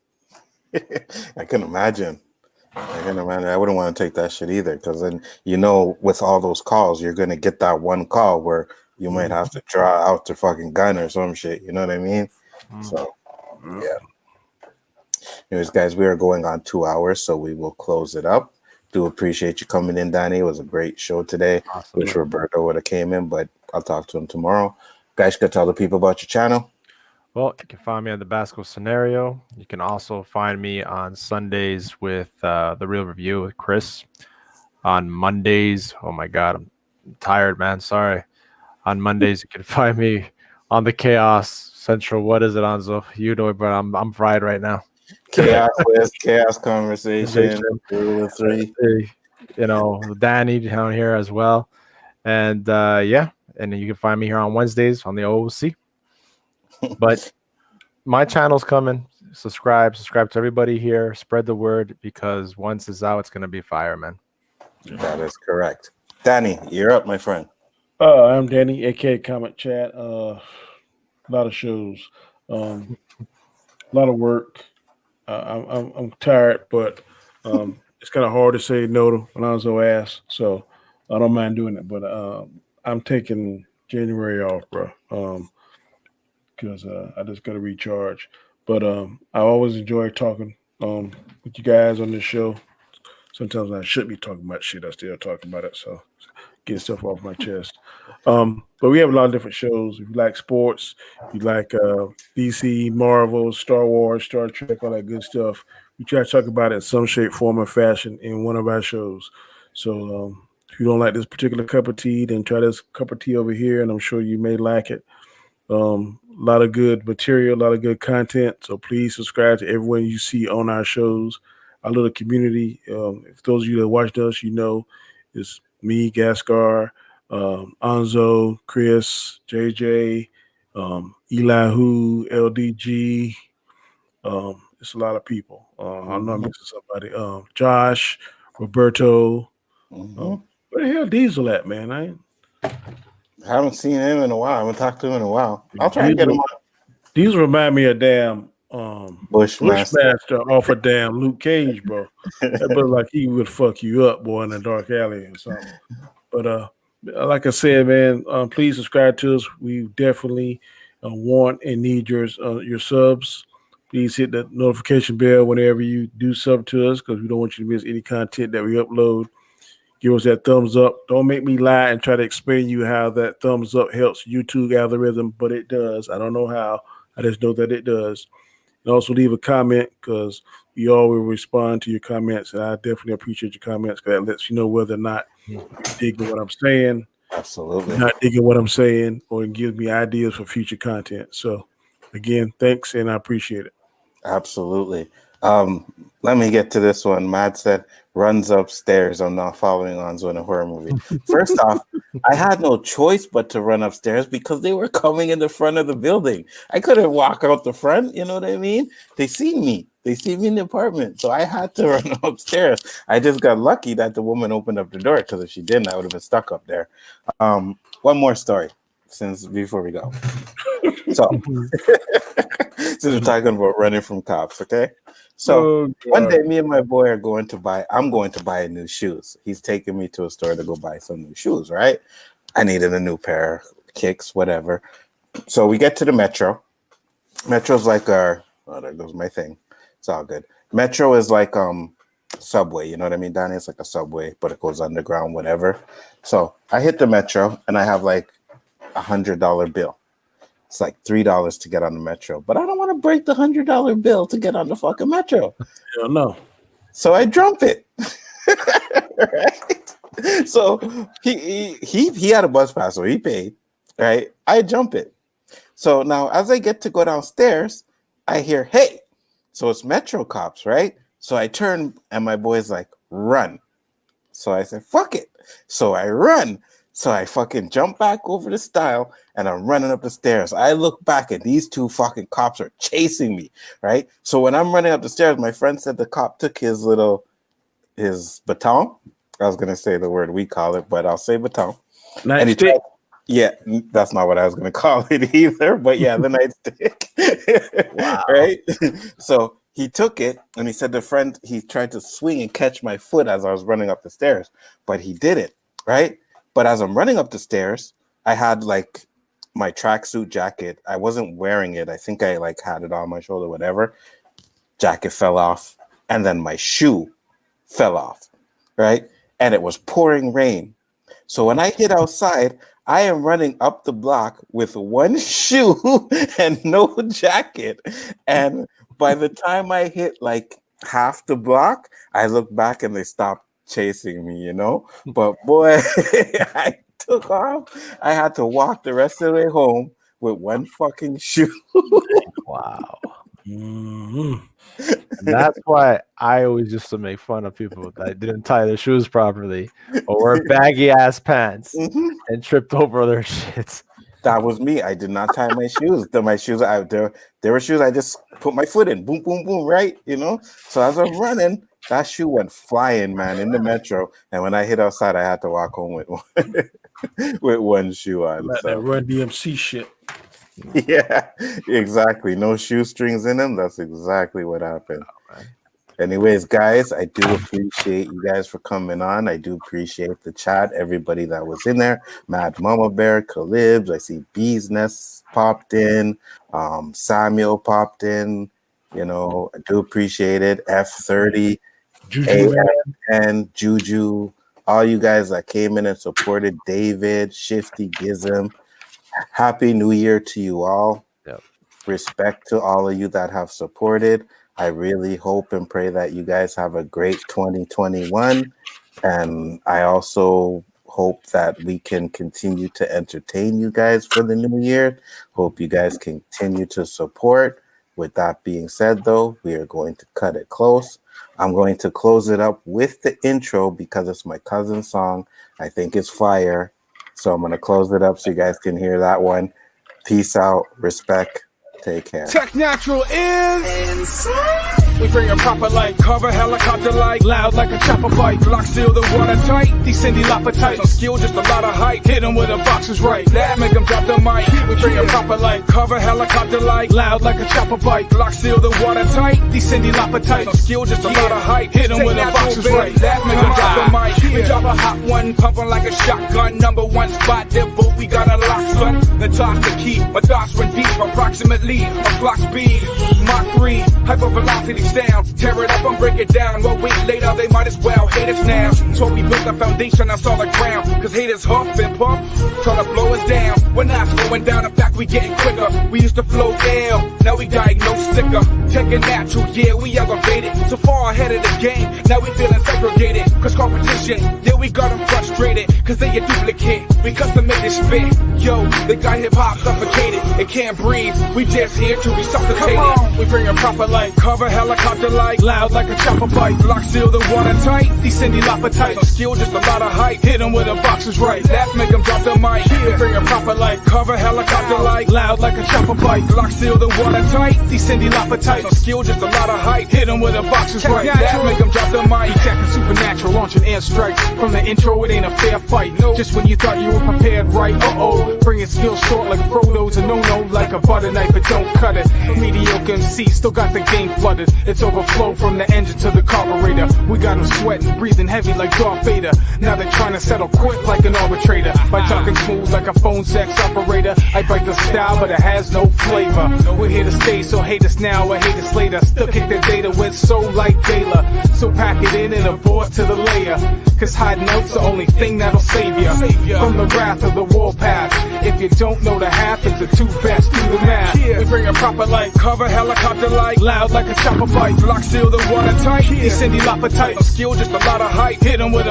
I can imagine. I wouldn't want to take that shit either, because then, you know, with all those calls, you're going to get that one call where you might have to draw out the fucking gun or some shit. You know what I mean? So, yeah. Anyways, guys, we are going on 2 hours, so we will close it up. Do appreciate you coming in, Danny. It was a great show today. Awesome. Wish Roberto would have came in, but I'll talk to him tomorrow. Guys, you can tell the people about your channel. Well, you can find me on the Basco Scenario. You can also find me on Sundays with The Real Review with Chris. On Mondays, oh my God, I'm tired, man. Sorry. On Mondays, you can find me on the Chaos Central. What is it, Anzo? You know it, but I'm fried right now. Chaos Conversation. 3. You know, Danny down here as well. And yeah, and then you can find me here on Wednesdays on the O.O.C. But my channel's coming. Subscribe to everybody here. Spread the word, because once it's out, it's going to be fire, man. That is correct. Danny, you're up, my friend. I'm Danny, AKA Comment Chat. A lot of shows, a lot of work. I'm tired, but it's kind of hard to say no to Alonzo ass, so I don't mind doing it. But I'm taking January off, bro, because I just got to recharge. But I always enjoy talking with you guys on this show. sometimes I should be talking about shit. I still talking about it. So get stuff off my chest. But we have a lot of different shows. If you like sports, you like DC, Marvel, Star Wars, Star Trek, all that good stuff. We try to talk about it in some shape, form, or fashion in one of our shows. So if you don't like this particular cup of tea, then try this cup of tea over here, and I'm sure you may like it. A lot of good material, a lot of good content. So please subscribe to everyone you see on our shows, our little community. If those of you that watched us, you know, it's me, Gaskar, Anzo, Chris, JJ, Elihu, LDG. It's a lot of people. I know I'm missing somebody. Josh, Roberto. Where the hell Diesel at, man? I haven't seen him in a while. I haven't talked to him in a while. I'll try and get him on. These remind me of damn Bushmaster off of damn Luke Cage, bro. That brother like he would fuck you up, boy, in a dark alley or something. But like I said, man, please subscribe to us. We definitely want and need your subs. Please hit the notification bell whenever you do sub to us because we don't want you to miss any content that we upload. Give us that thumbs up. Don't make me lie and try to explain to you how that thumbs up helps YouTube algorithm, but it does. I don't know how. I just know that it does. And also leave a comment because we always respond to your comments, and I definitely appreciate your comments because that lets you know whether or not you're digging what I'm saying. Absolutely. Not digging what I'm saying, or it gives me ideas for future content. So, again, thanks, and I appreciate it. Absolutely. Let me get to this one. Matt said, runs upstairs. I'm not following Onzo in a horror movie. First off, I had no choice but to run upstairs because they were coming in the front of the building. I couldn't walk out the front. You know what I mean? They see me. They see me in the apartment. So I had to run upstairs. I just got lucky that the woman opened up the door because if she didn't, I would have been stuck up there. One more story before we go. So, since we're talking about running from cops, okay? So one day, me and my boy I'm going to buy new shoes. He's taking me to a store to go buy some new shoes, right? I needed a new pair of kicks, whatever. So we get to the Metro. Metro's like there goes my thing. It's all good. Metro is like subway, you know what I mean, Donnie? It's like a subway, but it goes underground, whatever. So I hit the Metro and I have like $100 bill. It's like $3 to get on the Metro, but I don't want to break the $100 bill to get on the fucking Metro. Hell no. So I jump it. Right? So he had a bus pass, so he paid. Right? I jump it. So now as I get to go downstairs, I hear, hey. So it's Metro cops, right? So I turn and my boy's like, run. So I said, fuck it. So I run. So I fucking jump back over the stile and I'm running up the stairs. I look back and these two fucking cops are chasing me, right? So when I'm running up the stairs, my friend said the cop took his baton. I was going to say the word we call it, but I'll say baton. Nightstick. Yeah, that's not what I was going to call it either, but yeah, the nightstick. Wow. Right? So he took it and he said he tried to swing and catch my foot as I was running up the stairs, but he didn't, right? But as I'm running up the stairs, I had like my tracksuit jacket. I wasn't wearing it. I think I like had it on my shoulder, whatever. Jacket fell off. And then my shoe fell off, right? And it was pouring rain. So when I get outside, I am running up the block with one shoe and no jacket. And by the time I hit like half the block, I look back and they stopped chasing me, you know. But boy, I took off. I had to walk the rest of the way home with one fucking shoe. Wow. And that's why I always used to make fun of people that didn't tie their shoes properly or wear baggy ass pants and tripped over their shits. That was me. I did not tie my shoes. My shoes out there. There were shoes I just put my foot in. Boom, boom, boom. Right, you know. So as I'm running, that shoe went flying, man, in the Metro. And when I hit outside, I had to walk home with one shoe on. Like that Run DMC shit. Yeah, exactly. No shoestrings in them. That's exactly what happened. Anyways, guys, I do appreciate you guys for coming on. I do appreciate the chat, everybody that was in there. Mad Mama Bear, Calibs, I see Bees Nest popped in, Samuel popped in. You know, I do appreciate it. F30, Juju man. and Juju, all you guys that came in and supported David, Shifty, Gizem. Happy New Year to you all. Yep. Respect to all of you that have supported. I really hope and pray that you guys have a great 2021. And I also hope that we can continue to entertain you guys for the new year. Hope you guys continue to support. With that being said, though, we are going to cut it close. I'm going to close it up with the intro because it's my cousin's song. I think it's fire. So I'm going to close it up so you guys can hear that one. Peace out. Respect. Take care. Tech Natural is insane. We bring it proper like cover, helicopter like loud like a chopper bike. Lock seal the water tight. These Cindy Lauper types on skill, just a lot of hype. Hit them with the boxes right. That make them drop the mic. We bring it proper like cover, helicopter like loud like a chopper bike. Lock seal the water tight. These Cindy Lauper types on skill, just a lot of hype. Hit them with the boxes right. That make them drop the mic. We drop a hot one, pumping like a shotgun. Number one spot, there, but we got a lock, son. The toss the key. My thoughts run deep, approximately a clock speed. Mach 3, hyper velocity down. Tear it up and break it down. 1 week later, they might as well hate us now. So we built a foundation on solid ground. Cause haters huff and puff, try to blow us down. We're not slowing down, in fact, we getting quicker. We used to flow ill, now we diagnose sicker. Taking natural, yeah, we elevated. So far ahead of the game, now we feeling segregated. Cause competition, yeah, we got them frustrated. Cause they a duplicate, we custom made this spit. Yo, they got hip hop suffocated. It can't breathe, we just here to resuscitate it. We bring it proper like cover, helicopter like loud like a chopper bike. Lock seal the water tight. These Cindy Lauper types on skill, just a lot of hype. Hit them with the boxes right. That make them drop the mic. We bring it proper like cover, helicopter like loud like a chopper bike. Lock seal the water tight. These Cindy Lauper types on skill, just a lot of hype. Hit them with the boxes right. That make them drop the mic. Attacking supernatural, launching air strikes. From the intro, it ain't a fair fight. No, just when you thought you were prepared, right? Bringing skills short like Frodo's a no-no, like a butter knife, but don't cut it. Mediocre MC still got the game flooded. It's overflow from the engine to the carburetor. We got them sweating, breathing heavy like Darth Vader. Now they're trying to settle quick like an arbitrator. By talking smooth like a phone sex operator. I bite the style, but it has no flavor. We're here to stay, so hate us now or hate us later. Still kick the data with soul like Taylor. So pack it in and abort to the layer. Cause hiding out's the only thing that'll save ya from the wrath of the warpath. If you don't know the half, it's the two best, do the math. We bring it proper like cover, helicopter like loud like a chopper bike. Lock seal the water tight. These Cindy Lauper types on skill, just a lot of hype. Hit them with a